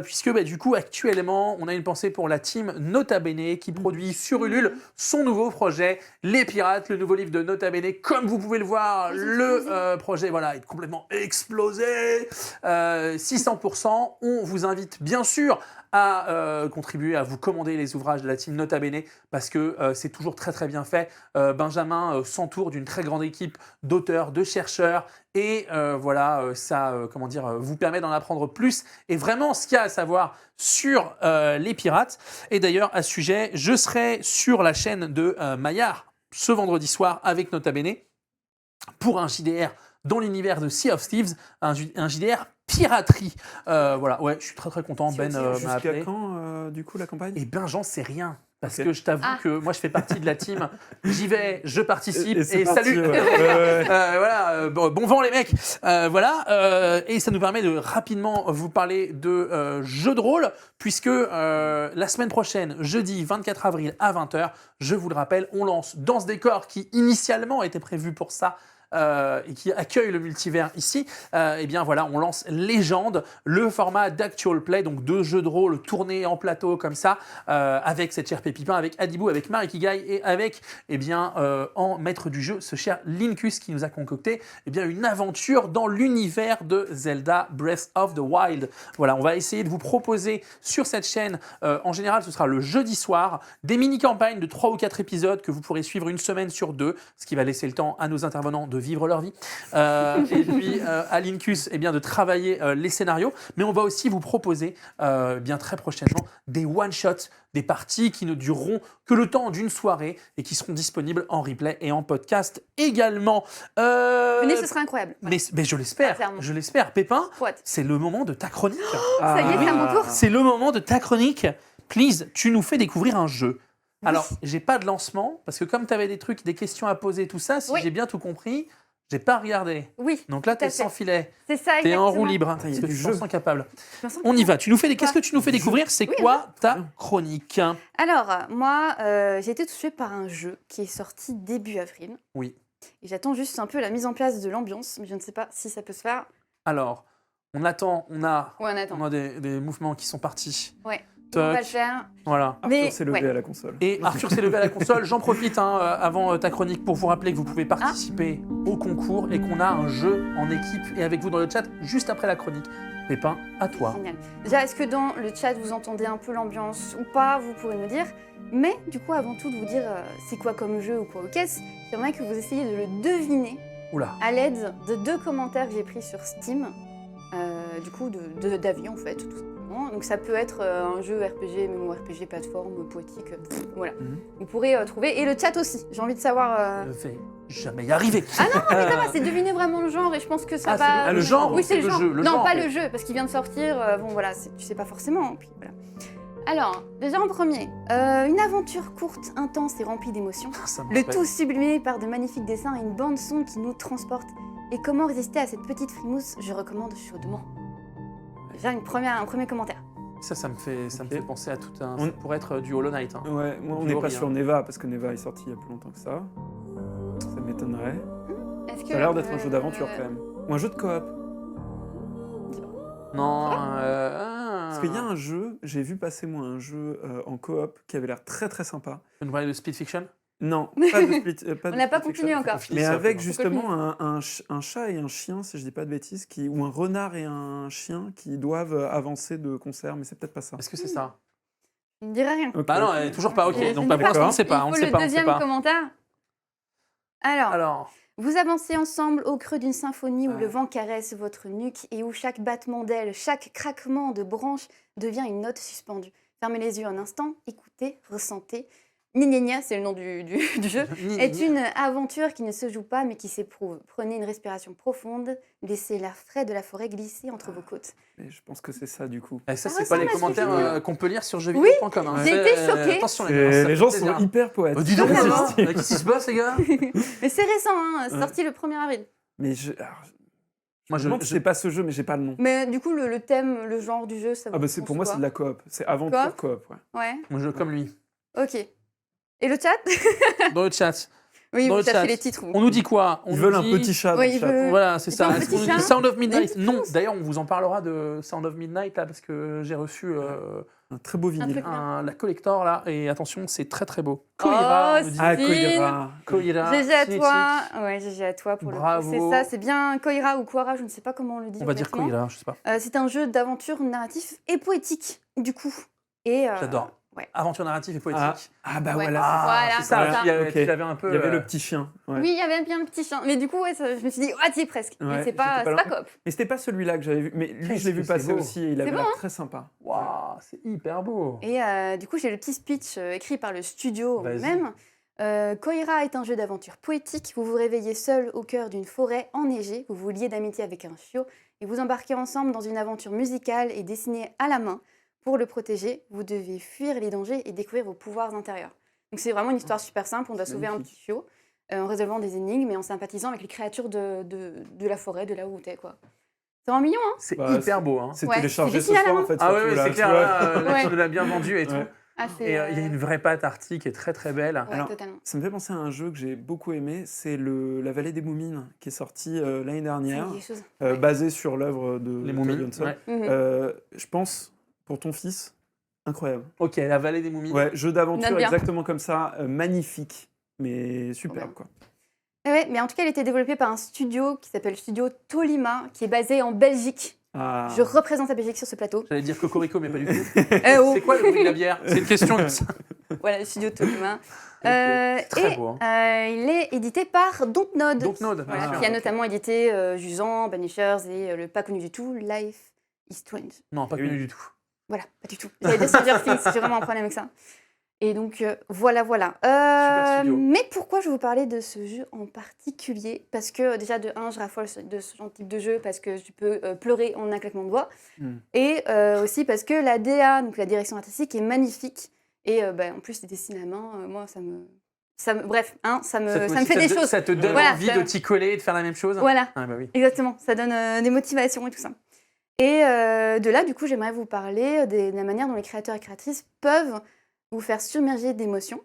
puisque du coup, actuellement, on a une pensée pour la team Nota Bene, qui produit sur Ulule son nouveau projet, Les Pirates, le nouveau livre de Nota Bene. Comme vous pouvez le voir, le projet voilà, est complètement explosé, 600%. On vous invite bien sûr à contribuer, à vous commander les ouvrages de la team Nota Bene, parce que c'est toujours très très bien fait. Benjamin s'entoure d'une très grande équipe d'auteurs, de chercheurs, et voilà, ça vous permet d'en apprendre plus, et vraiment ce qu'il y a à savoir sur les pirates. Et d'ailleurs, à ce sujet, je serai sur la chaîne de Maillard ce vendredi soir avec Nota Bene pour un JDR dans l'univers de Sea of Thieves, un JDR piraterie. Voilà, ouais, je suis très très content. Ben m'a Jusqu'à appelé. quand, du coup, la campagne? Eh bien, j'en sais rien. Parce Ok. que je t'avoue que moi, je fais partie de la team. J'y vais, je participe, Et c'est et parti, salut. ouais. Ouais. Voilà, bon vent les mecs. Voilà, et ça nous permet de rapidement vous parler de jeux de rôle, puisque la semaine prochaine, jeudi 24 avril à 20h, je vous le rappelle, on lance Danse des corps, qui initialement était prévu pour ça, et qui accueille le multivers ici. Eh bien voilà, on lance Légende, le format d'actual play, donc 2 jeux de rôle tournés en plateau comme ça, avec cette chère Pépipin, avec Adibou, avec Marie Kigai, et avec, eh bien, en maître du jeu, ce cher Linkus qui nous a concocté, eh bien, une aventure dans l'univers de Zelda Breath of the Wild. Voilà, on va essayer de vous proposer sur cette chaîne, en général ce sera le jeudi soir, des mini-campagnes de 3 ou 4 épisodes que vous pourrez suivre une semaine sur 2, ce qui va laisser le temps à nos intervenants de vivre leur vie, et puis à Linkus, eh bien, de travailler les scénarios, mais on va aussi vous proposer bien très prochainement des one-shots, des parties qui ne dureront que le temps d'une soirée et qui seront disponibles en replay et en podcast également. Venez, ce sera incroyable. Mais je l'espère, Clairement. je l'espère. Pépin, Trop hâte. c'est le moment de ta chronique. Ça y est, c'est à mon tour. C'est le moment de ta chronique. Please, tu nous fais découvrir un jeu. Alors, j'ai pas de lancement, parce que comme tu avais des trucs, des questions à poser, tout ça, si Oui. j'ai bien tout compris, j'ai pas regardé. Oui, Donc là, tout à t'es sans fait. filet. C'est ça, T'es en exactement. roue libre. il y a Parce que du tu jeu. te sens capable. Je me sens On y va. Tu nous fais des... Qu'est-ce que Quoi tu nous fais découvrir? C'est Oui, quoi ta chronique? Alors, moi, j'ai été touchée par un jeu qui est sorti début avril. Oui. Et j'attends juste un peu la mise en place de l'ambiance, mais je ne sais pas si ça peut se faire. Alors, on attend, on a des mouvements qui sont partis. Ouais, Toc. on va le faire. Voilà. Mais- Arthur s'est levé ouais. à la console. Et Arthur s'est levé à la console. J'en profite avant ta chronique pour vous rappeler que vous pouvez participer au concours et qu'on a un jeu en équipe et avec vous dans le chat juste après la chronique. Pépin, à toi. Génial. Déjà, est-ce que dans le chat, vous entendez un peu l'ambiance ou pas? Vous pourrez me dire. Mais du coup, avant tout de vous dire c'est quoi comme jeu ou quoi aux caisses, j'aimerais que vous essayiez de le deviner Oula. à l'aide de 2 commentaires que j'ai pris sur Steam. Du coup, d'avis en fait, tout simplement. Donc ça peut être un jeu RPG, MMORPG, plateforme, poétique, voilà. Vous pourrez trouver. Et le chat aussi, j'ai envie de savoir... Je vais jamais y arriver. Ah non, mais ça va, c'est deviner vraiment le genre et je pense que ça Ah, va... c'est le genre. Oui, c'est le genre. jeu. Le non, genre, pas ok. le jeu, parce qu'il vient de sortir. Bon, voilà, tu sais pas forcément. Puis, voilà. Alors, déjà en premier, une aventure courte, intense et remplie d'émotions. Ça Le m'appelle. tout sublimé par de magnifiques dessins et une bande-son qui nous transporte. Et comment résister à cette petite frimousse, je recommande chaudement. Déjà, un premier commentaire. Ça me fait penser à tout un... On- Ça pourrait être du Hollow Knight. Hein. Ouais, moi, on Du n'est Ori, pas sur hein. Neva, parce que Neva est sorti il y a plus longtemps que ça. Ça m'étonnerait. Est-ce que, Ça a l'air d'être un jeu d'aventure quand même. Ou un jeu de coop. Non. Parce qu'il y a un jeu, j'ai vu passer moi un jeu en coop qui avait l'air très très sympa. Une vraie de Speed Fiction. Non, pas de split. Pas On de n'a pas Split continué Fiction. encore. Mais avec Faut justement un chat et un chien, si je dis pas de bêtises, ou un renard et un chien qui doivent avancer de concert, mais c'est peut-être pas ça. Est-ce que c'est ça? Je ne dirai rien. Ok. Bah non, elle est toujours pas ok. Je Donc ne bah, sais pour l'instant, on pas. ne sait pas. Il On faut ne sait le pas. On sait deuxième pas. commentaire. Alors, Alors. vous avancez ensemble au creux d'une symphonie où Ah. le vent caresse votre nuque et où chaque battement d'aile, chaque craquement de branche devient une note suspendue. Fermez les yeux un instant, écoutez, ressentez. Gna Gna Gna, c'est le nom du jeu, est une aventure qui ne se joue pas mais qui s'éprouve. Prenez une respiration profonde, laissez l'air frais de la forêt glisser entre vos côtes. Mais je pense que c'est ça du coup. Et ça, Ça c'est pas les ressemble à ce que commentaires tu qu'on peut lire sur jeuxvideo.com. Hein. J'ai été choquée. Attention, Et gars, ça les fait gens plaisir. sont hyper poètes. Dis donc, Totalement. qu'est-ce qui se passe, les gars? Mais c'est récent, hein, c'est Ouais. sorti le 1er avril. Mais Moi, je me demande si c'est pas ce jeu, mais j'ai pas le nom. Mais du coup, le thème, le genre du jeu, ça Ah bah c'est pour moi c'est de la coop. C'est aventure coop. Ouais. Ouais, Moi, je comme lui. ok. Et le chat? Dans le chat, Oui, Dans vous le chat. cherchez les titres. vous. on nous dit quoi? On Ils nous veulent un dit- petit chat dans Oui, le ils chat. veulent- Voilà, c'est Ils ça. veulent un Est-ce qu'on petit nous dit chat Sound of Midnight? Des Non, pouces. d'ailleurs, on vous en parlera de Sound of Midnight là parce que j'ai reçu Un très beau vinyle. truc. la collector là et attention, c'est très très beau. Oh, Koira, on nous dit. Ah, Cine. Koira. Koira, GG à cinétique. toi. Ouais, GG à toi pour Bravo. le coup. C'est ça, c'est bien Koira ou Koira, je ne sais pas comment on le dit. On va dire honnêtement. Koira, je sais pas. C'est un jeu d'aventure narratif et poétique, du coup. Et, J'adore. ouais. Aventure narrative et poétique. Ah bah Ouais. voilà. Voilà, c'est ça. c'est ça. Il y avait, Ok. il y avait un peu. Il y avait le petit chien. Ouais. Oui, il y avait bien le petit chien. Mais du coup, ouais, je me suis dit, ah, t'y es presque. Ouais, Mais c'est pas, j'étais pas c'est loin. pas coop. Mais c'était pas celui-là que j'avais vu. Mais lui, Qu'est-ce je l'ai vu que c'est passer beau. aussi. Et il avait C'est l'air bon, hein très sympa. Waouh, c'est hyper beau. Et du coup, j'ai le petit speech écrit par le studio Vas-y. même. Koira est un jeu d'aventure poétique. Vous vous réveillez seul au cœur d'une forêt enneigée. Vous vous liez d'amitié avec un chiot et vous embarquez ensemble dans une aventure musicale et dessinée à la main. Pour le protéger, vous devez fuir les dangers et découvrir vos pouvoirs intérieurs. Donc c'est vraiment une histoire super simple. On doit C'est sauver un magnifique. petit chiot en résolvant des énigmes et en sympathisant avec les créatures de la forêt, de là où t'es, quoi. C'est vraiment mignon, hein? C'est Bah, hyper beau. Hein. C'est Ouais, téléchargé c'est ce dessiné à la soir main. en fait. Ah surtout, ouais, là, c'est tu clair. vois. Là, Ouais. tu nous l'as bien vendu et tout. Ouais. Ah, Et il y a une vraie patte arty qui est très très belle. Ouais, Alors, totalement. Ça me fait penser à un jeu que j'ai beaucoup aimé, c'est La Vallée des Moumines, qui est sorti l'année Ça dernière, me dit des choses. basé sur l'œuvre de Les Tony momies. Johnson. Ouais. Mhm. Je pense, pour ton fils, incroyable. Ok, la vallée des momies. Ouais, jeu d'aventure Note bien. exactement comme ça, magnifique, mais superbe quoi. Ouais, mais en tout cas, il a été développé par un studio qui s'appelle Studio Tolima, qui est basé en Belgique. Ah. Je représente la Belgique sur ce plateau. J'allais dire Cocorico, mais pas du tout. Eh oh. C'est quoi le bruit de la bière? C'est une question comme ça. Voilà, Studio Tolima. Très beau, hein. Il est édité par Dontnod. Dontnod, Voilà, bien sûr. qui a notamment édité Jusant, Banishers et le pas connu du tout, Life is Strange. Non, pas Oui. connu du tout. Voilà, pas du tout. J'allais dire Stranger Things, j'ai vraiment un problème avec ça. Et donc, voilà. studio. Mais pourquoi je vais vous parler de ce jeu en particulier? Parce que déjà, de 1, je raffole de ce genre de type de jeu parce que tu peux pleurer en un claquement de doigts. Mm. Et aussi parce que la DA, donc la direction artistique, est magnifique. Et en plus, c'est dessiné à main. Moi, bref, ça me fait des choses. Ça te donne Voilà, envie ça- de t'y coller et de faire la même chose. Voilà. Ah bah oui. Exactement, ça donne des motivations et tout ça. Et de là, du coup, j'aimerais vous parler de la manière dont les créateurs et créatrices peuvent vous faire submerger d'émotions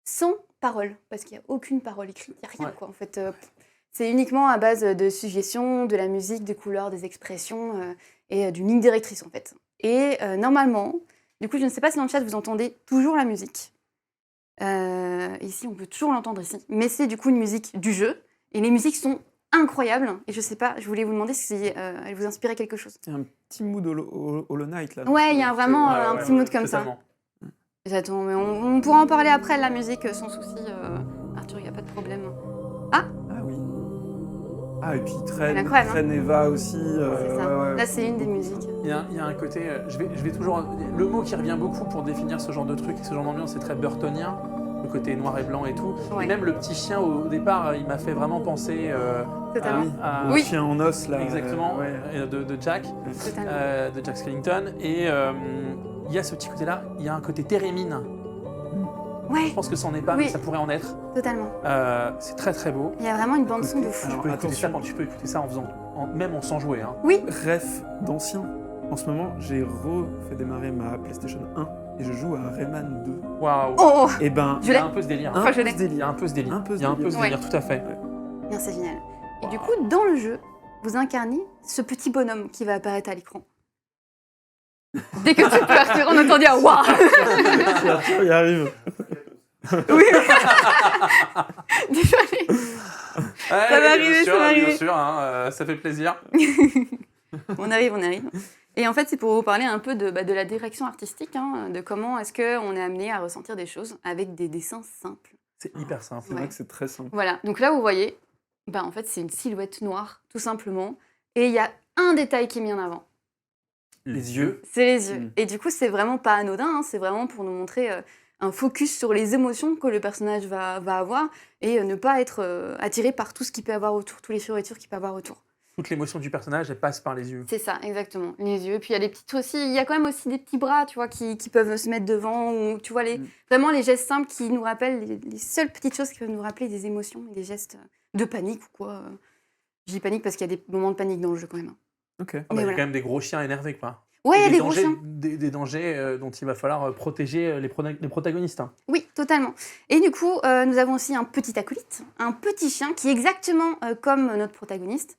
sans parole, parce qu'il n'y a aucune parole écrite, il n'y a rien, Ouais. quoi. En fait, c'est uniquement à base de suggestions, de la musique, des couleurs, des expressions et d'une ligne directrice, en fait. Et normalement, du coup, je ne sais pas si dans le chat, vous entendez toujours la musique. Ici, on peut toujours l'entendre ici, mais c'est du coup une musique du jeu, et les musiques sont incroyable. Et je sais pas, je voulais vous demander si elle vous inspirait quelque chose. Il y a un petit mood Hollow Knight là. Ouais, il y a vraiment Ouais, un ouais, petit mood comme ça. totalement. J'attends, mais on pourra en parler après de la musique sans souci. Arthur, il n'y a pas de problème. Ah oui. Ah, et puis Elle est Train, incroyable, hein. Train Eva aussi. C'est ça. ouais, ouais. Là, c'est une des musiques. Il y a un côté, je vais toujours. Le mot qui revient beaucoup pour définir ce genre de truc et ce genre d'ambiance, c'est très burtonien, le côté noir et blanc et tout. Ouais. Et même le petit chien au départ, il m'a fait vraiment penser Totalement. Le Oui. chien en os là. exactement, ouais. de Jack, Totalement. de Jack Skellington. Et il y a ce petit côté-là, il y a un côté Térémine. Ouais, Je pense que ça n'en est pas, Oui. mais ça pourrait en être. totalement. C'est très très beau. Il y a vraiment une bande son de fou. Tu Alors, peux écouter ça attention. quand tu peux écouter ça en faisant, même en sans jouer. Hein. Oui, Ref d'ancien. En ce moment, j'ai refait démarrer ma PlayStation 1 et je joue à Rayman 2. Waouh. oh, Et ben, Je Il y l'ai. a un peu ce délire. un Enfin, je peu l'ai. ce Il y a délire. un peu ce délire. Un peu ce Il y a un peu ce délire. délire, tout à fait. non, c'est génial. Et du coup, dans le jeu, vous incarnez ce petit bonhomme qui va apparaître à l'écran. Dès que tu peux, Arthur, on entend dire waouh. Si Arthur y arrive. Oui. Désolée. Ça va arriver, ça va arriver. Bien sûr, hein, ça fait plaisir. On arrive. Et en fait, c'est pour vous parler un peu de la direction artistique, hein, de comment est-ce qu'on est amené à ressentir des choses avec des dessins simples. C'est hyper simple. C'est vrai que c'est très simple. Voilà, donc là, vous voyez, en fait, c'est une silhouette noire, tout simplement. Et il y a un détail qui est mis en avant, Les yeux. c'est les yeux. Mm. Et du coup, c'est vraiment pas anodin, hein, c'est vraiment pour nous montrer un focus sur les émotions que le personnage va avoir et ne pas être attiré par tout ce qu'il peut avoir autour, tous les fioritures qu'il peut avoir autour. Toute l'émotion du personnage, elle passe par les yeux. C'est ça, exactement, les yeux. Puis il y a il y a quand même aussi des petits bras, tu vois, qui peuvent se mettre devant, ou tu vois, vraiment les gestes simples qui nous rappellent les seules petites choses qui peuvent nous rappeler des émotions, des gestes de panique ou quoi. Je dis panique parce qu'il y a des moments de panique dans le jeu quand même. Ok. Ah bah, il y a quand même des gros chiens énervés, quoi. Ouais, il y a des gros dangers, chiens. des dangers dont il va falloir protéger les protagonistes. Hein. Oui, totalement. Et du coup, nous avons aussi un petit acolyte, un petit chien qui est exactement comme notre protagoniste.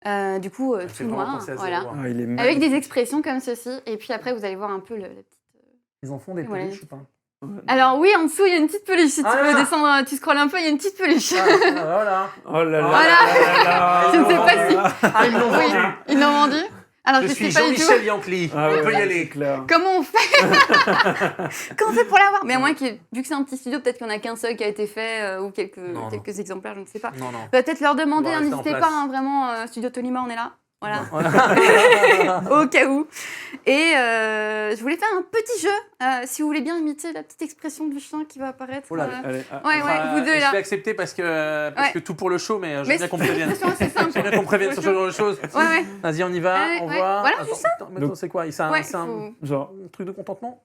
Du coup, Ça tout fait vraiment noir, penser à voilà. Zéro, hein. Ah, il est Avec magnifique. des expressions comme ceci. Et puis après, vous allez voir un peu la petite... Ils en font des Voilà. peluches ou pas? Alors oui, en dessous, il y a une petite peluche. Si tu Ah. veux descendre, tu scrolles un peu, il y a une petite peluche. Voilà. Oh là là. Voilà. là là. Je ne sais pas si... Ah, ils l'ont Oui, vendu. ils l'ont vendu. Alors, Je je suis sais pas du tout Jean-Michel Yankli. Ah On ouais, peut y c'est aller. clair. comment on fait. Comment on fait pour l'avoir? Mais à moins vu que c'est un petit studio, peut-être qu'il n'y en a qu'un seul qui a été fait ou Non. quelques exemplaires, je ne sais pas. Non, non. Peut-être leur demander, On va rester en n'hésitez place. pas, hein, vraiment, Studio Tolima, on est là. Voilà. Voilà. Au cas où. Et je voulais faire un petit jeu, si vous voulez bien imiter la petite expression du chien qui va apparaître. Oh là, Allez, Ouais, Enfin, vous deux je là. vais accepter parce que tout pour le show, mais je veux Mais bien qu'on me prévienne. attention, c'est simple. Je veux bien qu'on me prévienne sur ce genre de choses. Ouais, ouais. Vas-y, on y va, Ouais, on ouais. voit. Voilà, Attends, c'est ça. attends, mais attends, c'est quoi? C'est un, Ouais, c'est un faut- genre. truc de contentement?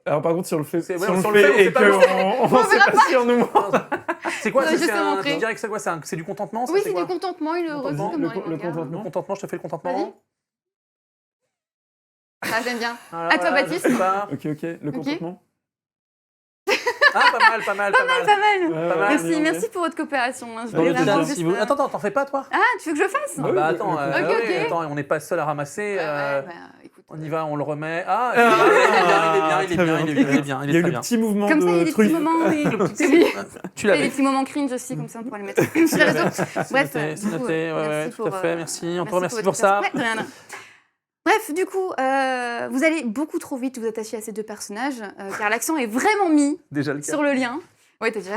Alors par contre, si on le fait, C'est- si ouais, on sur le le fait, fait on et sait pas qu'on le ne sait pas si on nous ment. C'est quoi? On va juste te Je montrer. dirais que c'est quoi? C'est du contentement? ça, Oui, c'est quoi du contentement et le Contentement, heureux, comme le dans les co- le mangas. contentement. Le contentement, je te fais le contentement. Ah, j'aime bien. Voilà, À toi, voilà, Baptiste. je sais pas. Ok, le contentement. Ah, pas mal, pas mal, pas mal. Pas mal. Ouais, Pas mal. ouais, Merci, bien, merci pour votre coopération. hein. Je Non, voulais mais vraiment tiens, juste, Si vous- Attends, t'en fais pas, toi? Ah, tu veux que je le fasse? Ah Ah oui, bah le- attends, le- Ok, oui, ok. attends, on n'est pas seul à ramasser. Écoute, On y va, on le remet. Ah, Ah, il est très bien, bien. il est bien, il est bien, Il il y a est eu très le bien. petit mouvement Comme ça, il y a de des petits truffe. moments. Oui. Tu Il l'avais. y a des petits moments cringe aussi, comme ça, on pourra les mettre sur les réseaux. Bref, C'est du coup, noté, ouais, ouais, merci tout à pour, fait, merci. On te merci remercie votre pour ça. Ouais, de rien. Bref, du coup, vous allez beaucoup trop vite vous attacher à ces deux personnages, car l'accent est vraiment mis Déjà le cas. sur le lien. Ouais, t'as déjà.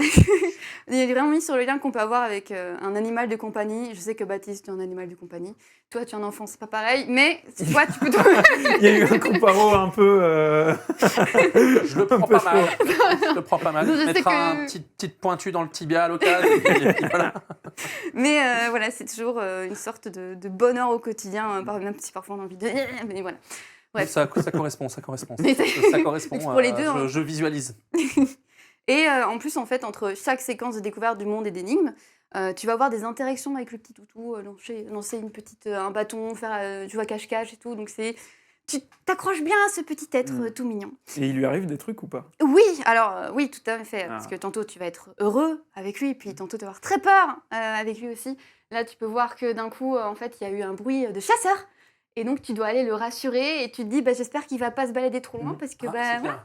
Il est vraiment mis sur le lien qu'on peut avoir avec un animal de compagnie. Je sais que Baptiste, tu es un animal de compagnie. Toi, tu es un enfant, c'est pas pareil. Mais toi, tu peux trouver. Il y a eu un comparo un peu. Je le prends peu pas mal. Je le prends pas mal. Je sais Mettre que- un petite pointue dans le tibia à l'occasion. et puis voilà. Mais voilà, c'est toujours une sorte de bonheur au quotidien, même si parfois on a envie de. Mais voilà. Bref. Ça correspond, ça correspond. Mais Ça correspond. pour les deux, hein. Je visualise. Et en plus, en fait, entre chaque séquence de découverte du monde et d'énigmes, tu vas avoir des interactions avec le petit toutou, lancer un bâton, faire tu vois cache-cache et tout. Donc tu t'accroches bien à ce petit être tout mignon. Et il lui arrive des trucs ou pas? Oui, alors oui, tout à fait. Ah. Parce que tantôt tu vas être heureux avec lui, puis tantôt tu vas avoir très peur avec lui aussi. Là, tu peux voir que d'un coup, en fait, il y a eu un bruit de chasseur. Et donc, tu dois aller le rassurer et tu te dis, j'espère qu'il va pas se balader trop loin parce que Ah, voilà. super.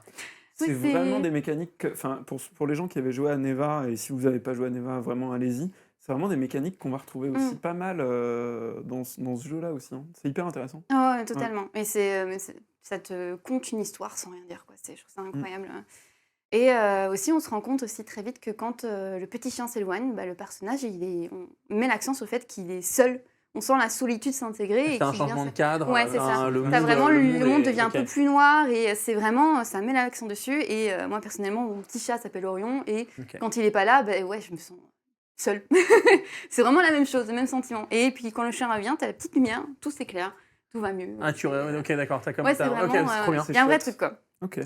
C'est Oui, vraiment des mécaniques. Enfin, pour les gens qui avaient joué à Neva, et si vous n'avez pas joué à Neva, vraiment allez-y. C'est vraiment des mécaniques qu'on va retrouver aussi pas mal dans ce jeu-là aussi. hein. C'est hyper intéressant. Ah ouais, totalement. Et ça te conte une histoire sans rien dire, quoi. Je trouve ça incroyable. Et aussi, on se rend compte aussi très vite que quand le petit chien s'éloigne, le personnage, on met l'accent sur le fait qu'il est seul. On sent la solitude s'intégrer. C'est un changement de cadre. Ouais, c'est ça. Le T'as vraiment, le monde devient un ok. peu plus noir et c'est vraiment, ça met l'accent dessus. Et moi, personnellement, mon petit chat s'appelle Orion et Ok. quand il est pas là, ouais, je me sens seule. C'est vraiment la même chose, le même sentiment. Et puis quand le chien revient, t'as la petite lumière, tout s'éclaire, tout va mieux. Ah, ok, d'accord. T'as comme Ouais, c'est ça. vraiment, Ok, c'est trop bien. il y a un vrai chouette. truc, quoi. Ok.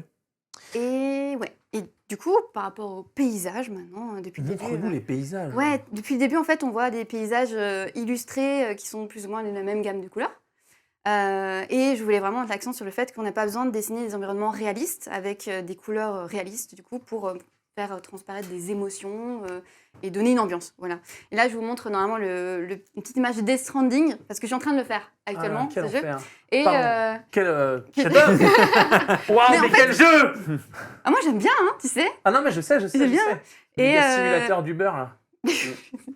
Et ouais. Et du coup, par rapport au paysage maintenant, depuis le début. Montre-nous les paysages. Ouais, depuis le début, en fait, on voit des paysages illustrés qui sont plus ou moins de la même gamme de couleurs. Et je voulais vraiment mettre l'accent sur le fait qu'on n'a pas besoin de dessiner des environnements réalistes avec des couleurs réalistes, du coup, pour faire transparaître des émotions et donner une ambiance. Voilà. Et là, je vous montre normalement une petite image de Death Stranding, parce que je suis en train de le faire actuellement, Quel ce jeu. enfer. Et Pardon. Quel Quel- chef-d'œuvre. Waouh, Mais en mais fait- quel jeu. moi, j'aime bien, hein, tu sais. Ah non, mais je sais. J'aime bien. Le Et, simulateur du beurre, là.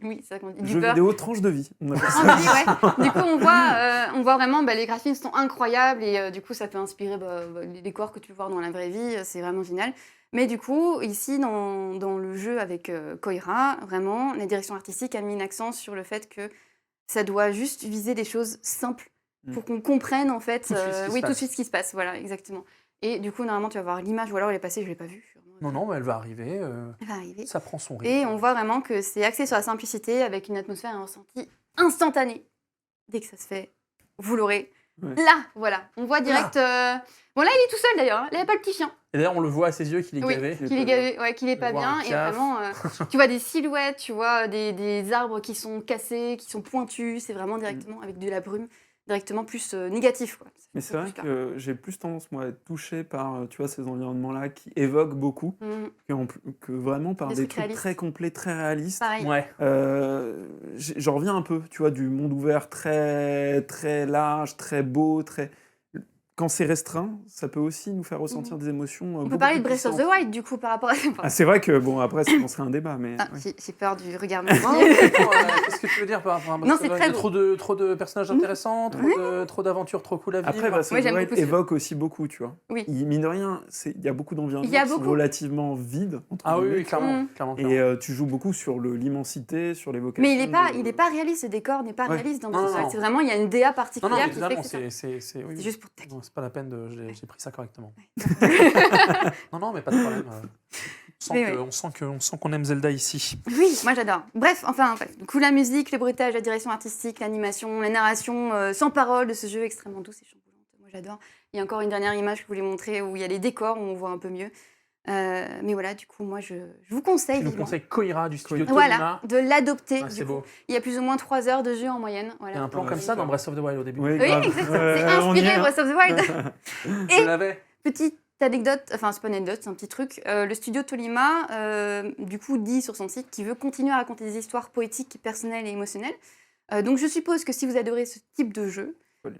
Oui, c'est ça qu'on dit. Du Jeu beurre. vidéo tranche de vie. On appelle ça. Envie, ouais. Du coup, on voit vraiment, les graphismes sont incroyables et du coup, ça peut inspirer les décors que tu peux voir dans la vraie vie. C'est vraiment génial. Mais du coup, ici, dans le jeu avec Koira, vraiment, la direction artistique a mis un accent sur le fait que ça doit juste viser des choses simples pour qu'on comprenne, en fait, Tout de suite ce qui se tout de passe. suite ce qui se passe. Voilà, exactement. Et du coup, normalement, tu vas voir l'image, ou alors elle est passée, je ne l'ai pas vue. Je suis vraiment Non, mais elle va arriver. Elle va arriver. Ça prend son rythme. Et on voit vraiment que c'est axé sur la simplicité avec une atmosphère et un ressenti instantané. Dès que ça se fait, vous l'aurez. Ouais. Là, voilà. On voit direct. Bon, là, il est tout seul d'ailleurs. Là, il n'y a pas le petit chien. Et d'ailleurs, on le voit à ses yeux qu'il est Oui, gavé. qu'il est gavé, ouais, qu'il est pas On voit bien. un Et caf. vraiment, tu vois des silhouettes, tu vois des arbres qui sont cassés, qui sont pointus. C'est vraiment directement avec de la brume, directement plus négatif, quoi. Mais c'est vrai super. que j'ai plus tendance, moi, à être touché par tu vois, ces environnements-là qui évoquent beaucoup, que vraiment par Des des trucs trucs réalistes. très complets, très réalistes. Pareil. Ouais. J'en reviens un peu, tu vois, du monde ouvert très, très large, très beau, très... Quand c'est restreint, ça peut aussi nous faire ressentir des émotions. On peut parler de Breath of the Wild, du coup, par rapport à ça. Ah, c'est vrai que, bon, après, ça serait un débat, mais... Ah, ouais. j'ai peur du regard Non, médiatique. Qu'est-ce que tu veux dire par rapport à Non, c'est très beau. trop de personnages intéressants, trop d'aventures, trop cool à vivre. Après, Breath of Moi, the j'aime Wild beaucoup ce- évoque aussi beaucoup, tu vois. Oui. Mine de rien, il y a beaucoup Il y d'environnements a qui sont beaucoup. relativement vides, entre Ah oui, guillemets, oui, clairement. Mm. clairement. Et tu joues beaucoup sur l'immensité, sur l'évocation. Mais il de- est pas réaliste, ce décor n'est pas Ouais. réaliste dans Non, Breath of the non. Wild. C'est vraiment, il y a une DA Non, particulière mais qui fait totalement, que c'est ça. c'est oui. C'est juste pour taquiner. Non, c'est pas la peine de. J'ai pris ça correctement. Non, mais pas de problème. Mais On sent qu'on aime Zelda ici. Oui, moi j'adore. Bref. Du coup, la musique, le bruitage, la direction artistique, l'animation, la narration sans parole de ce jeu extrêmement douce et chamboulante. Moi j'adore. Il y a encore une dernière image que je voulais montrer où il y a les décors, où on voit un peu mieux. Mais voilà, du coup, moi je vous conseille Tu nous vivement. conseilles Koira du studio Tolima. Voilà, de l'adopter. Ouais, du c'est coup. beau. Il y a plus ou moins 3 heures de jeu en moyenne. Il Voilà. y a un plan Ouais, comme ça dans Breath of the Wild au début. Oui, Oui, grave. exactement. C'est On y inspiré est. Breath of the Wild. Je l'avais. Petite anecdote, enfin c'est pas une anecdote, c'est un petit truc. Le studio Tolima, du coup, dit sur son site qu'il veut continuer à raconter des histoires poétiques, personnelles et émotionnelles. Donc je suppose que si vous adorez ce type de jeu,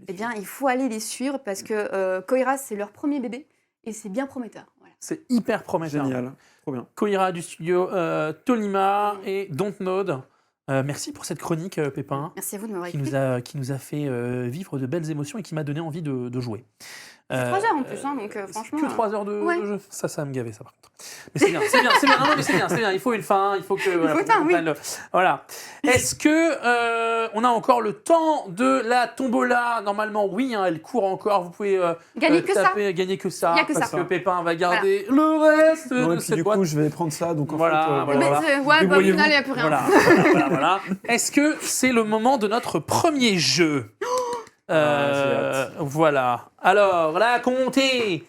eh bien il faut aller les suivre parce que Koira c'est leur premier bébé et c'est bien prometteur. Voilà. C'est hyper prometteur. Génial, trop bien. Koira du studio Tolima et Dontnod. Merci pour cette chronique, Pépin, Merci à vous de m'avoir qui écouté. nous a fait vivre de belles émotions et qui m'a donné envie de jouer. C'est 3 heures en plus, hein, donc franchement. Que 3 heures de ouais. jeu. Ça va me gaver, ça, par contre. Mais c'est bien, c'est bien, c'est bien. Non, mais c'est bien. Il faut une fin, il faut que. Voilà, faut une fin, oui. Voilà. Est-ce que on a encore le temps de la tombola? Normalement, oui, hein, elle court encore. Vous pouvez Gagner que ça. gagner que ça. Il y a que parce ça. que Pépin va garder le reste Non, et de puis cette du boîte. coup, je vais prendre ça, donc en Voilà, fait... voilà. Mais, ouais, bah, au Débrouillez-vous. final, il n'y a plus rien. Voilà. Est-ce que c'est le moment de notre premier jeu? j'ai hâte. Voilà. Alors, la comté.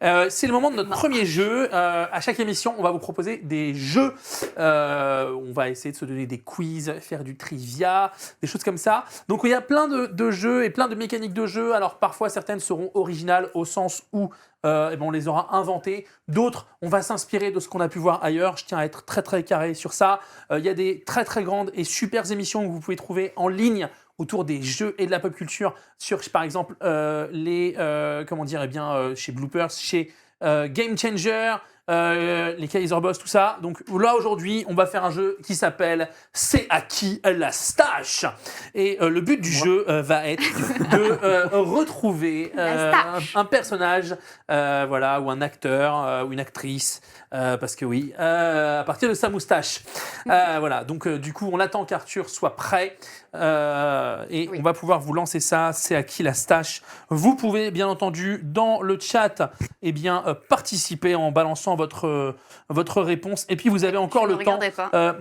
C'est le moment de notre premier jeu. À chaque émission, on va vous proposer des jeux. On va essayer de se donner des quiz, faire du trivia, des choses comme ça. Donc, il y a plein de jeux et plein de mécaniques de jeu. Alors, parfois, certaines seront originales au sens où on les aura inventées. D'autres, on va s'inspirer de ce qu'on a pu voir ailleurs. Je tiens à être très, très carré sur ça. Il y a des très, très grandes et super émissions que vous pouvez trouver en ligne autour des jeux et de la pop culture sur, par exemple, chez Bloopers, chez Game Changer, les Kaiser Boss, tout ça. Donc là, aujourd'hui, on va faire un jeu qui s'appelle « C'est à qui la stache ?» Et le but du jeu va être de retrouver La stache. un personnage, ou un acteur ou une actrice, parce que oui, à partir de sa moustache. Voilà, donc du coup, on attend qu'Arthur soit prêt et Oui. on va pouvoir vous lancer ça. C'est à qui la stache? Vous pouvez bien entendu dans le chat participer en balançant votre réponse. Et puis vous avez encore Je ne le temps regarderai pas.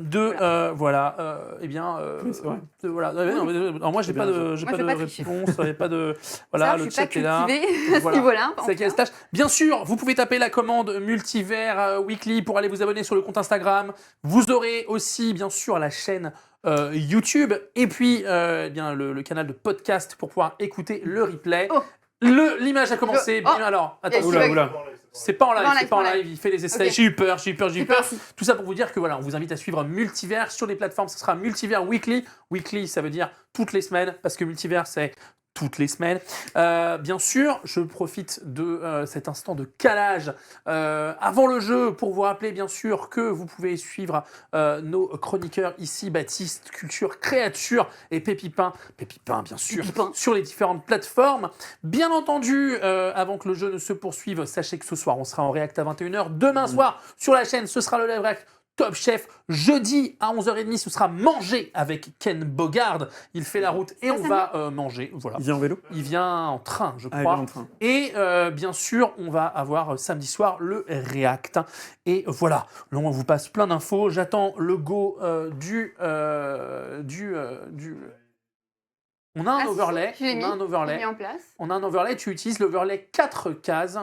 Oui, c'est vrai. alors moi j'ai pas de Moi, je vais pas tricher. réponse, il y a pas de Ça, le je suis pas chat est là. cultivée à ce Voilà. niveau-là. en C'est tout quelle cas. stache. Bien sûr, vous pouvez taper la commande Multivers Weekly pour aller vous abonner sur le compte Instagram. Vous aurez aussi, bien sûr, la chaîne YouTube et puis le canal de podcast pour pouvoir écouter le replay. Oh. L'image a commencé. Oh. Bien, alors, attends, Yes. Oula, oula. c'est pas en live, Pas en live, c'est pas en pas en live. Il fait les essais. Ok. J'ai eu peur. J'ai peur aussi. Tout ça pour vous dire que voilà, on vous invite à suivre Multivers sur les plateformes. Ce sera Multivers Weekly. Weekly, ça veut dire toutes les semaines parce que Multivers, c'est toutes les semaines. Bien sûr, je profite de cet instant de calage avant le jeu pour vous rappeler bien sûr que vous pouvez suivre nos chroniqueurs ici, Baptiste, Culture, Créature et Pépipin bien sûr, Pépipin. sur les différentes plateformes. Bien entendu, avant que le jeu ne se poursuive, sachez que ce soir, on sera en React à 21h. Demain soir, sur la chaîne, ce sera le live React. Top Chef. Jeudi à 11h30, ce sera Manger avec Ken Bogard. Il fait la route et on va manger. Voilà. Il vient en vélo. Il vient en train, je Ah, il crois. vient en train. Et bien sûr, on va avoir samedi soir le React. Et voilà, là on vous passe plein d'infos. J'attends le go du. On a un overlay. Je l'ai mis, On a un je l'ai overlay. mis en place. On a un overlay. Tu utilises l'overlay 4 cases.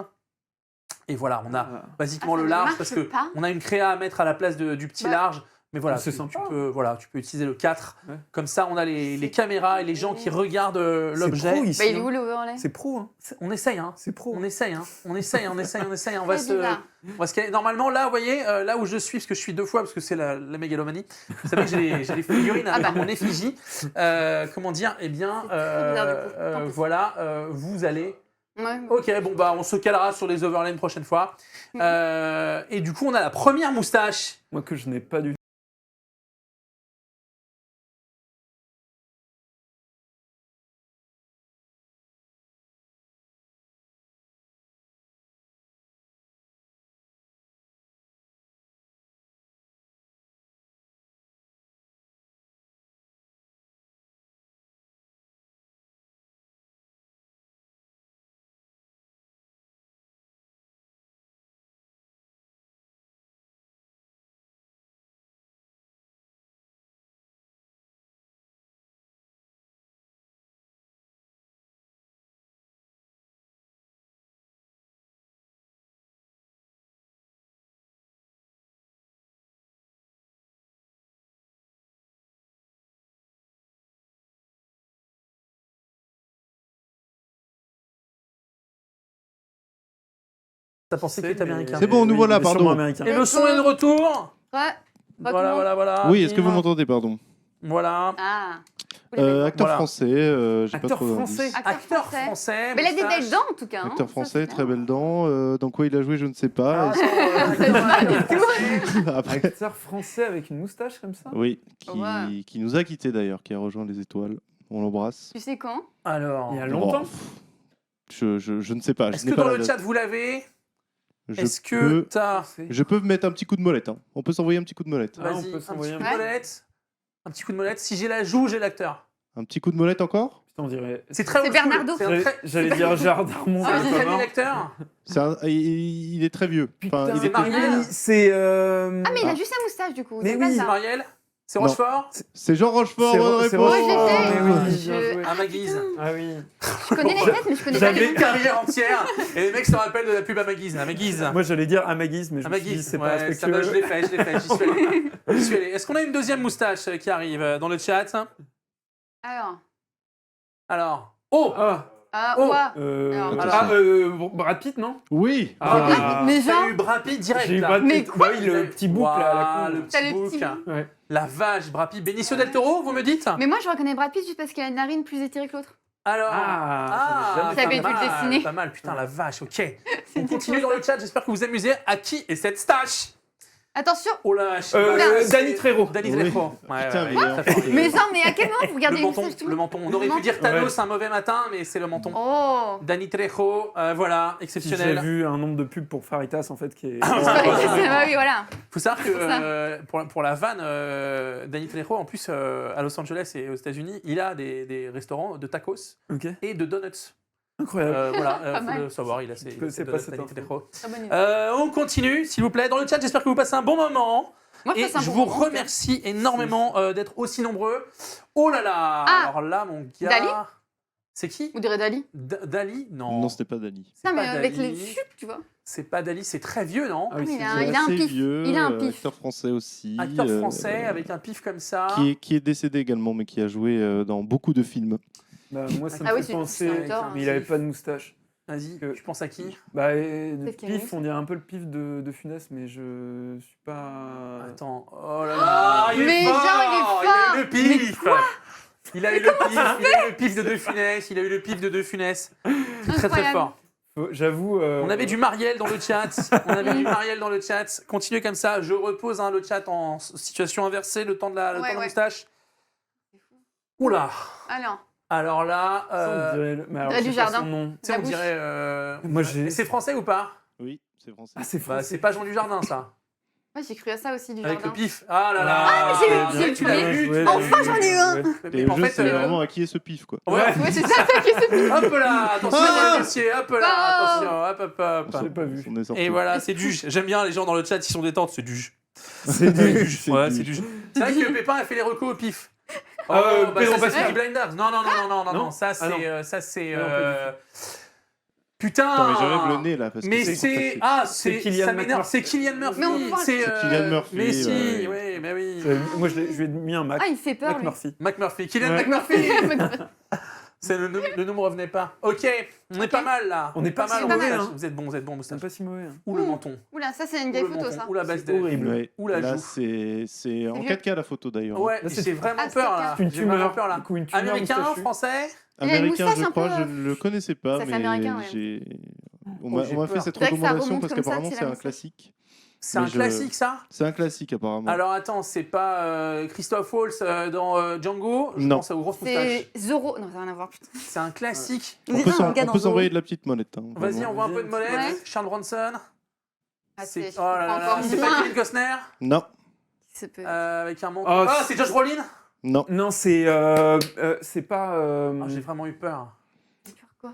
Et voilà, on a basiquement Ah, ça le ne large marche parce que pas. on a une créa à mettre à la place du petit Bah. large. Mais voilà, C'est tu sympa. peux utiliser le 4. Ouais. Comme ça, on a les caméras et les gens qui regardent C'est l'objet. pro ici. Bah, il est hein. où l'overlay? C'est pro, hein. On essaye, hein. C'est pro. On essaye, hein. On essaye. On va Très se. bizarre. Parce que normalement, là, vous voyez, là où je suis, parce que je suis 2 fois, parce que c'est la mégalomanie, vous savez que j'ai des figurines avec mon effigie. Comment dire? Eh bien, C'est très bizarre, du coup. Tant pis. voilà, vous allez. Ouais. Ok, bon, bah, on se calera sur les overlays une prochaine fois. Et du coup, on a la première moustache. Moi que je n'ai pas du T'as pensé qu'il était américain. C'est bon, nous voilà, il est sûrement pardon. américain. Et le son est de retour. Ouais. Voilà. Oui, est-ce que vous Bim. m'entendez, pardon? Voilà. Ah. Acteur Voilà. français, j'ai pas Acteur trop français. d'indices. Acteur français. Mais il a des moustache. belles dents en tout cas. hein. Acteur Ça, français, c'est très bien. belles dents. Dans quoi il a joué, je ne sais pas. Après, Acteur français avec une moustache comme ça. oui, Ouais. qui nous a quittés d'ailleurs, qui a rejoint les étoiles. On l'embrasse. Tu sais quand? Alors, Il y a longtemps. Je ne sais pas. est-ce je n'ai que pas dans la le date. chat vous l'avez? Je Est-ce que peux- t'as. Je peux mettre un petit coup de molette. Hein. On peut s'envoyer un petit coup de molette. Ah, on Vas-y, peut un petit s'envoyer coup un de molette. Un petit coup de molette. Si j'ai la joue, j'ai l'acteur. Un petit coup de molette encore? Putain, on dirait. C'est très C'est old school. Bernardo. C'est un très. J'allais dire Gérard Darmon. Ah, mais j'ai pas jamais mort. l'acteur. Il est très vieux. Enfin, Putain, il c'est était- Marielle. C'est. Ah mais il a juste sa moustache du coup. Mais c'est oui, pas C'est ça. Marielle. C'est Non. Rochefort. C'est Jean Rochefort, bonne c'est réponse. Rochefort. Ouais, je sais. Mais oui, Je- bien joué. À ma guise. Ah oui. Je connais les têtes mais je connais pas J'avais les une noms. carrière entière et les mecs se rappellent de la pub à ma guise. À ma guise. Moi j'allais dire Amaguise, mais je À me ma suis dit guise. c'est pas Ouais, ça respectueux. va, je l'ai fait. J'y suis allé. J'y suis allé. Est-ce qu'on a une deuxième moustache qui arrive dans le chat? Alors. Oh. Oh. Ouais. Euh, Alors, Brad Pitt, non? Oui. Ah. Mais T'as genre. eu Brad Pitt direct J'ai eu là. Brad Mais Pitt. Bah oui, le petit boucle là, à la Ouah, con. le T'as petit le bouc. petit Ouais. La vache, Brad Pitt. Benicio del Toro, vous me dites? Mais moi je reconnais Brad Pitt juste parce qu'il a une narine plus étirée que l'autre. Alors. Ah, j'avais jamais pas pu le mal, dessiner. Pas mal, putain, la vache, ok. On continue dans le chat, j'espère que vous amusez. À qui est cette stache? Attention. Oh la vache. Danny Trejo. Danny Oui. Trejo. Ouais, Putain, ouais, mais ouais, très fort. Mais non mais à quel moment vous regardez Le les menton, moustaches tout le menton. On aurait pu dire Thanos un mauvais matin, mais c'est le menton. Oh. Danny Trejo, voilà, J'ai exceptionnel. vu un nombre de pubs pour Faritas en fait qui est. Bah oui voilà. Faut savoir que C'est ça. pour la vanne, Danny Trejo, en plus, à Los Angeles et aux États-Unis, il a des restaurants de tacos Ok. et de donuts. Incroyable. Voilà, Pas faut mal. le savoir, il a ses C'est donuts, pas cette Danny info. Trejo. Très bonne idée. On continue, s'il vous plaît, dans le chat. J'espère que vous passez un bon moment. Moi Et passe un je bon vous moment, remercie énormément d'être aussi nombreux. Oh là là. Ah. Alors là, mon gars. Dali. C'est qui? Vous direz Dali. Dali? Non. Non, c'était pas Dali. C'est Non mais pas avec Dali. les chutes tu vois. C'est pas Dali, c'est très vieux, non? Ah oui, mais c'est il a- vieux. il a un Assez pif. vieux, Il a un pif. acteur français aussi. Acteur français avec un pif comme ça. Qui est décédé également, mais qui a joué dans beaucoup de films. Bah, moi ça me Ah oui, fait c'est penser. un acteur, Mais il avait pas de moustache. Vas-y, Que- tu penses à qui? Bah, Peut-être qu'il y a pif, une on dirait un peu le pif de Funès, mais je suis pas. Attends, oh là là, il est Mais fort, genre, il est il a eu fort. le pif. Il a eu le pif, il a eu le pif de De Funès, il a eu le pif de De Funès. C'est très très Incroyable. fort. J'avoue. On avait du Marielle dans le chat. Continuez comme ça. Je repose le chat en situation inversée, le temps de la, le Ouais, temps de la ouais. moustache. Oula. Alors là, Ça, on dirait le- mais alors, Dirait je du sais pas jardin. son nom. tu sais, on bouche. dirait. Moi, j'ai. Et c'est français ou pas? Oui, c'est français. Ah, c'est Bah, français. c'est pas Jean Dujardin, ça. Ouais, j'ai cru à ça aussi du Avec le jardin. pif. Ah là là. Ah, mais j'ai eu- Ouais, tu l'as j'ai eu. joué, Enfin, j'en ai eu un. Mais Et le en jeu, fait, c'est vraiment à qui est ce pif, quoi. ouais. Ouais, c'est ça qui se Hop là, attention, Ah messieurs, hop là, Oh. attention, hop, hop, Je l'ai hop. pas vu. On est sorti. Et voilà, c'est du. J'aime bien les gens dans le chat, ils sont détentes, c'est du. C'est du. Ouais, c'est du. C'est vrai que Pépin a fait les recos au pif. Oh, bah Pedro ça, c'est Pascal. Peaky Blinders. Non, Non. ça c'est. Ah, non. Ça c'est. Non, pas Putain. Attends, mais j'enlève le nez là parce que Mais c'est c'est. facile. Ah, C'est c'est. Cillian Ça m'énerve, McMurphy. c'est Cillian Murphy. Mais on voit- C'est Cillian Murphy, Mais si, ouais. oui, mais oui. Moi, je lui ai mis un Mac. Ah, il fait peur, lui. McMurphy. McMurphy. Kylian Ouais. McMurphy. C'est le nom me revenait pas. Ok, on est pas mal là. On est pas mal. si en mauvais, moustache. hein. Vous êtes bon, C'est moustache. pas si mauvais. Hein. Ou le menton. Oula, ça, c'est une Ou vieille le photo, menton. ça. Ou la base C'est d'elle. horrible. Ouais. Ou la Là, joue. c'est en vieux. 4K la photo d'ailleurs. Ouais, Là, j'ai vraiment Ah, peur c'est là. C'est une J'ai vraiment tumeur. peur là. Du coup, une tumeur Américain, moustachue. français. Il a une Américain, moustache je un crois, peu, je ne le connaissais pas, ça fait mais américain, ouais. j'ai. On Oh, m'a j'ai on m'a fait peur. cette C'est vrai que ça recommandation remonte parce comme ça, qu'apparemment c'est c'est la un moustache. classique. C'est Mais un je- classique ça. C'est un classique apparemment. Alors attends, c'est pas Christophe Waltz dans Django. Je Non. pense aux grosses moustaches. C'est Zorro. Non, ça n'a rien à voir, putain. C'est un classique. On On est peut un s'en- gars on dans peut Zorro. s'envoyer de la petite molette. Hein, Vas-y, vraiment. on voit un peu de molette. Ouais. Charles Bronson. Ah, C'est je oh là là comprends là, encore c'est pas moins. Kevin Costner Non, Ça peut- avec un manteau. Oh, Ah, c'est Josh Brolin. non. Non, c'est pas. Ah, j'ai vraiment eu peur. C'est pur, quoi.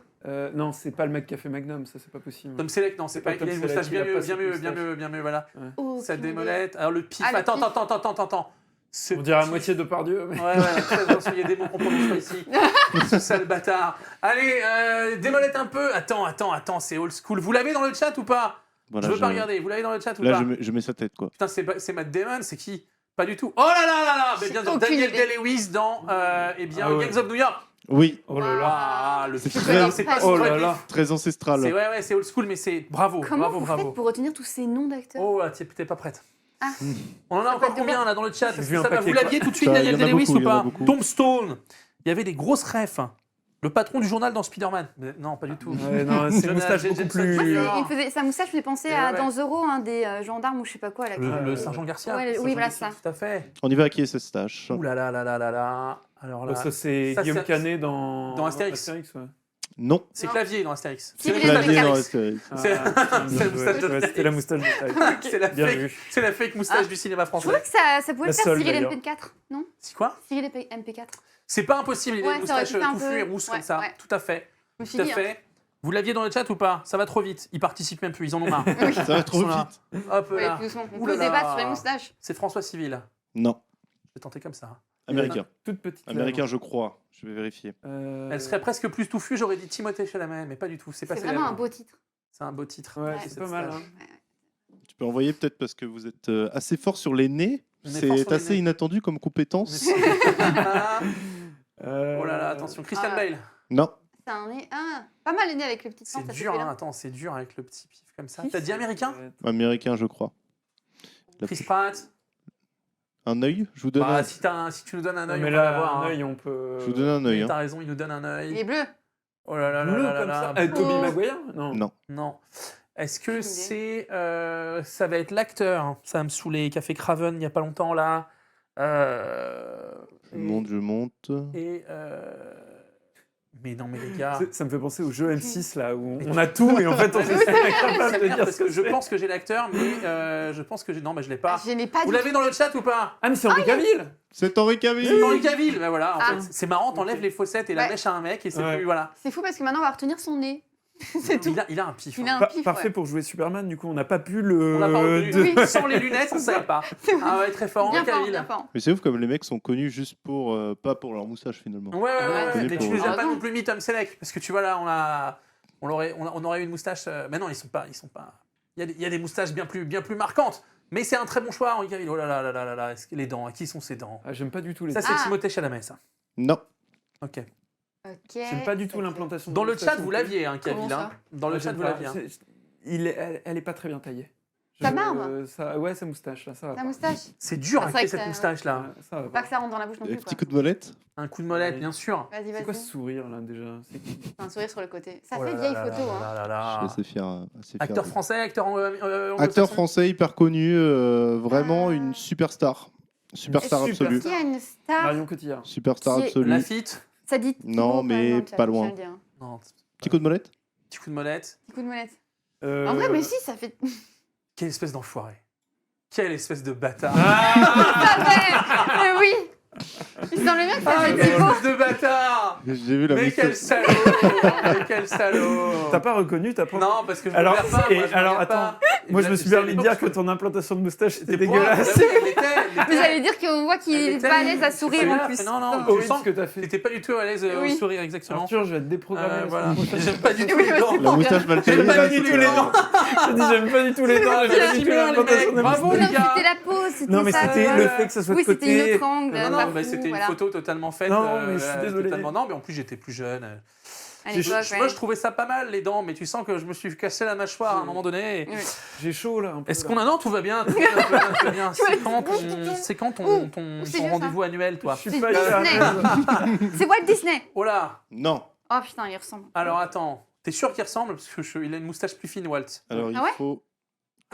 Non, c'est pas le mec qui a fait Magnum, ça c'est pas possible. Tom Selleck, non, c'est pas. pas Tom Il a une Selleck, moustache il a bien mieux, pas bien cette mieux, moustache. bien mieux, voilà. Aucune Ça idée. démolette. Alors le pif. Ah, le Attends, pif. attends. Ce On dirait à pif. moitié de Pardieu. Mais... Ouais, très attention, il y a des mots qu'on prononce pas ici. Ce sale bâtard. Allez, démolette un peu. Attends, c'est old school. Vous l'avez dans le chat ou pas? Voilà, Je veux pas regarder. Vous l'avez dans le chat ou Là, pas? je mets sa tête quoi. Putain, c'est Matt Damon, c'est qui? Pas du tout. Oh là là là là. Mais bien sûr, Aucune Daniel idée. Day-Lewis dans Ah ouais. Gangs of New York. Oui, Oh là là. Ah, le C'est pif. très- Alors, c'est pas Oh son là vrai là. pif. très ancestral. C'est ouais, c'est old school, mais c'est bravo, Comment bravo, vous bravo. faites pour retenir tous ces noms d'acteurs? Oh, là, t'es pas prête. Ah. On en a Ça encore peut être combien drôle. là dans le chat? J'ai Est-ce vu que un ça va? paquet, Vous l'aviez tout de suite, Ça, Daniel il y en a Day-Lewis beaucoup, ou il y en a pas? beaucoup. Tombstone. Il y avait des grosses refs. Le patron du journal dans Spider-Man. Mais non, pas du tout. Ouais, non, c'est une moustache Jonah beaucoup Jameson. plus. Sa moustache faisait penser Ouais, à ouais. dans Zorro, hein, des gendarmes ou je sais pas quoi. Là, Le sergent Garcia. Ouais, Sergent oui, voilà, Garcia, ça. Tout à fait. On y va à qui est cette stache? Ouh là là là là là là. Alors là, Ça, c'est Ça, Guillaume c'est- Canet dans Astérix. ouais. Non. c'est Non. Clavier dans Astérix. Cyril C'est la Clavier Hanouna. dans moustache- Astérix. C'est- Ah, c'est la moustache ouais, de c'était la moustache de Astérix. c'est la Bien fake, vu. c'est la fake moustache Ah. du cinéma Je trouvais français. que ça pouvait La faire seule, Cyril d'ailleurs. MP4, non? C'est quoi? Cyril MP4. C'est pas impossible, il a Ouais, une ça aurait moustache pu faire un touffue et peu- rousse ouais, comme ça. ouais. Tout à fait. Je me suis Tout à dit, hein. fait. Vous l'aviez dans le chat ou pas? Ça va trop vite. Ils participent même plus, ils en ont marre. Ça va trop Ils sont là. vite. Hop Ouais, là. plus doucement. On Ouh peut là là. débattre sur les moustaches. C'est François Civil. Non. Je vais tenter comme ça. Américain. Toute petite. Américain, je crois. Je vais vérifier. Elle serait presque plus touffue, j'aurais dit Timothée Chalamet, mais pas du tout. C'est pas C'est célèbre. vraiment un beau titre. C'est un beau titre. Ouais, Ouais. c'est Cette pas mal. stage. Hein. Tu peux envoyer peut-être parce que vous êtes assez fort sur les nez. On est fort sur C'est les assez nez. inattendu comme compétence. Oh là là, attention. Christian Ah. Bale. Non. C'est un nez. Ah, pas mal le nez avec le petit C'est sang, ça dur, fait hein. là. Attends, c'est dur avec le petit pif comme ça. Qui T'as dit américain? Américain, je crois. La Chris petite- Pratt. Un œil. Je vous donne Bah, un. si tu nous donnes un Non, œil, mais on va là, l'avoir. un hein. œil, on peut. Je vous donne un œil. T'as Hein. raison, il nous donne un Il œil. est bleu. Oh là là là Bleu là là comme là. ça. Tobey Oh. Maguire Non. Non. Non. Est-ce que Aucune idée. c'est. Ça va être l'acteur, ça va me saouler, qui a fait Craven il n'y a pas longtemps là. Je monte, je monte. Et. Mais non, mais les gars. Ça me fait penser au jeu M6 là où Mais on a tout et en fait on Ouais, est mais c'est incapable c'est de bien dire parce ce que que je c'est. pense que j'ai l'acteur, mais je pense que j'ai. Non, mais je l'ai pas. Je n'ai pas Vous du l'avez dans le chat ou pas? Ah mais c'est Henri Cavill. C'est Henri Cavill. C'est Henri Cavill. Ben voilà, en Ah. fait, c'est marrant, t'enlèves les fossettes et la Ouais. mèche à un mec et c'est Ouais. plus. Voilà. C'est fou parce que maintenant on va retenir son nez. C'est tout. Il a un pif. Il hein. a un pif. Parfait ouais. pour jouer Superman, du coup on n'a pas pu le. On l'a pas retenu. de- Oui. Sans les lunettes, on savait pas. Ah ouais, très fort, Bien Henri fort, Cavill. bien fort. Mais c'est ouf comme les mecs sont connus juste pour. Pas pour leur moustache finalement. Ouais, Ouais, mais c'est tu pour- les as pas Heureusement. non plus mis Tom Selleck parce que tu vois là, on aurait eu une moustache. Mais non, ils sont pas. Il y a des moustaches bien plus marquantes. Mais c'est un très bon choix, Henri Cavill. Oh là là là là là là. Est-ce que les dents, qui sont ces dents? Ah, j'aime pas du tout les. Ça c'est Ah. Timothée Chalamet, ça. Non. Ok. Ok. J'aime pas du tout l'implantation. Dans de le moustache chat, non vous plus. l'aviez, hein, Comment Cavill. ça Hein. Dans le Ah, chat, j'aime vous pas. l'aviez. hein. Elle est pas très bien taillée. Sa barbe Ouais, sa moustache, là, ça va. La pas. moustache. C'est dur Ah, à c'est vrai créer que cette ça- moustache là. Ouais, ça va Pas pas. que ça rentre dans la bouche non plus. Petit Quoi. coup de molette. Un coup de molette, Ouais. bien sûr. Vas-y, C'est quoi vas-y. ce sourire là déjà C'est qui Un sourire sur le côté. Ça Oh fait là vieille là photo. là Hein. là là Je là. suis assez fier. Assez fier. Acteur français, acteur anglo-saxon. Acteur français hyper connu, vraiment une superstar. Superstar Super absolue. Qui a une star Marion Cotillard. Superstar Qui est- absolue. Lafitte. Ça dit Non, Thibaut, mais quand même, dans le chat, pas je loin. tiens à le dire. Non, Petit coup de molette. petit coup de molette. Petit coup de molette. Euh, En vrai, mais si, ça fait. Quelle espèce d'enfoiré. Quelle espèce de bâtard. Mais oui. Il semblait bien que ça Ah, faisait quelle Thibaut. espèce de bâtard. J'ai vu la Mais quel moustache. salaud. Mais quel salaud. T'as pas reconnu, t'as pas. Non, parce que je Alors, me regarde pas. et moi, je me alors, regarde attends. pas. Moi, je me suis permis de dire que que ton implantation de moustache c'était c'était dégueulasse. Vous allez dire qu'on voit qu'il est pas à l'aise à sourire en plus. Non, non, Oh, tu sens ce que t'as fait. T'étais pas du tout à l'aise au Oui. sourire, exactement. Arthur, je vais te déprogrammer. Voilà. J'aime J'aime pas du tout Oui, les oui, dents. La moustache mal taillée, J'aime pas là, du tout c'était les la- dents. j'aime pas du tout les dents. C'est J'aime pas du tout bien, les l'implantation mecs. de Bravo, moustache. Non, les gars. c'était la pause, c'était Non, mais ça. c'était voilà. le fait que ça soit de Oui, c'était côté. une autre angle. Non, pas non, bah, fou, c'était une voilà. photo totalement faite. Non, mais je suis désolé. Totalement... Non, mais en plus, j'étais plus jeune. À Moi, l'époque, je trouvais ça pas mal, les dents, mais tu sens que je me suis cassé la mâchoire à un moment donné. Oui. J'ai chaud là. un peu, Est-ce là. qu'on a... Non, tout va bien. Tout va bien, tout va bien, tout va bien. C'est quand ton c'est vieux, rendez-vous annuel, toi? Je suis C'est pas hyper à Disney. l'aise. C'est Walt Disney. Oh là. Non. Oh putain, il ressemble. Alors, attends. T'es sûr qu'il ressemble? Parce qu'il a une moustache plus fine, Walt. Alors, il Ah ouais faut.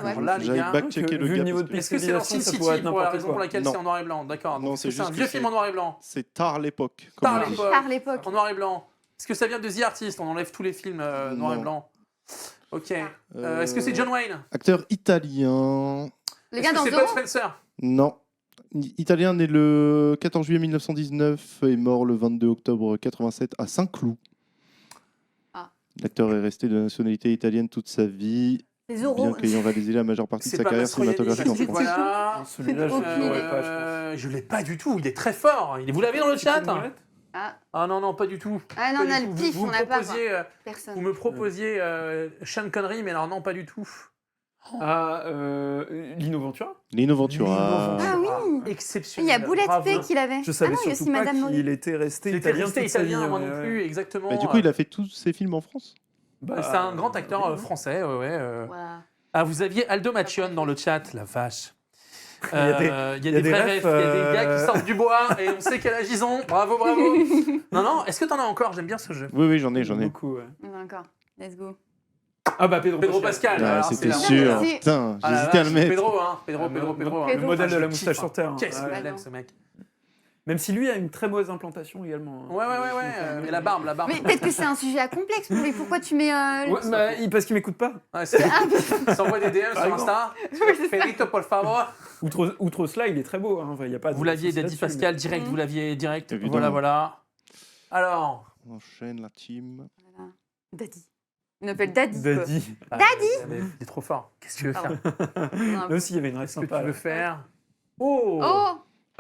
Ouais. Alors là, les J'avais gars... back-checké le vu le gars. niveau parce de que Est-ce que c'est dans Sin ça City, pourrait être pour la n'importe raison quoi. pour laquelle Non. c'est en noir et blanc? D'accord. Non, Donc, c'est c'est un juste vieux que film en noir et blanc. C'est tard l'époque. comme Tard on dit. l'époque. Par l'époque. En noir et blanc. Est-ce que ça vient de The Artist? On enlève tous les films noir et Non. blanc. Ok. Euh, Est-ce que c'est John Wayne? Acteur italien. Le Est-ce gars que dans c'est Zorro. Bud Spencer? Non. Italien né le 14 juillet 1919 et mort le 22 octobre 87 à Saint-Cloud. Ah. L'acteur est resté de nationalité italienne toute sa vie, C'est bien Zorro. qu'ayant réalisé la majeure partie de C'est sa pas carrière Mastroianni, cinématographique en parce que France. voilà. Celui-là, je Aucune l'aurais pas, je pense. Je l'ai pas du tout. Il est très fort. Vous l'avez dans le chat? Ah. Ah non, non, pas du tout. Ah non, Pas on a du le tout. pif, Vous on me n'a pas. proposiez, vous Personne. me proposiez Sean Connery, mais alors non, pas du tout. Ah, Lino Ventura. Lino Ventura. Ah oui. Il Exceptionnel. y a Boulette Bravo. P qu'il avait. Je savais ah non, il y a surtout aussi pas Madame Molly. qu'il était resté Il était italien resté toute sa vie. italien, moi non ouais. plus, exactement. Bah, du coup, il a fait tous ses films en France. Bah, C'est un grand acteur oui. français, ouais. Voilà. Ah, vous aviez Aldo Machione dans le chat, la vache. Il y a des- il y a des vrais refs, il y a des gars qui sortent du bois et on sait quel âge ils ont. Bravo, bravo. Non, non, est-ce que t'en as encore? J'aime bien ce jeu. Oui, oui, j'en ai. Beaucoup, ouais. D'accord. Let's go. Ah bah Pedro Pascal. Ah, alors, c'était c'est la- sûr. Merci. Putain, Ah, la j'hésitais à le vache, mettre. Pedro, hein. Pedro. Le Pedro. modèle de Je la kiffe, moustache hein. sur Terre. Qu'est-ce que Ouais. je l'aime, ce mec. Même si lui a une très mauvaise implantation également. Ouais. Et la barbe. Mais peut-être que c'est un sujet complexe pour lui. Pourquoi tu mets. Ouais, bah, parce qu'il m'écoute pas. Ouais, il s'envoie des DM sur Insta. Felito, por favor. Outre cela, il est très beau. Hein. Il y a pas de Vous l'aviez, souci Daddy là-dessus, Pascal, direct. Vous l'aviez direct. Évidemment. Voilà. Alors. On enchaîne la team. Voilà. Daddy. Il m'appelle Daddy. mais- quoi. Daddy. Mais il est trop fort. Qu'est-ce que tu veux faire? Non. Là aussi, il y avait une rêve Qu'est-ce que sympa. tu veux là. faire? Oh. Oh.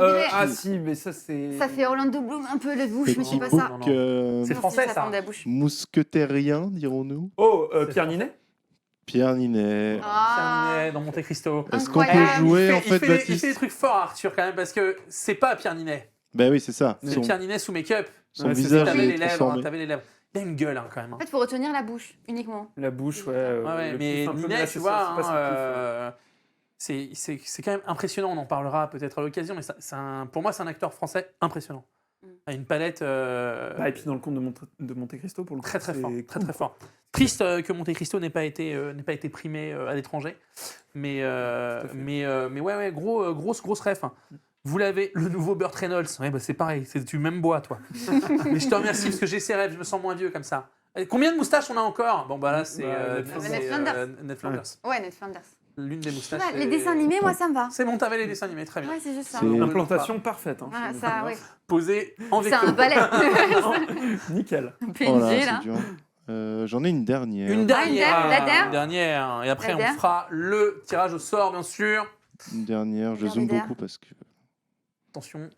Mais Ah si, mais ça c'est. ça fait Orlando Bloom un peu la bouche, mais je sais pas Petit ça. book, C'est Non, français, la ça. forme de la bouche. mousquetairien, dirons-nous. Oh, C'est Pierre fort. Ninet. Pierre Ninet. Ah. Pierre Ninet dans Monte Cristo. Est-ce qu'on peut Incroyable. jouer en il fait, fait Baptiste des trucs forts, Arthur, quand même, parce que c'est pas Pierre Ninet. Ben oui, c'est ça. C'est Pierre Ninet sous make-up. Son Ouais, c'est visage T'avais est les lèvres, transformé. t'avais les lèvres. Il a une gueule, quand même. En fait, il faut retenir la bouche uniquement. La bouche, ouais. Ouais, le mais pif un peu, Ninet, là, tu c'est vois, ça, c'est pas hein, son c'est quand même impressionnant. On en parlera peut-être à l'occasion, mais pour moi, c'est un acteur français impressionnant. Il a une palette pif. Bah, et puis dans le conte de Monte Cristo, pour le coup. très très fort, c'est très cool, très fort. Triste que Monte Cristo n'ait pas été primé à l'étranger, mais ouais, grosse ref. Hein. Vous l'avez, le nouveau Burt Reynolds. Ouais, bah, c'est pareil, c'est du même bois, toi. Mais je te remercie parce que j'ai ces rêves, je me sens moins vieux comme ça. Combien de moustaches on a encore? Bon, bah là, c'est Ned Flanders. Ned Flanders. Ouais, Ned Flanders. L'une des moustaches. Voilà, les dessins animés, moi, ça me va. C'est bon, t'avais les dessins animés, très bien. Ouais, c'est juste ça. C'est- Implantation parfaite. Hein, Voilà, chez ça, nous. oui. Posé en C'est vecto. un balai. Nickel. PNG, Oh là, là. c'est dur. J'en ai une dernière. Une dernière. Ah, la dernière. Une dernière. Et après, La on dernière. fera le tirage au sort, bien sûr. Une dernière, je Une zoome dernière. beaucoup parce que. Attention.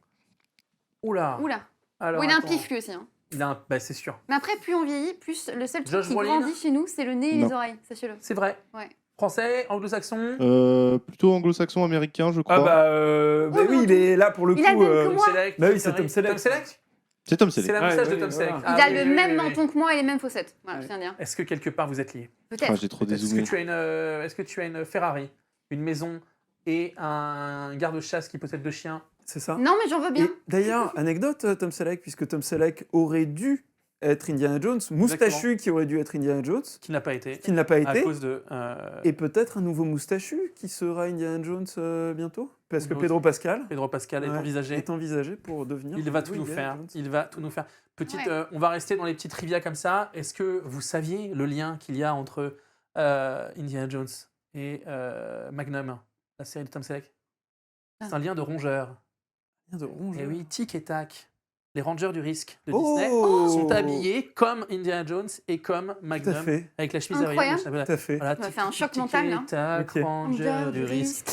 Oula. Oula. Alors, Oui, il a un attends. pif lui aussi. Hein. Il a un... Bah, c'est sûr. Mais après, plus on vieillit, plus le seul truc Josh qui Brolin. grandit chez nous, c'est le nez et Non. les oreilles. Sachez-le. C'est vrai. Ouais. Français, anglo-saxon. Plutôt anglo-saxon américain, je crois. Ah bah oui, il est là pour le coup. Il a le même que Tom moi. Selleck. Bah oui, c'est Tom Selleck. Tom Selleck. C'est Tom C'est Selleck. la moustache Ouais, de Tom oui, Selleck. voilà. Ah, Il a oui, le oui, même oui, oui. menton que moi et les mêmes faussettes. Voilà, Ouais. je tiens à dire. Est-ce que quelque part vous êtes liés? Peut-être. Ah, j'ai trop Est-ce dézoomé. que tu as une Ferrari, une maison et un garde-chasse qui possède 2 chiens? C'est ça. Non, mais j'en veux bien. Et d'ailleurs, anecdote, Tom Selleck, puisque Tom Selleck aurait dû être Indiana Jones, moustachu qui aurait dû être Indiana Jones, Qui n'a pas été. qui ne l'a pas À été, cause de. et peut-être un nouveau moustachu qui sera Indiana Jones bientôt, parce que Oui. Pedro Pascal Pedro Pascal est ouais, envisagé. est envisagé pour devenir. Il va un tout nouveau nous Indiana faire. Jones. Il va tout nous faire. Petite, Ouais. on va rester dans les petites trivia comme ça. Est-ce que vous saviez le lien qu'il y a entre Indiana Jones et Magnum? la série de Tom Selleck. Ah. C'est un lien de rongeurs. Rien de ronge. Et oui, tic et tac. Les Rangers du risque de Oh Disney sont habillés comme Indiana Jones et comme Tout à Magnum fait. avec la chemise Incroyable. arrière. Tout à fait. Voilà, Ça m'a tic, fait un tic, choc tic mental, et là. tac, Ok. Ranger du risque.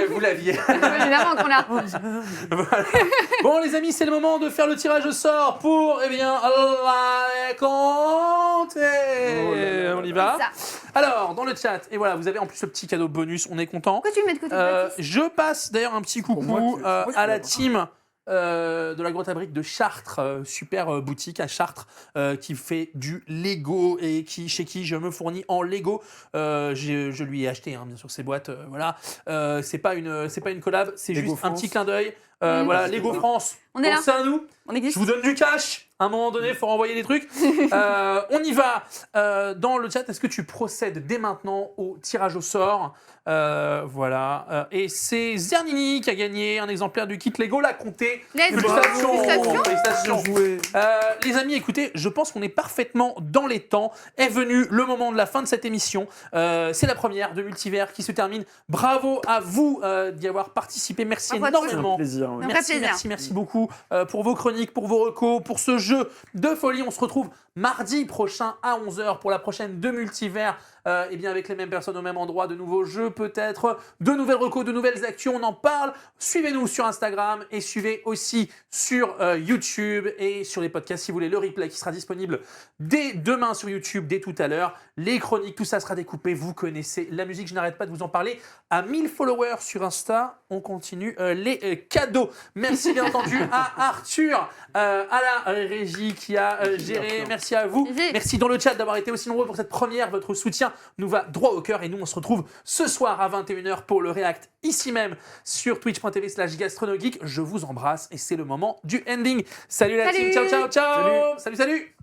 Vous l'aviez. Évidemment qu'on l'a. Voilà. Bon les amis, c'est le moment de faire le tirage au sort pour la compter. Oh là là On y là va. Ça. Alors dans le chat, et voilà, vous avez en plus le petit cadeau bonus, on est content. Pourquoi tu le mets de côté, Baptiste Je passe d'ailleurs un petit Pour moi, coucou tu vois, à la tu team de la grotte à briques de Chartres, super boutique à Chartres qui fait du Lego et chez qui je me fournis en Lego. Je lui ai acheté bien sûr ces boîtes, voilà. C'est pas une collab, c'est Lego juste un France. petit clin d'œil. Voilà, Lego France, On est là. pensez à nous. On Je existe. vous donne du cash. À un moment donné, il faut renvoyer des trucs. On y va. Dans le chat, est-ce que tu procèdes dès maintenant au tirage au sort? Voilà. Et c'est Zernini qui a gagné un exemplaire du kit Lego. La Comté. Let's go. Félicitations. Félicitations. Félicitations. Bien joué. Les amis, écoutez, je pense qu'on est parfaitement dans les temps. Est venu le moment de la fin de cette émission. C'est la première de Multivers qui se termine. Bravo à vous d'y avoir participé. Merci Bravo à tous. C'est un énormément. plaisir. ouais. Un vrai Merci, plaisir. merci beaucoup pour vos chroniques, pour vos recos, pour ce jeu de folie. On se retrouve mardi prochain à 11h pour la prochaine de Multivers. Et bien avec les mêmes personnes au même endroit, de nouveaux jeux peut-être, de nouvelles recos, de nouvelles actions, on en parle. Suivez-nous sur Instagram et suivez aussi sur YouTube et sur les podcasts si vous voulez le replay qui sera disponible dès demain sur YouTube, dès tout à l'heure. Les chroniques, tout ça sera découpé, vous connaissez la musique, je n'arrête pas de vous en parler. À 1000 followers sur Insta, on continue les cadeaux. Merci bien entendu à Arthur, à la régie qui a géré. Merci à vous. Plaisir. Merci dans le chat d'avoir été aussi nombreux pour cette première. Votre soutien nous va droit au cœur et nous on se retrouve ce soir à 21h pour le React ici même sur twitch.tv/gastronogeek. Je vous embrasse et c'est le moment du ending. Salut la Salut. team, ciao ciao ciao. Salut.